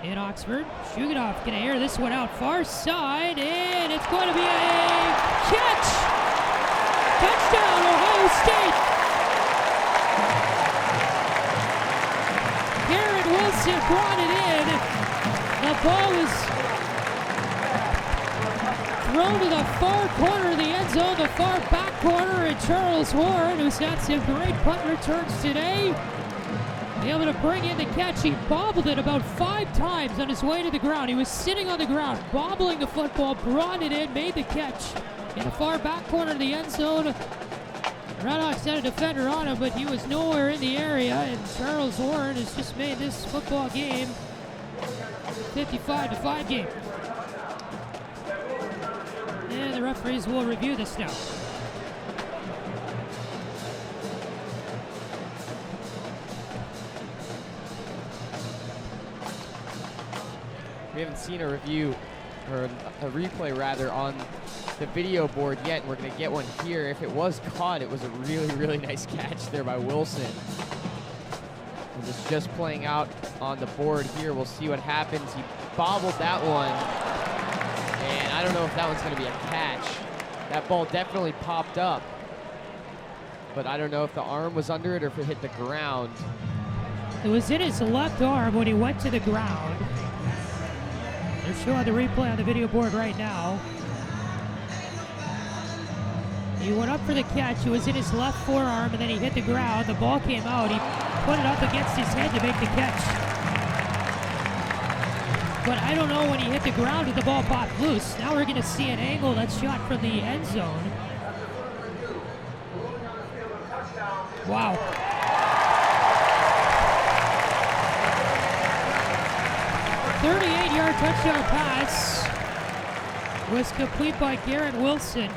in Oxford. Shuganoff going to air this one out far side, and it's going to be a catch! Touchdown, Ohio State! Garrett Wilson brought it in. The ball was thrown to the far corner of the end zone, the far back corner, and Charles Horn, who's had some great punt returns today, able to bring in the catch. He bobbled it about 5 times on his way to the ground. He was sitting on the ground, bobbling the football, brought it in, made the catch in the far back corner of the end zone. RedHawks had a defender on him, but he was nowhere in the area, and Charles Horn has just made this football game 55-5 game. And the referees will review this now. We haven't seen a review, or a replay rather, on the video board yet, and we're going to get one here. If it was caught, it was a really, really nice catch there by Wilson. And it's just playing out on the board here. We'll see what happens. He bobbled that one, and I don't know if that one's going to be a catch. That ball definitely popped up, but I don't know if the arm was under it or if it hit the ground. It was in his left arm when he went to the ground. They're showing the replay on the video board right now. He went up for the catch. It was in his left forearm, and then he hit the ground. The ball came out. He put it up against his head to make the catch. But I don't know when he hit the ground if the ball popped loose. Now we're going to see an angle that's shot from the end zone. Wow. A 38-yard touchdown pass was complete by Garrett Wilson.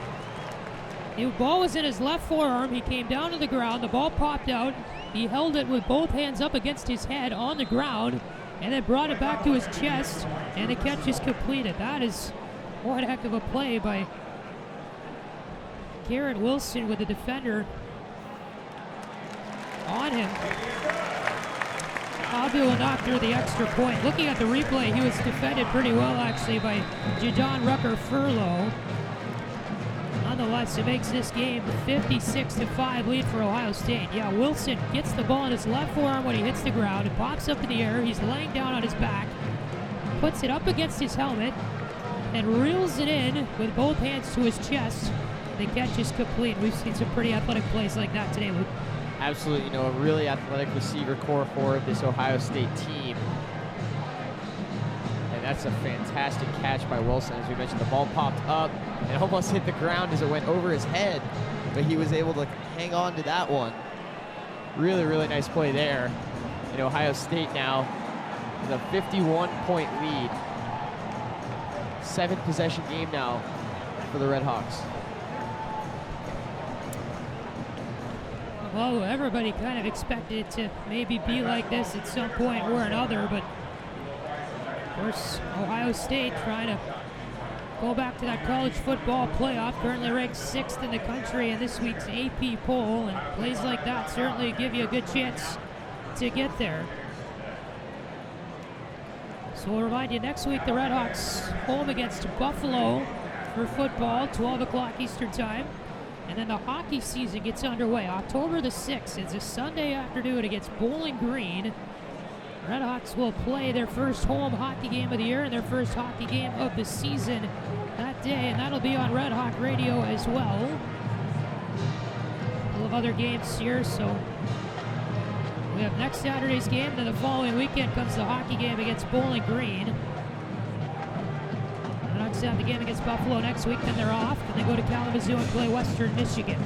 The ball was in his left forearm. He came down to the ground. The ball popped out. He held it with both hands up against his head on the ground and then brought it back to his chest, and the catch is completed. That is one heck of a play by Garrett Wilson with the defender on him. Abdu will knock through the extra point. Looking at the replay, he was defended pretty well actually by Jadon Rucker-Furlow. Nonetheless, it makes this game 56-5 lead for Ohio State. Yeah, Wilson gets the ball in his left forearm when he hits the ground. It pops up in the air. He's laying down on his back, puts it up against his helmet, and reels it in with both hands to his chest. The catch is complete. We've seen some pretty athletic plays like that today, Luke. Absolutely, a really athletic receiver core for this Ohio State team. And that's a fantastic catch by Wilson. As we mentioned, the ball popped up and almost hit the ground as it went over his head, but he was able to hang on to that one. Really, really nice play there. And Ohio State now with a 51-point lead. 7-possession game now for the RedHawks. Well, everybody kind of expected it to maybe be like this at some point or another, but of course, Ohio State trying to go back to that college football playoff, currently ranked 6th in the country in this week's AP poll, and plays like that certainly give you a good chance to get there. So we'll remind you, next week the RedHawks home against Buffalo for football, 12 o'clock Eastern time. And then the hockey season gets underway October the 6th. It's a Sunday afternoon against Bowling Green. RedHawks will play their first home hockey game of the year and their first hockey game of the season that day, and that'll be on Red Hawk Radio as well. A couple of other games here, so we have next Saturday's game, then the following weekend comes the hockey game against Bowling Green. RedHawks have the game against Buffalo next week, then they're off, then they go to Kalamazoo and play Western Michigan.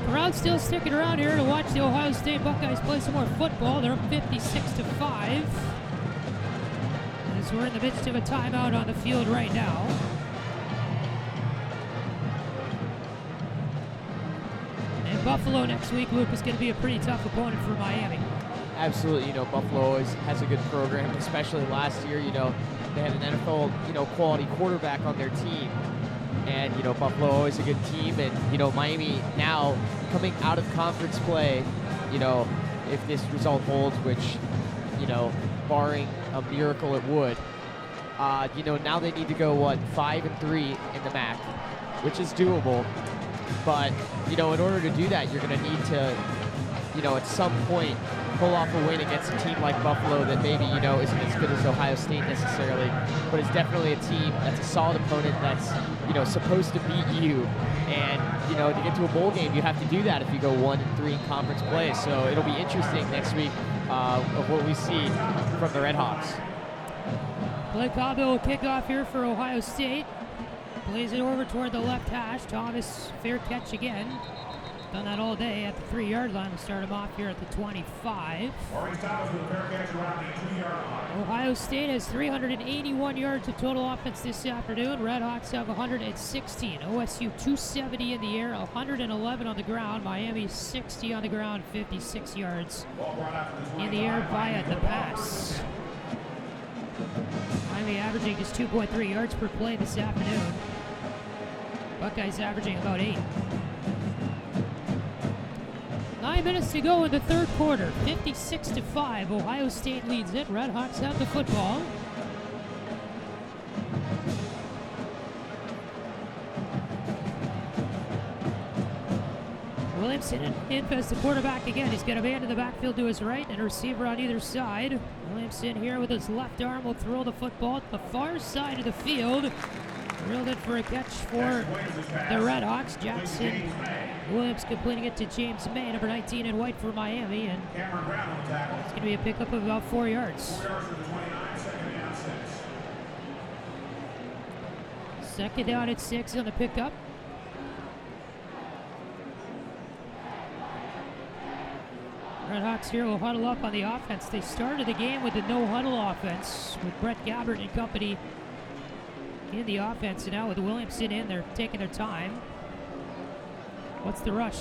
Crowd still sticking around here to watch the Ohio State Buckeyes play some more football. They're up 56-5. As we're in the midst of a timeout on the field right now. And Buffalo next week, Luke, is going to be a pretty tough opponent for Miami. Absolutely, Buffalo always has a good program, especially last year, they had an NFL, quality quarterback on their team. And, Buffalo always a good team. And, Miami now coming out of conference play, if this result holds, which, barring a miracle it would, now they need to go, 5-3 in the MAC, which is doable. But, in order to do that, you're going to need to, at some point pull off a win against a team like Buffalo that maybe, isn't as good as Ohio State necessarily, but it's definitely a team that's a solid opponent that's, supposed to beat you. And, to get to a bowl game, you have to do that if you go 1-3 in conference play. So it'll be interesting next week of what we see from the RedHawks. Blake Cobb will kick off here for Ohio State. Plays it over toward the left hash. Thomas, fair catch again. Done that all day at the 3-yard line. We'll start him off here at the 25. Ohio State has 381 yards of total offense this afternoon. RedHawks have 116. OSU 270 in the air, 111 on the ground. Miami 60 on the ground, 56 yards in the air via the pass. Miami averaging just 2.3 yards per play this afternoon. Buckeyes averaging about 8. 9 minutes to go in the third quarter. 56-5. Ohio State leads it. RedHawks have the football. Williamson in as the quarterback again. He's got a man in the backfield to his right and a receiver on either side. Williamson here with his left arm will throw the football at the far side of the field. Reeled it for a catch for the RedHawks. Jackson Williams completing it to James May, number 19 in white for Miami, and it's going to be a pickup of about 4 yards. Second down at 6 on the pickup. RedHawks here will huddle up on the offense. They started the game with the no-huddle offense with Brett Gabbert and company in the offense, and now with Williamson in, they're taking their time. What's the rush?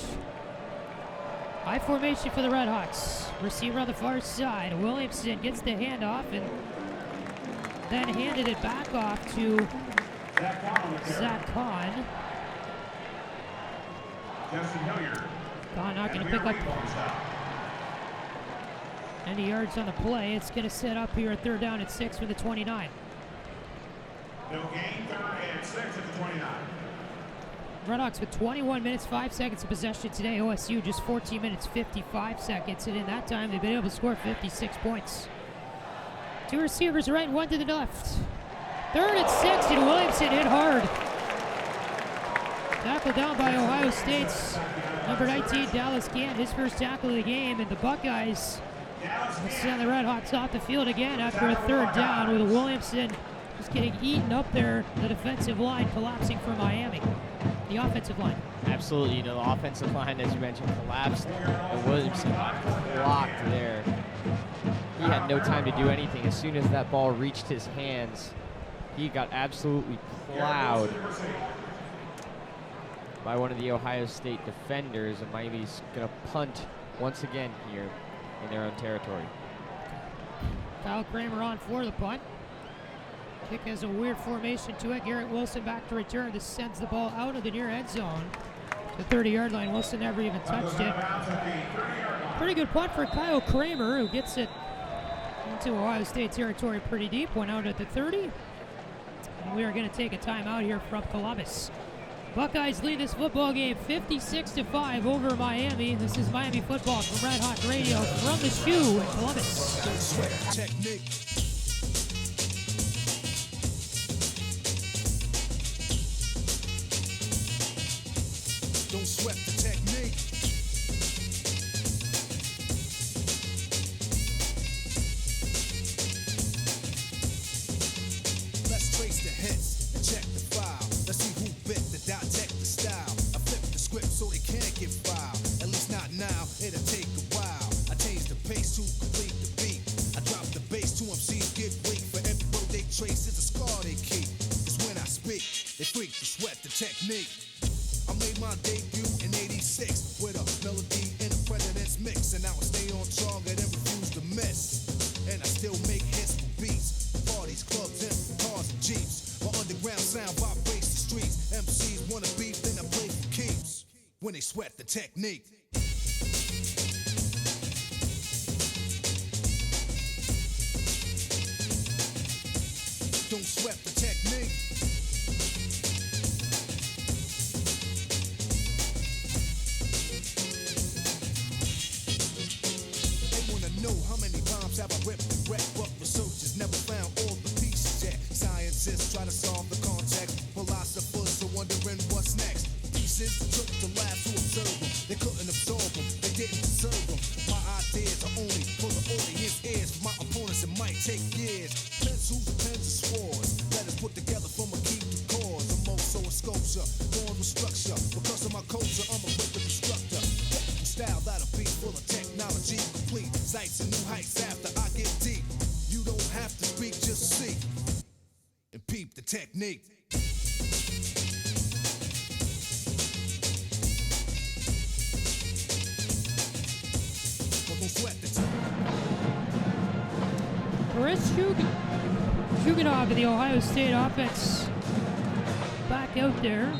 High formation for the RedHawks. Receiver on the far side. Williamson gets the handoff and then handed it back off to Zach Kahn. Kahn not going to pick up any yards on the play. It's going to set up here at third down at 6 for the 29. No gain, third and 6 at the 29. RedHawks with 21 minutes, 5 seconds of possession today. OSU just 14 minutes, 55 seconds. And in that time, they've been able to score 56 points. 2 receivers right, 1 to the left. Third and 6, and Williamson hit hard. Tackled down by Ohio State's number 19, Dallas Gant, his first tackle of the game. And the Buckeyes will send the RedHawks off the field again after a third down with Williamson just getting eaten up there. The defensive line collapsing for Miami. The offensive line. Absolutely, the offensive line, as you mentioned, collapsed, and Williamson got blocked there. He had no time to do anything. As soon as that ball reached his hands, he got absolutely plowed by one of the Ohio State defenders, and Miami's going to punt once again here in their own territory. Kyle Kramer on for the punt. Kick has a weird formation to it. Garrett Wilson back to return. This sends the ball out of the near end zone. The 30-yard line. Wilson never even touched it. Pretty good punt for Kyle Kramer, who gets it into Ohio State territory pretty deep. Went out at the 30. And we are going to take a timeout here from Columbus. Buckeyes lead this football game 56-5 over Miami. This is Miami football from Red Hawk Radio from the shoe in Columbus. Don't sweat the technique. Don't sweat the technique. Let's trace the hits and check the file. Let's see who bit the dissect the style. I flip the script so they can't get filed. At least not now, it'll take a while. I change the pace to complete the beat. I drop the bass to MCs get weak. For every road they trace is a scar they keep. Cause when I speak, they freak to sweat the technique. I made my debut in 86 with a melody and a president's mix, and now I stay on target and refuse to miss. And I still make hits for beats, parties, clubs, and cars and jeeps. My underground sound vibrates the streets. MCs wanna beef, then I play for keeps. When they sweat the technique. Don't sweat the technique. Know how many bombs have I ripped and wrecked, but researchers never found all the pieces yet. Scientists try to solve the context, philosophers are wondering what's next. Pieces took to labs to observe them. They couldn't absorb them, they didn't deserve them. My ideas are only for the audience ears. For my opponents it might take years. Pencils, pens, and swords, letters put together from a key to cause. I'm also a sculpture, born with structure. Because of my culture, I'm a rhythm instructor. Style that'll be full of technology, complete sights and new heights after I get deep. You don't have to speak, just see and peep the technique. But don't sweat the Chris Shuganov of the Ohio State offense back out there.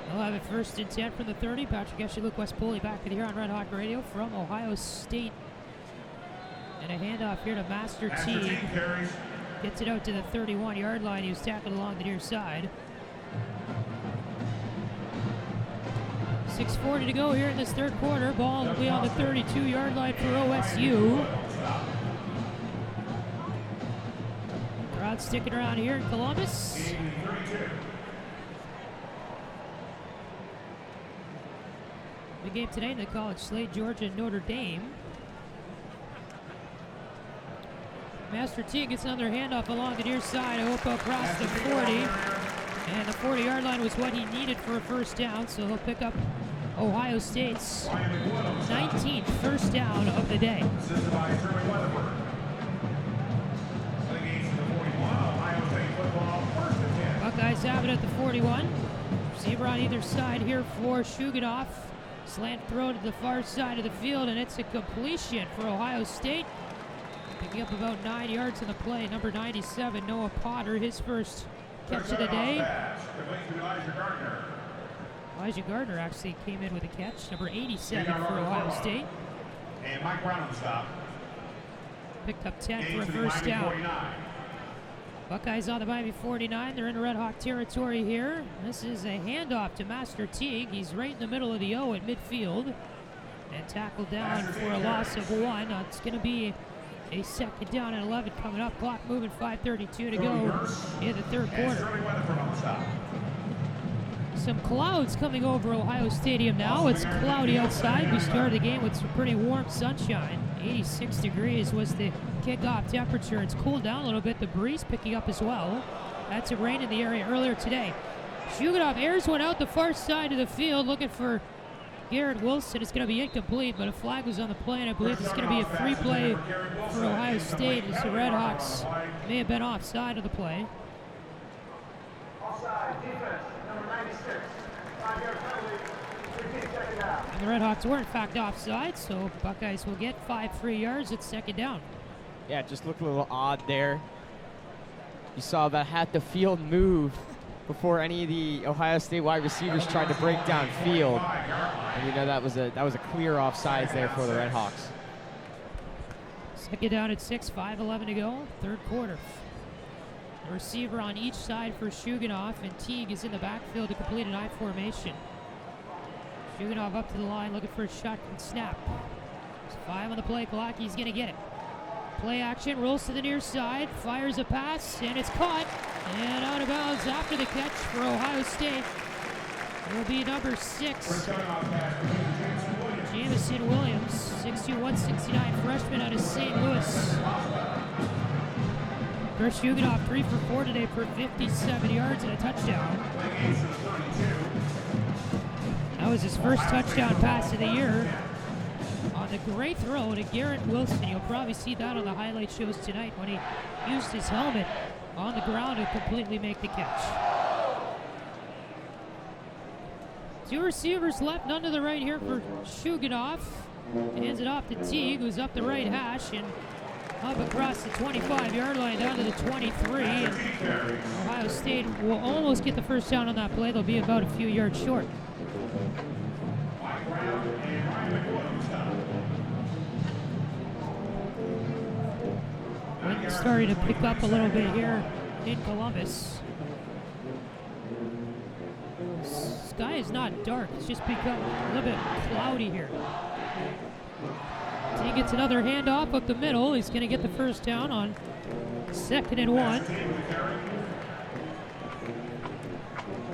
They'll have it first and 10 from the 30. Patrick Geshan, Luke West Poley back with you here on Red Hawk Radio from Ohio State. And a handoff here to Master Teague. Gets it out to the 31-yard line. He was tackled along the near side. 6:40 to go here in this third quarter. Ball will be on the 32-yard line for OSU. Crowd crowd sticking around here in Columbus. Game 32. The game today in the college slate, Georgia and Notre Dame. Master T gets another handoff along the near side. Opa across the 40. And the 40-yard line was what he needed for a first down, so he'll pick up Ohio State's 19th first down of the day. Assisted by Terry Weatherford. The game's to the 41. Ohio State football, 1st and 10. Buckeyes have it at the 41. Receiver on either side here for Shuganoff. Slant throw to the far side of the field, and it's a completion for Ohio State. Picking up about 9 yards on the play. Number 97, Noah Potter, his first catch of the day. Elijah Gardner actually came in with a catch. Number 87 for Ohio State. And Mike Brown on the stop. Picked up 10 Game for a to the first Miami down. 49. Buckeyes on the Miami 49. They're in RedHawk territory here. This is a handoff to Master Teague. He's right in the middle of the O at midfield. And tackled down for a loss of 1. It's going to be a second down and 11 coming up. Clock moving, 5:32 to go in the third quarter. Some clouds coming over Ohio Stadium now. It's cloudy outside. We started the game with some pretty warm sunshine. 86 degrees was the kickoff temperature. It's cooled down a little bit. The breeze picking up as well. Had some rain in the area earlier today. Shuganoff airs one out the far side of the field looking for Garrett Wilson. It's going to be incomplete, but a flag was on the play, and I believe it's going to be a free play for Ohio State as the RedHawks may have been offside of the play. Offside, defense, number 96, 5-yard penalty, 15 second down. And the RedHawks were in fact offside, so Buckeyes will get 5 free yards at second down. Yeah, it just looked a little odd there. You saw about half the field move before any of the Ohio State wide receivers tried to break down field. And you know that was a clear offsides there for the RedHawks. Second down at 6, 5:11 to go, third quarter. A receiver on each side for Shuganoff, and Teague is in the backfield to complete an I formation. Shuganoff up to the line looking for a shotgun snap. There's 5 on the play clock. He's going to get it. Play action, rolls to the near side, fires a pass, and it's caught. And out of bounds after the catch for Ohio State. It will be number 6, Jamison Williams, 6'2", 169 freshman out of St. Louis. Chris Shuganoff 3 for 4 today for 57 yards and a touchdown. That was his first touchdown pass of the year. On the great throw to Garrett Wilson. You'll probably see that on the highlight shows tonight when he used his helmet on the ground to completely make the catch. 2 receivers left, none to the right here for Shuganoff. Hands it off to Teague, who's up the right hash and up across the 25-yard line down to the 23. And Ohio State will almost get the first down on that play. They'll be about a few yards short. Wind starting to pick up a little bit here in Columbus. Sky is not dark, it's just become a little bit cloudy here. So he gets another handoff up the middle. He's going to get the first down on 2nd and 1.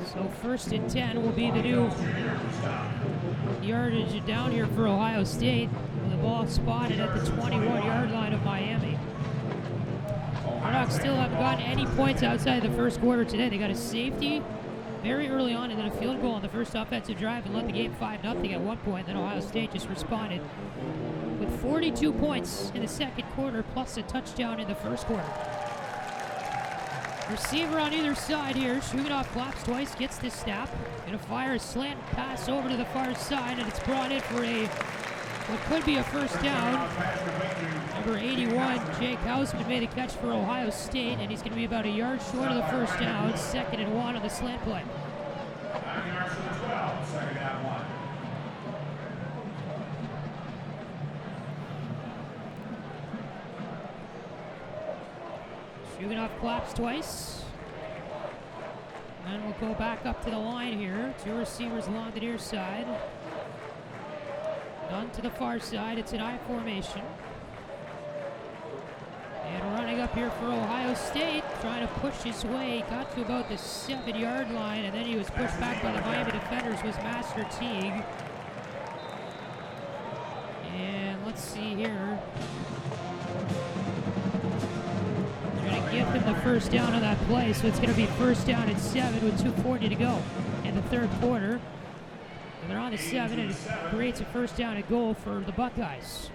So 1st and 10 will be the new yardage down here for Ohio State. The ball spotted at the 21-yard line of Miami. RedHawks still haven't gotten any points outside the first quarter today. They got a safety very early on and then a field goal on the first offensive drive and led the game 5-0 at one point. Then Ohio State just responded with 42 points in the second quarter plus a touchdown in the first quarter. Receiver on either side here. Shuganoff claps twice, gets the snap. Gonna fire a slant pass over to the far side, and it's brought in for what could be a first down. Number 81, Jake Hausman made a catch for Ohio State, and he's going to be about a yard short of the first down. 2nd and 1 on the slant play. 9 yards to the 12, 2nd down 1. Shuganoff claps twice. And we'll go back up to the line here. 2 receivers along the near side. None to the far side. It's an I formation. And running up here for Ohio State, trying to push his way, got to about the 7-yard line, and then he was pushed back by the Miami defenders, was Master Teague. And let's see here. Trying to give him the first down on that play, so it's going to be first down at 7 with 2:40 to go in the third quarter. And they're on the 7, and it creates a first down and goal for the Buckeyes.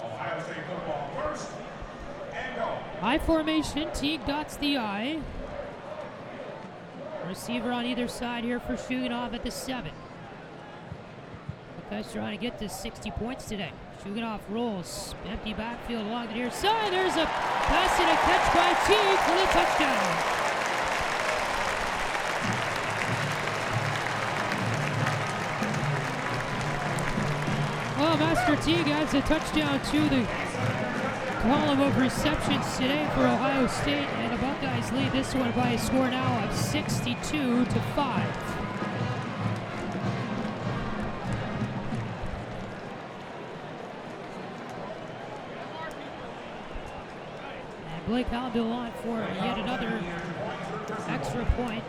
Ohio State football first and goal. High formation, Teague dots the I. Receiver on either side here for Shuganov at the 7. Buckeyes trying to get to 60 points today. Shuganov rolls, empty backfield along the near side. There's a pass and a catch by Teague for the touchdown. Well, Master Teague adds a touchdown to the column of receptions today for Ohio State, and the Buckeyes lead this one by a score now of 62-5. And Blake Halbill on for yet another extra point.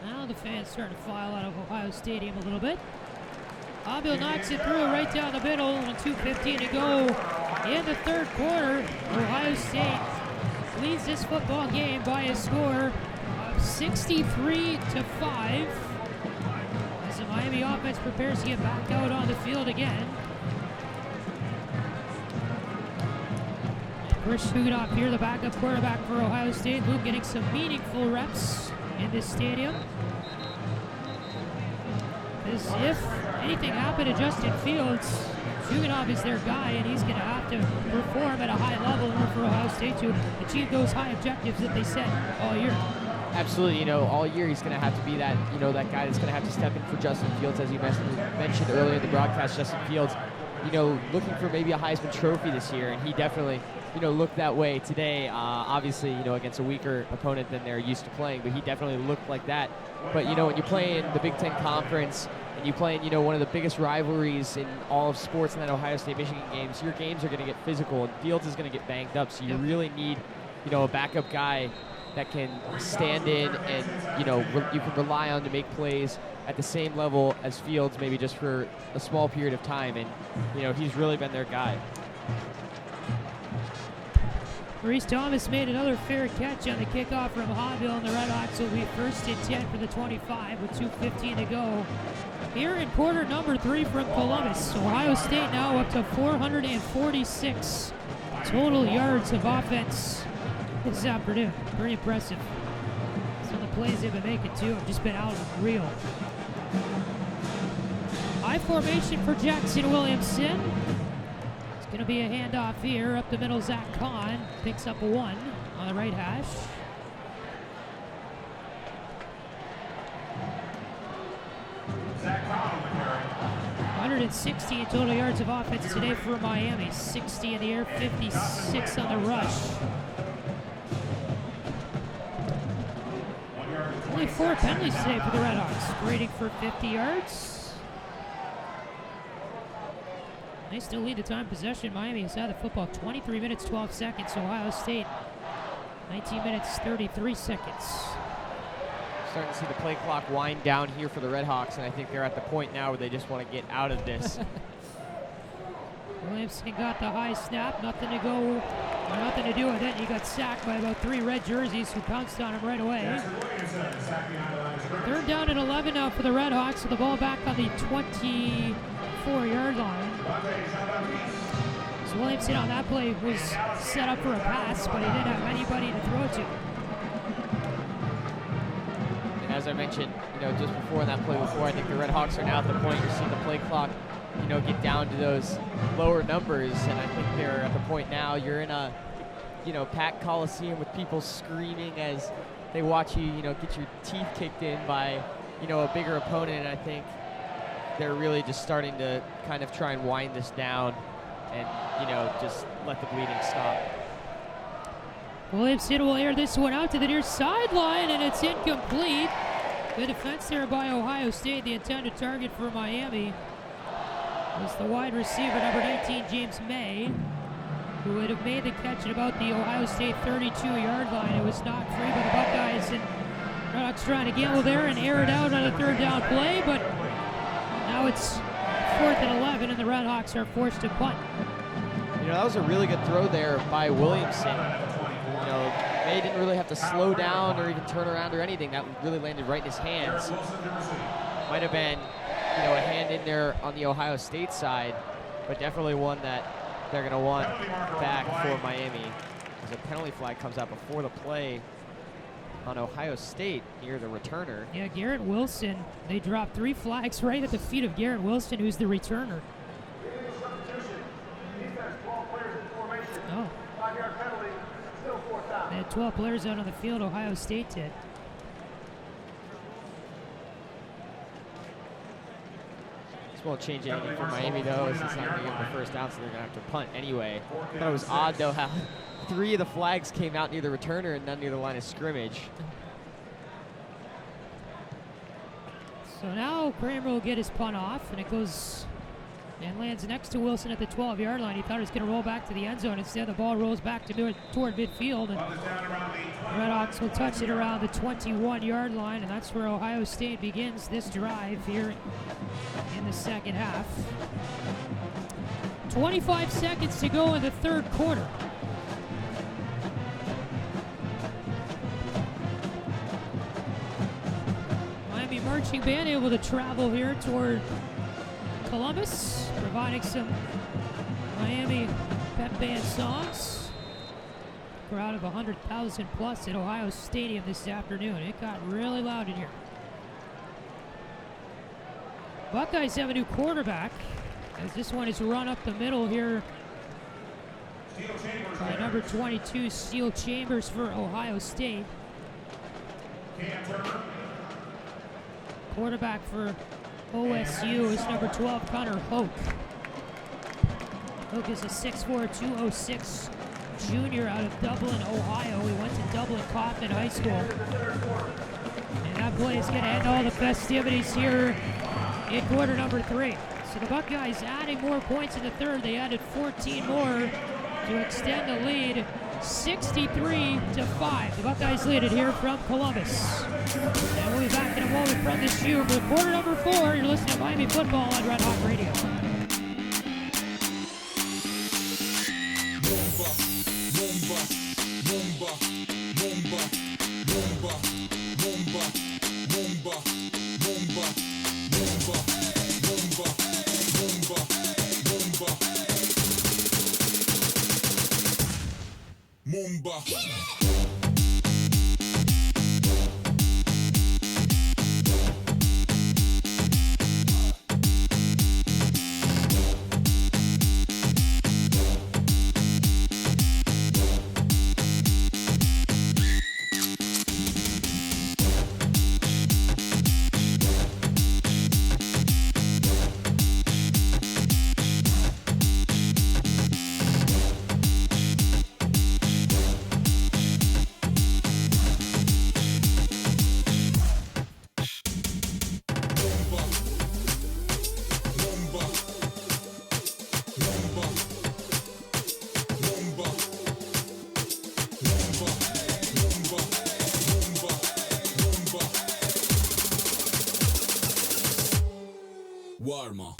Now the fans starting to file out of Ohio Stadium a little bit. Halbill knocks it through right down the middle, and 2:15 to go in the third quarter. Ohio State leads this football game by a score of 63-5. As the Miami offense prepares to get back out on the field again. Chris Shuganov here, the backup quarterback for Ohio State. Luke getting some meaningful reps in this stadium. As if anything happened to Justin Fields, Shuganov is their guy, and he's going to have to perform at a high level in order for Ohio State to achieve those high objectives that they set all year. Absolutely, all year he's going to have to be that, that guy that's going to have to step in for Justin Fields, as you mentioned earlier in the broadcast. Justin Fields, looking for maybe a Heisman Trophy this year, and he definitely, looked that way today. Obviously, against a weaker opponent than they're used to playing, but he definitely looked like that. But, when you play in the Big Ten Conference and you play in, one of the biggest rivalries in all of sports in that Ohio State-Michigan games, your games are going to get physical, and Fields is going to get banged up. So you really need, a backup guy that can stand in and, you can rely on to make plays at the same level as Fields, maybe just for a small period of time. And, he's really been their guy. Maurice Thomas made another fair catch on the kickoff from Hobbill, and the RedHawks will be first and 10 for the 25 with 2:15 to go. Here in quarter number 3 from Columbus, Ohio State now up to 446 total yards of offense this afternoon. Pretty impressive. Some of the plays they've been making too have just been out of real. High formation for Jackson Williamson. It's going to be a handoff here up the middle. Zach Kahn picks up a 1 on the right hash. Zach Kahn on the carry. 160 total yards of offense today for Miami. 60 in the air, 56 on the rush. Only 4 penalties today for the RedHawks, grading for 50 yards. They still lead the time possession. Miami has had the football 23 minutes, 12 seconds. Ohio State, 19 minutes, 33 seconds. Starting to see the play clock wind down here for the RedHawks, and I think they're at the point now where they just want to get out of this. Williamson got the high snap, nothing to do with it. He got sacked by about 3 red jerseys who pounced on him right away. Third down and 11 now for the RedHawks, with the ball back on the 24-yard line. So Williamson on that play was set up for a pass, but he didn't have anybody to throw to. And as I mentioned, just before in that play before, I think the RedHawks are now at the point you're seeing the play clock, get down to those lower numbers, and I think they're at the point now you're in a, packed Coliseum with people screaming as they watch you, get your teeth kicked in by, a bigger opponent, and I think they're really just starting to kind of try and wind this down and, just let the bleeding stop. Williamson will air this one out to the near sideline, and it's incomplete. Good defense there by Ohio State, the intended target for Miami. was the wide receiver, number 19, James May, who would have made the catch at about the Ohio State 32-yard line. It was knocked free by the Buckeyes, and RedHawks trying to gamble there and air it out on a third down play, but now it's 4th and 11, and the RedHawks are forced to punt. You know, that was a really good throw there by Williamson. You know, May didn't really have to slow down or even turn around or anything. That really landed right in his hands. Might have been, you know, a hand in there on the Ohio State side, but definitely one that they're going to want back for Miami. As a penalty flag comes out before the play on Ohio State near the returner. Yeah, Garrett Wilson. They dropped 3 flags right at the feet of Garrett Wilson, who's the returner. Oh. 5-yard penalty, still 4th down. They had 12 players out on the field, Ohio State did. This won't change anything for Miami, though, as it's not going to give them the first down, so they're going to have to punt anyway. I thought it was odd, though, how 3 of the flags came out near the returner and none near the line of scrimmage. So now Kramer will get his punt off, and it goes and lands next to Wilson at the 12-yard line. He thought he was going to roll back to the end zone. Instead, the ball rolls back toward midfield, and RedHawks will touch it around the 21-yard line, and that's where Ohio State begins this drive here in the second half. 25 seconds to go in the third quarter. Miami marching band able to travel here toward Columbus, providing some Miami pep band songs. Crowd of 100,000 plus at Ohio Stadium this afternoon. It got really loud in here. Buckeyes have a new quarterback, as this one is run up the middle here by number 22, Steel Chambers for Ohio State. Quarterback for OSU is number 12, Connor Hoke. Hoke is a 6'4", 206 junior out of Dublin, Ohio. He went to Dublin Kaufman High School. And that play is going to end all the festivities here in quarter number 3. So the Buckeyes adding more points in the third. They added 14 more to extend the lead, 63-5. The Buckeyes lead it here from Columbus. And we'll be back in a moment from the shoe for quarter number 4. You're listening to Miami Football on Red Hawk Radio. Warma.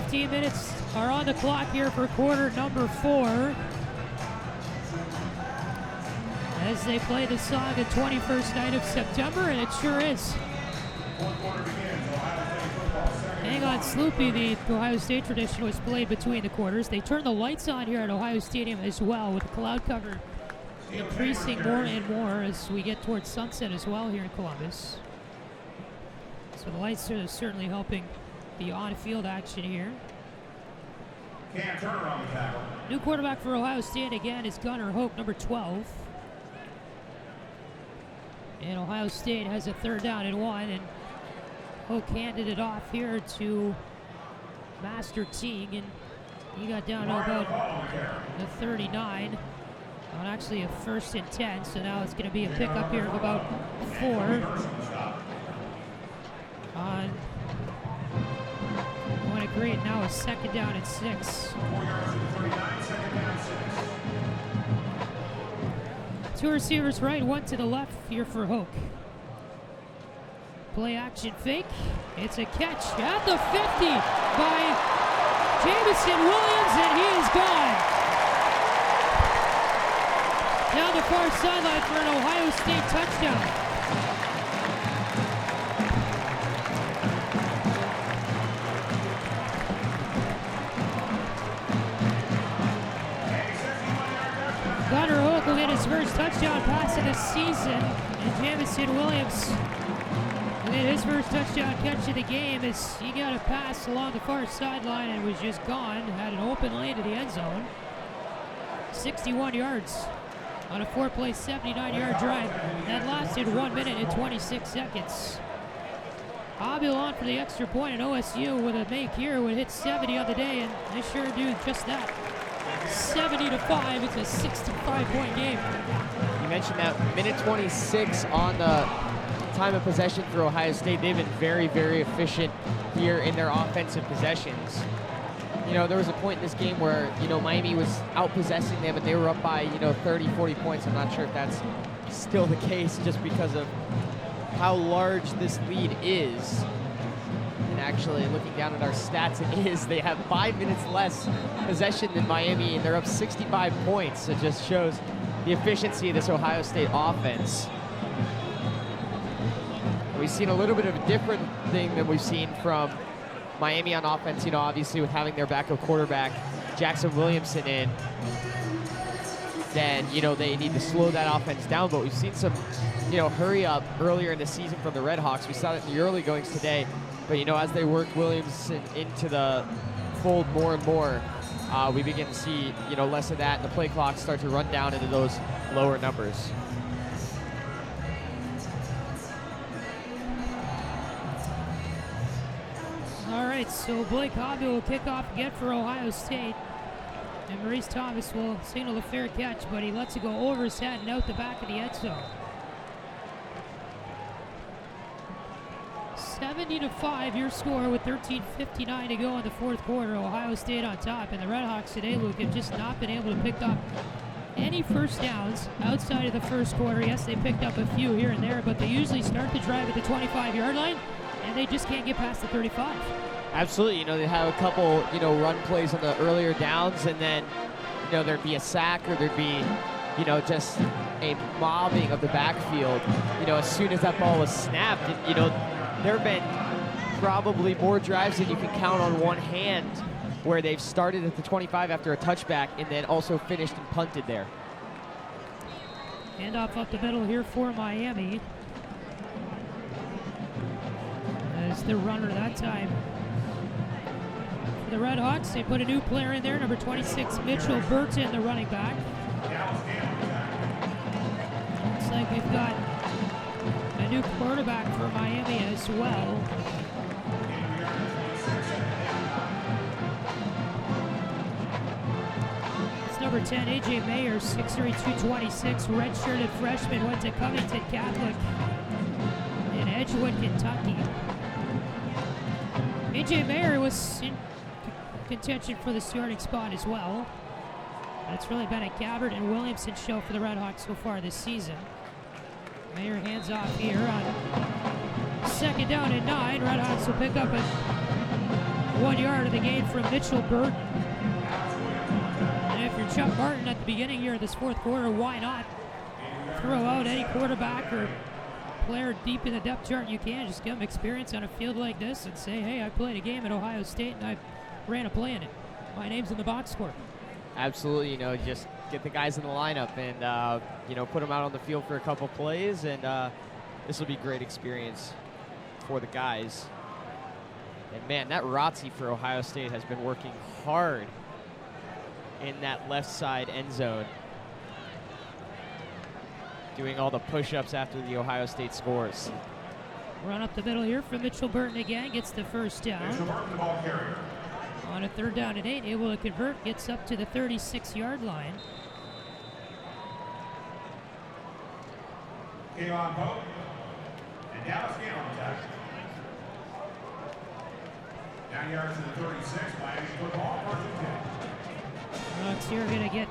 15 minutes are on the clock here for quarter number 4. As they play the song the 21st night of September, and it sure is. Hang on, Sloopy, the Ohio State tradition was played between the quarters. They turn the lights on here at Ohio Stadium as well, with the cloud cover increasing more and more as we get towards sunset as well here in Columbus. So the lights are certainly helping the on-field action here. Cam Turner on the tackle. New quarterback for Ohio State again is Gunnar Hoke, number 12. And Ohio State has a 3rd down and 1, and Hoke handed it off here to Master Teague, and he got down to about the 39 on actually a 1st and 10, so now it's going to be a pickup here of about 4 on going to create now a 2nd down and 6. 4 yards to the 39, 2nd down, 6. 2 receivers right, 1 to the left here for Hoke. Play action fake. It's a catch at the 50 by Jamison Williams, and he is gone. Down the far sideline for an Ohio State touchdown. Gunnar Hoke will get his first touchdown pass of the season, and Jamison Williams will get his first touchdown catch of the game as he got a pass along the far sideline and was just gone. Had an open lane to the end zone. 61 yards on a 4-play, 79-yard drive that lasted 1 minute and 26 seconds. Abel on for the extra point, and OSU with a make here would hit 70 on the day, and they sure do just that. 70-5, it's a 65-point game. You mentioned that minute 26 on the time of possession for Ohio State. They've been very, very efficient here in their offensive possessions. You know, there was a point in this game where, you know, Miami was out-possessing them and they were up by, you know, 30, 40 points. I'm not sure if that's still the case just because of how large this lead is. And actually, looking down at our stats, it is. They have 5 minutes less possession than Miami, and they're up 65 points. It just shows the efficiency of this Ohio State offense. We've seen a little bit of a different thing than we've seen from Miami on offense, you know, obviously with having their backup quarterback, Jackson Williamson, in. Then, you know, they need to slow that offense down, but we've seen some, you know, hurry up earlier in the season from the RedHawks. We saw that in the early goings today, but, you know, as they work Williamson into the fold more and more, we begin to see, you know, less of that, and the play clock start to run down into those lower numbers. All right, so Blake Hobby will kick off again for Ohio State. And Maurice Thomas will signal a fair catch, but he lets it go over his head and out the back of the end zone. 70-5, your score with 13:59 to go in the 4th quarter. Ohio State on top, and the RedHawks today, Luke, have just not been able to pick up any first downs outside of the 1st quarter. Yes, they picked up a few here and there, but they usually start the drive at the 25-yard line, and they just can't get past the 35. Absolutely. You know, they have a couple, you know, run plays on the earlier downs, and then, you know, there'd be a sack or there'd be, you know, just a mobbing of the backfield, you know, as soon as that ball was snapped. And, you know, there have been probably more drives than you can count on one hand where they've started at the 25 after a touchback and then also finished and punted there. Handoff up the middle here for Miami. As the runner that time. For the RedHawks, they put a new player in there, number 26, Mitchell Burton, the running back. Looks like we've got a new quarterback for Miami as well. It's number 10, A.J. Mayer, 6'3", 226, redshirted freshman, went to Covington Catholic in Edgewood, Kentucky. A.J. Mayer was in contention for the starting spot as well. And it's really been a Gabbard and Williamson show for the RedHawks so far this season. Mayer hands off here on 2nd down and 9. RedHawks will pick up a 1 yard of the game from Mitchell Burton. And if you're Chuck Martin at the beginning here of this fourth quarter, why not throw out any quarterback or player deep in the depth chart you can? Just give them experience on a field like this and say, hey, I played a game at Ohio State and I ran a play in it. My name's in the box score. Absolutely, just get the guys in the lineup and, put them out on the field for a couple plays, and this will be great experience for the guys. And, man, that ROTC for Ohio State has been working hard in that left side end zone, doing all the push-ups after the Ohio State scores. Run up the middle here for Mitchell Burton again, gets the first down. Mitchell Burton, the ball carrier. On a 3rd down and 8, able to convert, gets up to the 36-yard line. Kayvon Pope and Dallas Gale on attack. 9 yards to the 36. Miami football, 1st and 10. Redhawks here going to get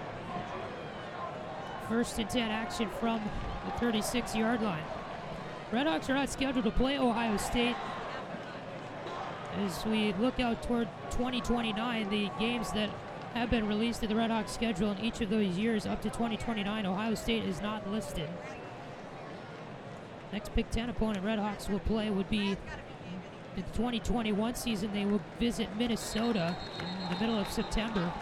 1st and 10 action from the 36-yard line. Redhawks are not scheduled to play Ohio State. As we look out toward 2029, the games that have been released to the Redhawks schedule in each of those years up to 2029, Ohio State is not listed. Next Big Ten opponent Redhawks will play would be the 2021 season. They will visit Minnesota in the middle of September.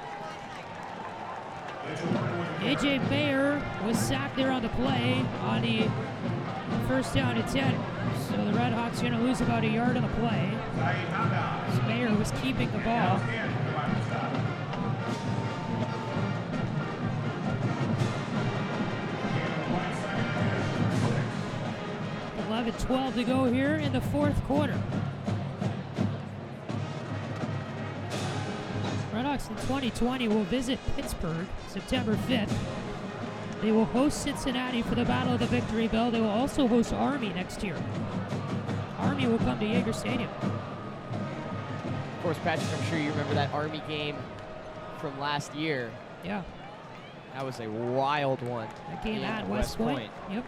A.J. Mayer was sacked there on the play on the 1st down and 10. So the Redhawks are going to lose about a yard on the play. So Mayer was keeping the ball. 11-12 to go here in the 4th quarter. Redhawks in 2020 will visit Pittsburgh September 5th. They will host Cincinnati for the Battle of the Victory Bell. They will also host Army next year. Army will come to Yager Stadium. Of course, Patrick, I'm sure you remember that Army game from last year. Yeah. That was a wild one. That game in at West Point. Yep.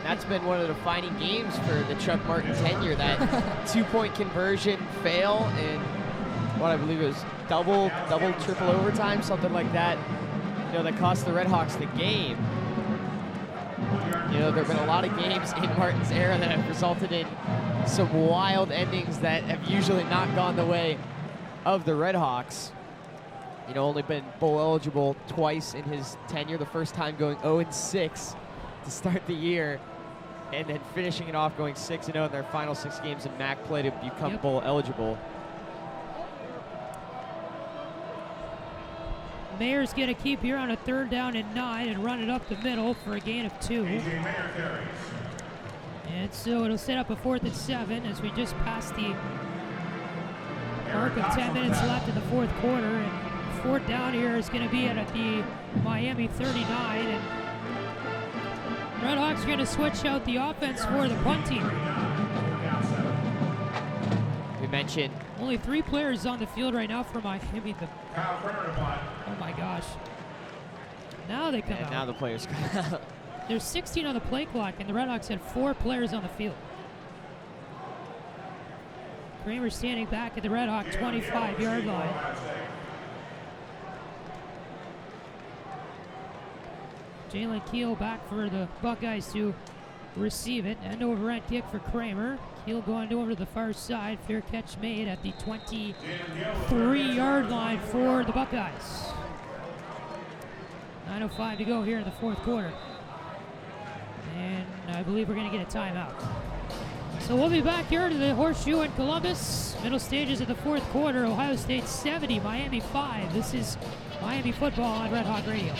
That's been one of the defining games for the Chuck Martin tenure, that 2-point conversion fail in what I believe it was double, triple overtime, something like that, that cost the Redhawks the game. There have been a lot of games in Martin's era that have resulted in some wild endings that have usually not gone the way of the Redhawks. Only been bowl eligible twice in his tenure, the first time going 0-6 to start the year, and then finishing it off going 6-0 in their final 6 games in MAC play to become bowl eligible. Mayer's going to keep here on a 3rd down and 9 and run it up the middle for a gain of 2. And so it'll set up a 4th and 7 as we just passed the mark of 10 minutes left in the 4th quarter. And 4th down here is going to be at the Miami 39. And Redhawks are going to switch out the offense for the punt team. We mentioned only 3 players on the field right now for Miami. Oh my gosh. Now they come out. Now the players come out. There's 16 on the play clock, and the Redhawks had 4 players on the field. Kramer standing back at the Redhawk 25-yard line. Jalen Keel back for the Buckeyes to receive it. End over end kick for Kramer. Keel going over to the far side. Fair catch made at the 23-yard line for the Buckeyes. 9:05 to go here in the 4th quarter. And I believe we're going to get a timeout. So we'll be back here to the Horseshoe in Columbus. Middle stages of the 4th quarter. Ohio State 70, Miami 5. This is Miami football on Red Hawk Radio.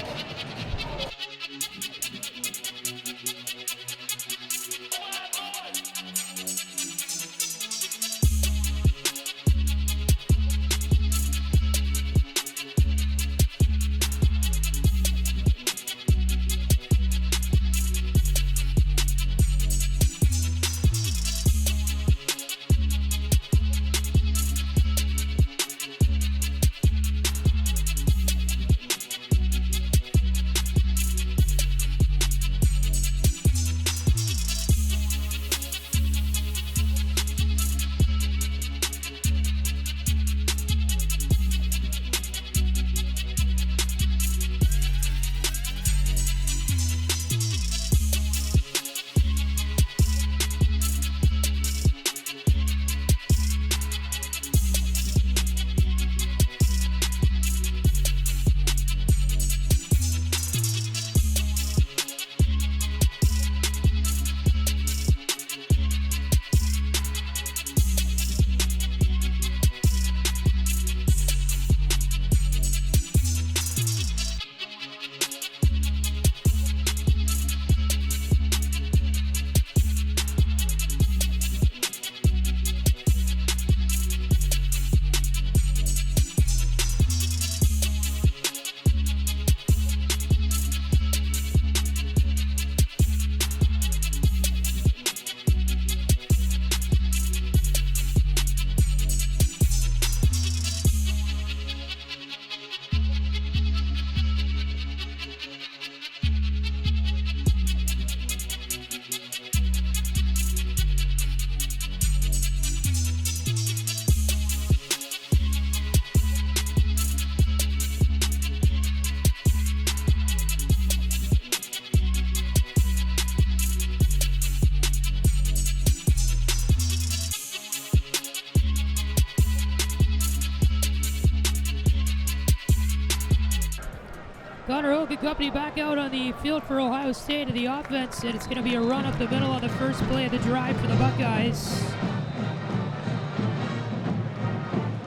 Connor Oak and company back out on the field for Ohio State of the offense, and it's going to be a run up the middle on the first play of the drive for the Buckeyes.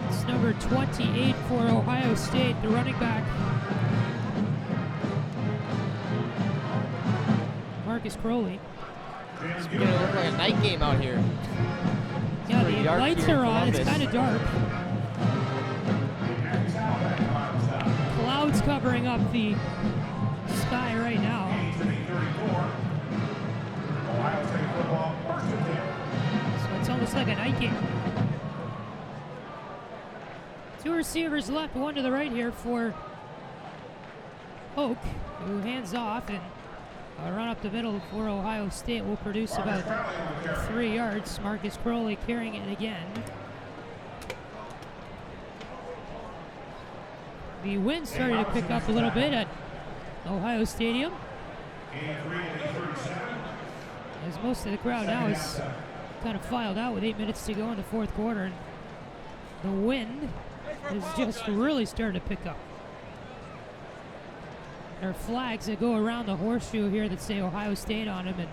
It's number 28 for Ohio State, the running back. Marcus Crowley. It's beginning to look like a night game out here. Yeah, the dark lights here in are on. It's Columbus. kind of dark. Clouds covering up the sky right now. So it's almost like a night game. Two receivers left, one to the right here for Hoke, who hands off, and a run up the middle for Ohio State will produce about 3 yards. Marcus Crowley carrying it again. The wind started to pick up a little bit at Ohio Stadium, as most of the crowd now is kind of filed out with 8 minutes to go in the fourth quarter. And the wind is just really starting to pick up. There are flags that go around the horseshoe here that say Ohio State on them, and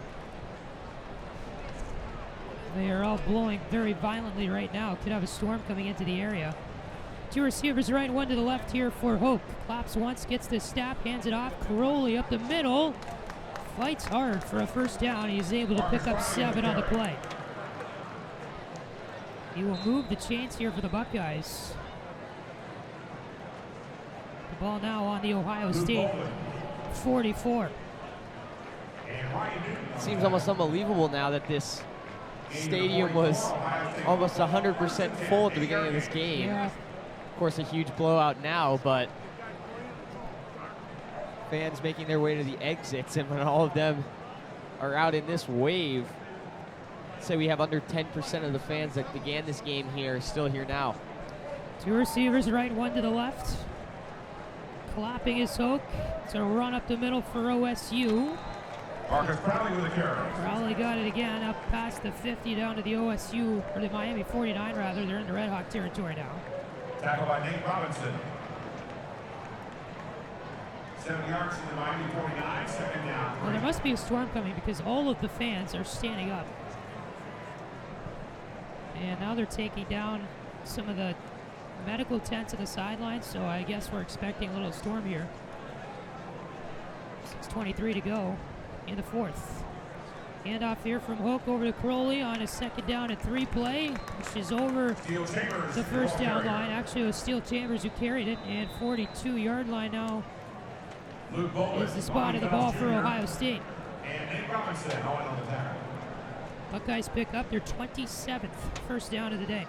they are all blowing very violently right now. Could have a storm coming into the area. Two receivers right, one to the left here for Hoke. Claps once, gets the snap, hands it off. Crowley up the middle. Fights hard for a first down. He's able to pick up 7 on the play. He will move the chains here for the Buckeyes. The ball now on the Ohio State 44. It seems almost unbelievable now that this stadium was almost 100% full at the beginning of this game. Yeah. Of course, a huge blowout now, but fans making their way to the exits, and when all of them are out in this wave, say we have under 10% of the fans that began this game here still here now. Two receivers right, one to the left. Clapping is Hoke. It's a run up the middle for OSU. Marcus Crowley with the carry. Crowley got it again, up past the 50 down to the OSU, or the Miami 49 rather. They're in the Red Hawk territory now. Tackled by Nate Robinson. 7 yards to the Miami 49, second down. Well, there must be a storm coming because all of the fans are standing up. And now they're taking down some of the medical tents at the sidelines, so I guess we're expecting a little storm here. 6:23 to go in the fourth. Handoff here from Hook over to Crowley on a second down and 3 play, which is over the first down line. Actually, it was Steele Chambers who carried it, and 42-yard line now is the spot of the ball for Ohio State. And Nate Robinson on the tackle. Buckeyes pick up their 27th first down of the day.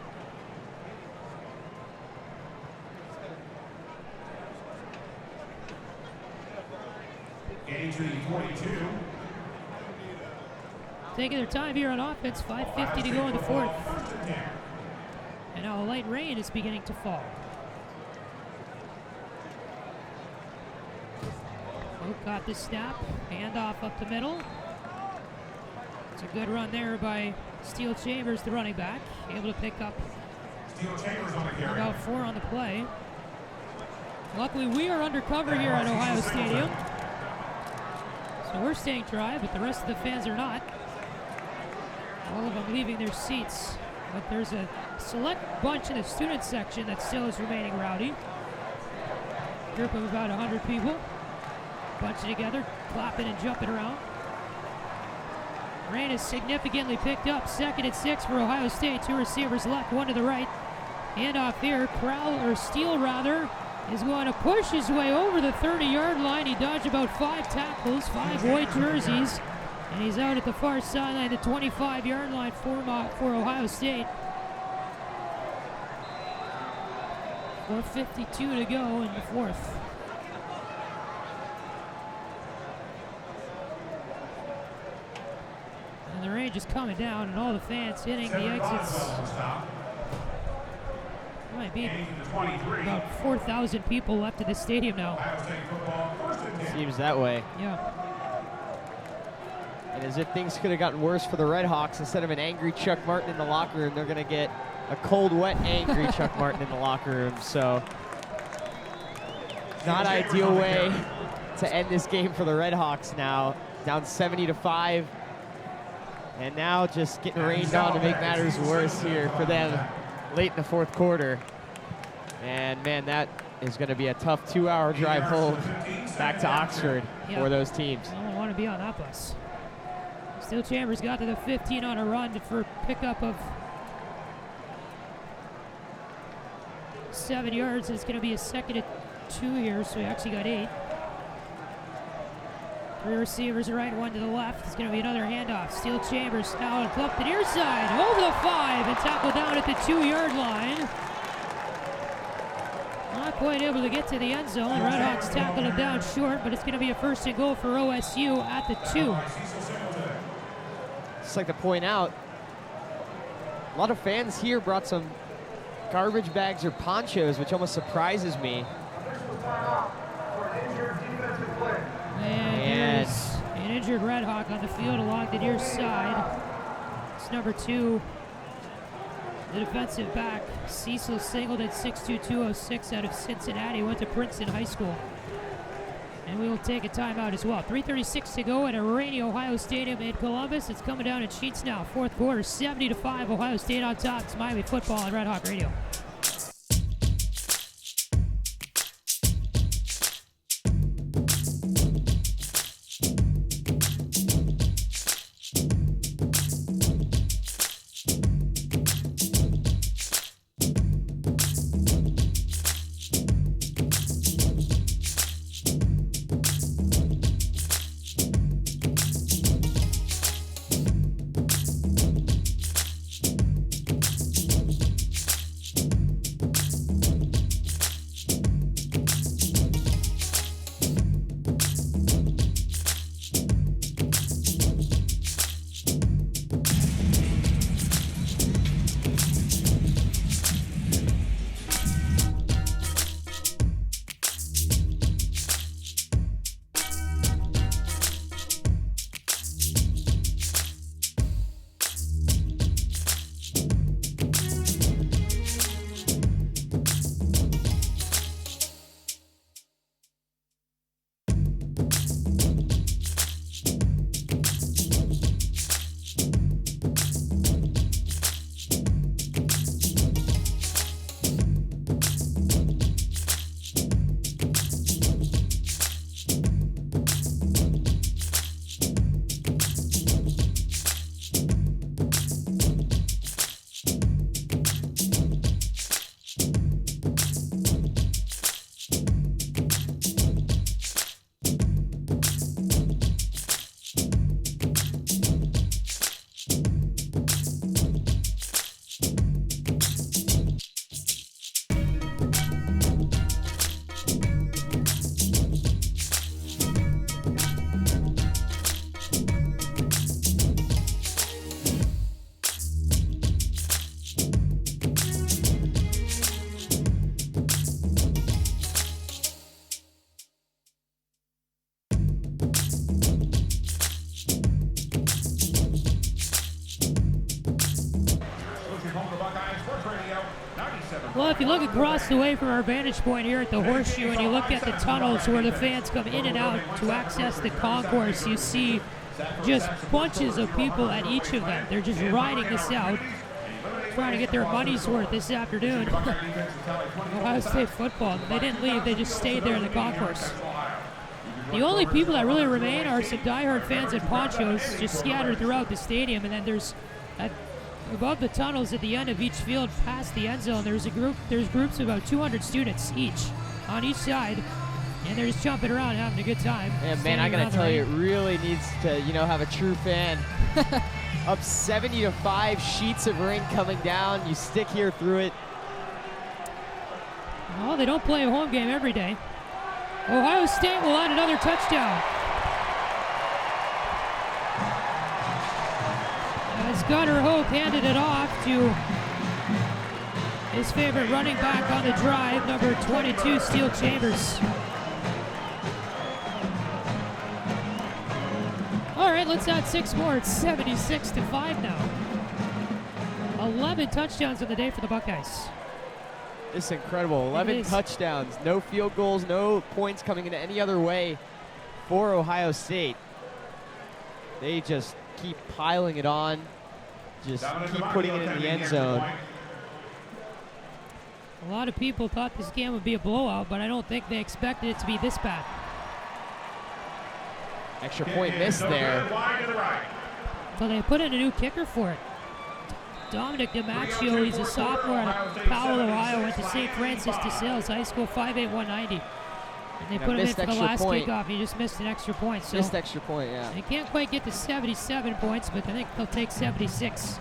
Getting to the 22. Taking their time here on offense, 5:50 to go in the fourth. And now a light rain is beginning to fall. Hook got the snap, handoff up the middle. It's a good run there by Steele Chambers, the running back, able to pick up Steele Chambers on the carry. about 4 on the play. Luckily, we are undercover here at Ohio Stadium, so we're staying dry, but the rest of the fans are not. All of them leaving their seats, but there's a select bunch in the student section that still is remaining rowdy. Group of about 100 people, bunching together, clapping and jumping around. Rain is significantly picked up. 2nd and 6 for Ohio State. 2 receivers left, 1 to the right. Handoff here. Steele rather, is going to push his way over the 30-yard line. He dodged about 5 tackles, 5 white jerseys, and he's out at the far sideline, the 25-yard line for Ohio State. 4:52 to go in the fourth. And the rain just coming down, and all the fans hitting the exits. There might be about 4,000 people left in the stadium now. Seems that way. Yeah. And as if things could have gotten worse for the RedHawks, instead of an angry Chuck Martin in the locker room, they're going to get a cold, wet, angry Chuck Martin in the locker room. So not ideal way to end this game for the RedHawks now. Down 70-5. And now just getting rained on to make matters worse here for them late in the fourth quarter. And man, that is going to be a tough 2-hour drive home back to Oxford for those teams. I don't want to be on that bus. Steel Chambers got to the 15 on a run for pickup of 7 yards. It's going to be a 2nd and 2 here, so he actually got 8. 3 receivers right, 1 to the left. It's going to be another handoff. Steel Chambers now and up the near side, over the 5, and tackled down at the 2-yard line. Not quite able to get to the end zone. RedHawks tackled him down short, but it's going to be a 1st and goal for OSU at the 2. Just like to point out, a lot of fans here brought some garbage bags or ponchos, which almost surprises me. And there's an injured RedHawk on the field along the near side. It's number 2, the defensive back, Cecil Singleton, 6'2", 206 out of Cincinnati, went to Princeton High School. And we will take a timeout as well. 3:36 to go at a rainy Ohio Stadium in Columbus. It's coming down in sheets now. Fourth quarter, 70-5, Ohio State on top. It's Miami football on RedHawk Radio. Well, if you look across the way from our vantage point here at the Horseshoe and you look at the tunnels where the fans come in and out to access the concourse, you see just bunches of people at each of them. They're just riding this out, trying to get their money's worth this afternoon. Ohio State football. They didn't leave, they just stayed there in the concourse. The only people that really remain are some diehard fans in ponchos just scattered throughout the stadium, and then there's above the tunnels at the end of each field past the end zone, there's groups of about 200 students each on each side, and they're just jumping around having a good time. Yeah, man, I gotta tell you, it really needs to, have a true fan. Up 70-5, sheets of rain coming down. You stick here through it. Well, they don't play a home game every day. Ohio State will add another touchdown. As Gunnar Hope handed it off to his favorite running back on the drive, number 22, Steel Chambers. All right, let's add 6 more. It's 76-5 now. 11 touchdowns on the day for the Buckeyes. This is incredible. 11 touchdowns, no field goals, no points coming in any other way for Ohio State. They just keep piling it on, just keep putting it in the end zone. A lot of people thought this game would be a blowout, but I don't think they expected it to be this bad. Extra point missed there. So they put in a new kicker for it. Dominic DiMaccio, he's a sophomore out of Powell, Ohio, went to St. Francis de Sales High School, 5'8", 190. And they put him in for the last kickoff. He just missed an extra point. So missed extra point, yeah. They can't quite get to 77 points, but I think they'll take 76.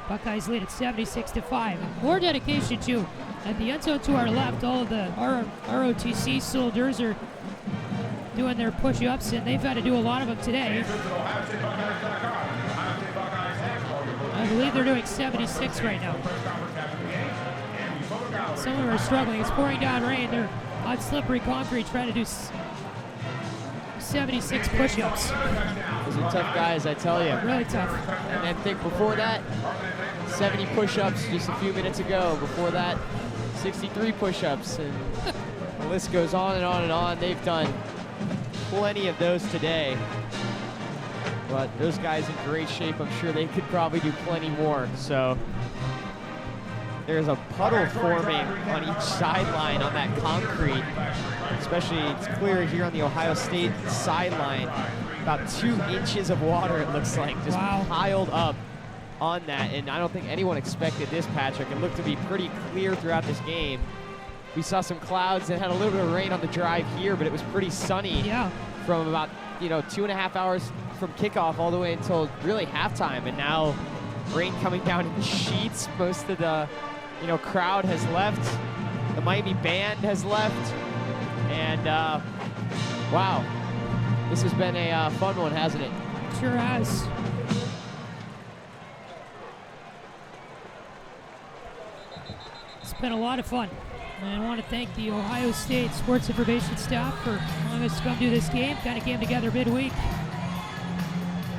Buckeyes lead at 76-5. More dedication, too. At the end zone to our left, all of the ROTC soldiers are doing their push-ups, and they've had to do a lot of them today. I believe they're doing 76 right now. Some of them are struggling. It's pouring down rain. They're on slippery concrete trying to do 76 push-ups. Those are tough guys, I tell you. Really tough. And then think before that, 70 push-ups just a few minutes ago. Before that, 63 push-ups. And the list goes on and on and on. They've done plenty of those today. But those guys in great shape. I'm sure they could probably do plenty more. So there's a puddle forming on each sideline on that concrete. Especially, it's clear here on the Ohio State sideline. About 2 inches of water, it looks like, just piled up on that. And I don't think anyone expected this, Patrick. It looked to be pretty clear throughout this game. We saw some clouds and had a little bit of rain on the drive here, but it was pretty sunny from about 2.5 hours from kickoff all the way until really halftime. And now rain coming down in sheets. Most of the crowd has left. The Miami band has left. And wow, this has been a fun one, hasn't it? Sure has. It's been a lot of fun. And I want to thank the Ohio State Sports Information staff for allowing us to come do this game. Kind of came together midweek.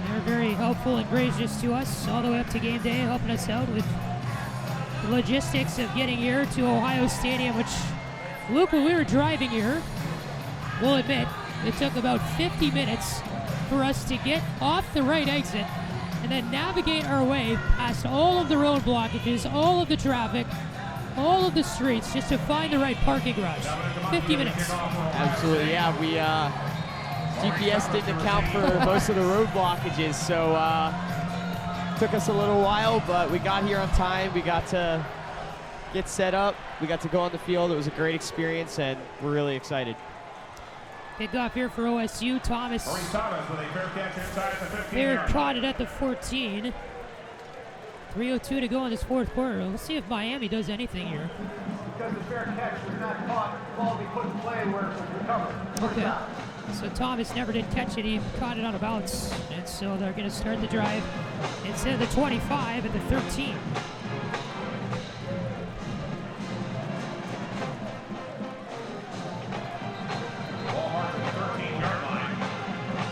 They were very helpful and gracious to us all the way up to game day, helping us out with the logistics of getting here to Ohio Stadium, which, Luke, when we were driving here, we'll admit, it took about 50 minutes for us to get off the right exit and then navigate our way past all of the road blockages, all of the traffic, all of the streets, just to find the right parking garage. 50 minutes. Absolutely, yeah. We GPS didn't account for most of the road blockages, so took us a little while, but we got here on time. We got to get set up. We got to go on the field. It was a great experience, and we're really excited. Kickoff here for OSU. Thomas. They're caught it at the 14. 3:02 to go in this fourth quarter. Let's see if Miami does anything here. Because the fair catch was not caught, the ball be put in play where it was recovered. Okay. So Thomas never did catch it. He caught it on a bounce. And so they're going to start the drive instead of the 25 at the 13.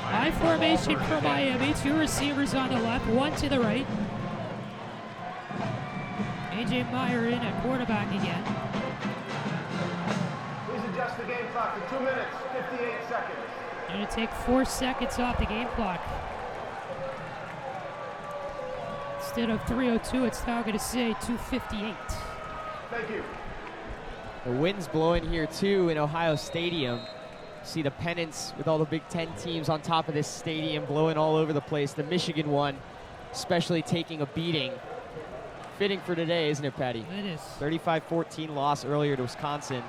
High formation for Miami. 2 receivers on the left, 1 to the right. A.J. Meyer in at quarterback again. Please adjust the game clock to 2 minutes, 58 seconds. Going to take 4 seconds off the game clock. Instead of 3:02, it's now going to say 2:58. Thank you. The wind's blowing here too in Ohio Stadium. See the pennants with all the Big Ten teams on top of this stadium blowing all over the place. The Michigan one especially taking a beating. Fitting for today, isn't it, Patty? It is. 35-14 loss earlier to Wisconsin.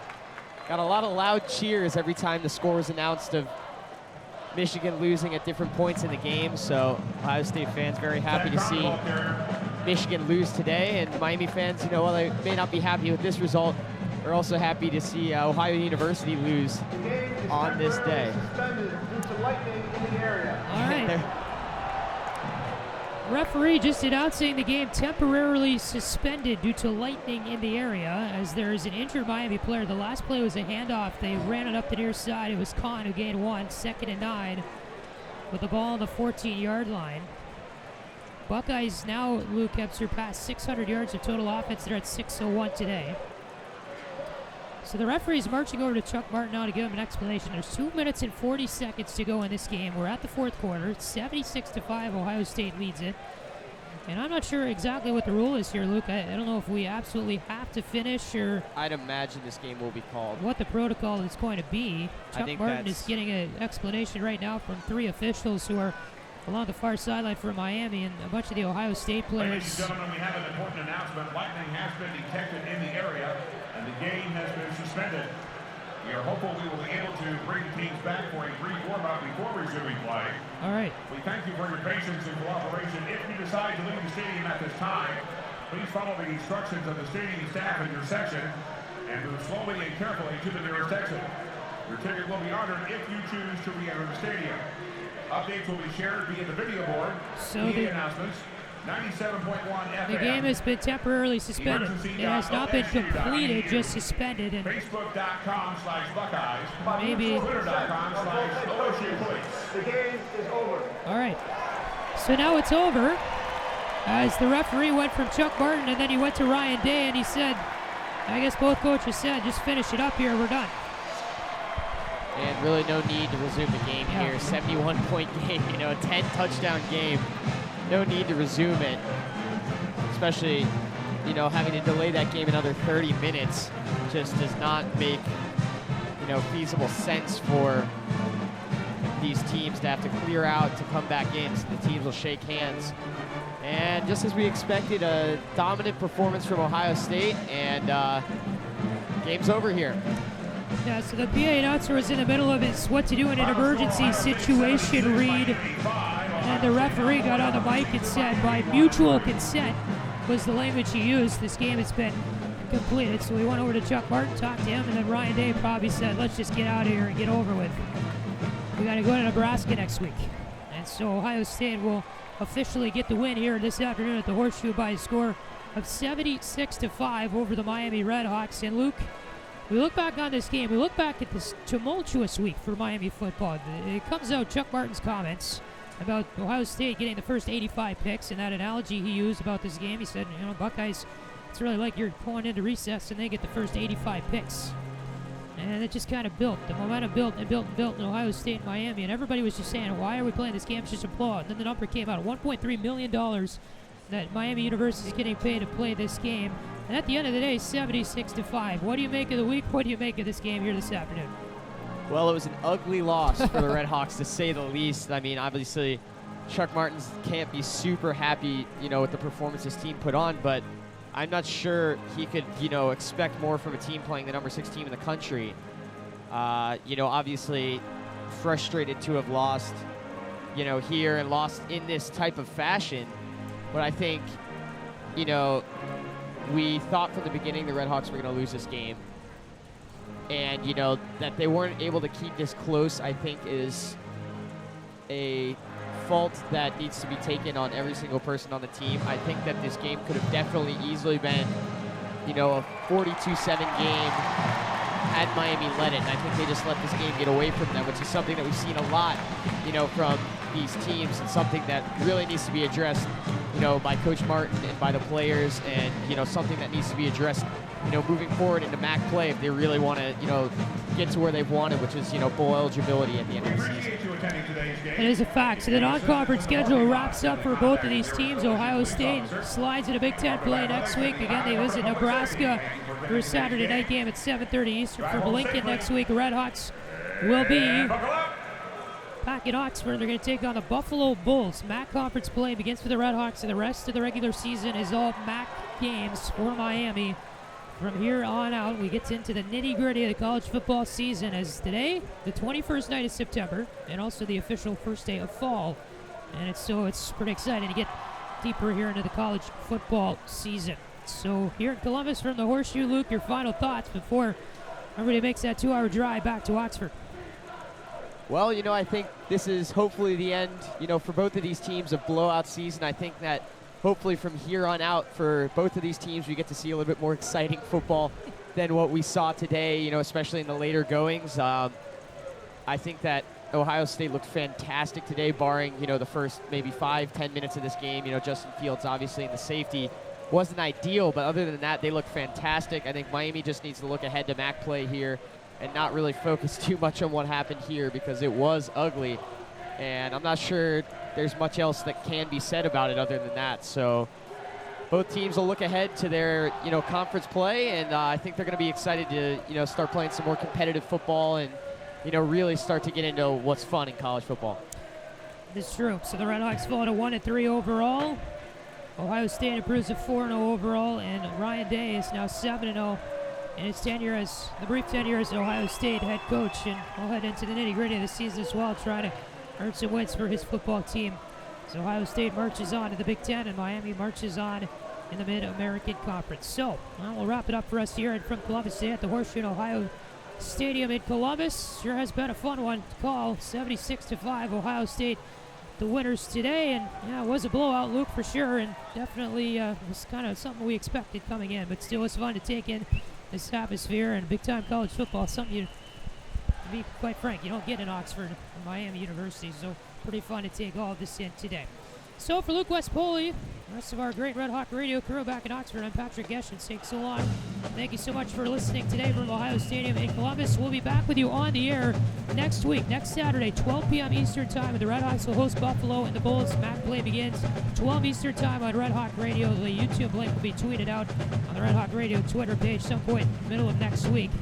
Got a lot of loud cheers every time the score was announced of Michigan losing at different points in the game. So Ohio State fans very happy to see Michigan lose today. And Miami fans, while they may not be happy with this result, are also happy to see Ohio University lose on this day. Suspended due to lightning in the area. All right. Referee just announcing the game temporarily suspended due to lightning in the area as there is an injured Miami player. The last play was a handoff. They ran it up the near side. It was Kahn who gained 1, 2nd and 9 with the ball on the 14-yard line. Buckeyes now, Luke, have surpassed 600 yards of total offense. They're at 601 today. So the referee's marching over to Chuck Martin now to give him an explanation. There's 2 minutes and 40 seconds to go in this game. We're at the fourth quarter. It's 76-5. Ohio State leads it. And I'm not sure exactly what the rule is here, Luke. I don't know if we absolutely have to finish or... I'd imagine this game will be called. ...what the protocol is going to be. Chuck Martin is getting an explanation right now from 3 officials who are along the far sideline for Miami and a bunch of the Ohio State players. Ladies and gentlemen, we have an important announcement. Lightning has been detected in the area, and the game has been suspended. We are hopeful we will be able to bring the teams back for a brief warm-up before resuming play. All right. We thank you for your patience and cooperation. If you decide to leave the stadium at this time, please follow the instructions of the stadium staff in your section and move slowly and carefully to the nearest exit. Your ticket will be honored if you choose to re-enter the stadium. Updates will be shared via the video board, media announcements, 97.1 FM. The game has been temporarily suspended. It has not been completed, just suspended. And Facebook.com/Buckeyes. Maybe. Twitter.com/OSU Police. The game is over. All right. So now it's over. As the referee went from Chuck Martin and then he went to Ryan Day and he said, I guess both coaches said, just finish it up here, we're done. And really no need to resume the game here. 71-point game, 10-touchdown game. No need to resume it, especially, having to delay that game another 30 minutes just does not make, feasible sense for these teams to have to clear out to come back in, so the teams will shake hands. And just as we expected, a dominant performance from Ohio State, and game's over here. Yeah, so the PA announcer was in the middle of his what to do in an emergency situation read, and the referee got on the mic and said, by mutual consent, was the language he used, this game has been completed. So we went over to Chuck Martin, talked to him, and then Ryan Day probably said, let's just get out of here and get over with. We got to go to Nebraska next week. And so Ohio State will officially get the win here this afternoon at the Horseshoe by a score of 76-5 over the Miami RedHawks. And Luke, we look back on this game, we look back at this tumultuous week for Miami football. It comes out Chuck Martin's comments about Ohio State getting the first 85 picks, and that analogy he used about this game. He said, Buckeyes, it's really like you're going into recess and they get the first 85 picks. And it just kind of built. The momentum built and built and built in Ohio State and Miami, and everybody was just saying, why are we playing this game? It's just a blowout. And then the number came out, $1.3 million that Miami University is getting paid to play this game. And at the end of the day, 76-5. What do you make of the week? What do you make of this game here this afternoon? Well, it was an ugly loss for the RedHawks, to say the least. I mean, obviously, Chuck Martin can't be super happy, with the performance his team put on, but I'm not sure he could, expect more from a team playing the number 6 team in the country. Obviously frustrated to have lost, here and lost in this type of fashion. But I think, we thought from the beginning the RedHawks were going to lose this game. And, that they weren't able to keep this close, I think, is a fault that needs to be taken on every single person on the team. I think that this game could have definitely easily been, a 42-7 game had Miami led it. And I think they just let this game get away from them, which is something that we've seen a lot, from these teams, and something that really needs to be addressed, by Coach Martin and by the players, and, something that needs to be addressed, moving forward into MAC play if they really want to, get to where they've wanted, which is, bowl eligibility at the end of the season. It is a fact. So the non-conference schedule wraps up for both of these teams. Ohio State slides in a Big Ten play next week. Again, they visit Nebraska for a Saturday night game at 7:30 Eastern from Lincoln next week. Redhawks will be back in Oxford. They're going to take on the Buffalo Bulls. MAC conference play begins for the Redhawks, and the rest of the regular season is all MAC games for Miami. From here on out, we get into the nitty-gritty of the college football season, as today, the 21st night of September, and also the official first day of fall. And it's pretty exciting to get deeper here into the college football season. So here in Columbus from the Horseshoe, Luke, your final thoughts before everybody makes that 2-hour drive back to Oxford. Well, I think this is hopefully the end, for both of these teams of blowout season. I think that hopefully from here on out for both of these teams, we get to see a little bit more exciting football than what we saw today, especially in the later goings. I think that Ohio State looked fantastic today, barring, the first maybe 5-10 minutes of this game. Justin Fields obviously in the safety wasn't ideal, but other than that, they look fantastic. I think Miami just needs to look ahead to MAC play here and not really focus too much on what happened here because it was ugly. And I'm not sure there's much else that can be said about it other than that. So both teams will look ahead to their, conference play, and I think they're going to be excited to, start playing some more competitive football and, really start to get into what's fun in college football. It's true. So the RedHawks fall to 1-3 overall. Ohio State improves to 4-0 overall, and Ryan Day is now 7-0 in his tenure as the brief tenure as Ohio State head coach. And we'll head into the nitty-gritty of the season as well, trying to earn some wins for his football team. So Ohio State marches on to the Big Ten, and Miami marches on in the Mid-American Conference. So we'll wrap it up for us here and from Columbus today at the Horseshoe Ohio Stadium in Columbus. Sure has been a fun one to call. 76-5 Ohio State the winners today, and yeah, it was a blowout, Luke, for sure, and definitely was kind of something we expected coming in, but still was fun to take in this atmosphere and big-time college football, something you, to be quite frank, you don't get in Oxford or Miami University, so pretty fun to take all of this in today. So for Luke West Poley, the rest of our great Red Hawk radio crew back in Oxford, I'm Patrick Geshan. It's taken so long. Thank you so much for listening today from Ohio Stadium in Columbus. We'll be back with you on the air next week, next Saturday, 12 p.m. Eastern Time, and the Red Hawks will host Buffalo, and the Bulls MAC play begins 12 Eastern Time on Red Hawk Radio. The YouTube link will be tweeted out on the Red Hawk Radio Twitter page some point middle of next week.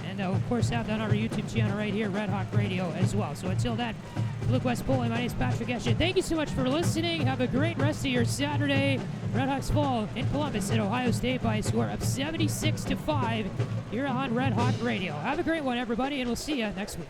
And of course, have that on our YouTube channel right here, Red Hawk Radio, as well. So until then, Luke West Poley, my name is Patrick Geshan. Thank you so much for listening. Have a great rest of your Saturday. Red Hawks fall in Columbus at Ohio State by a score of 76-5 here on Red Hawk Radio. Have a great one, everybody, and we'll see you next week.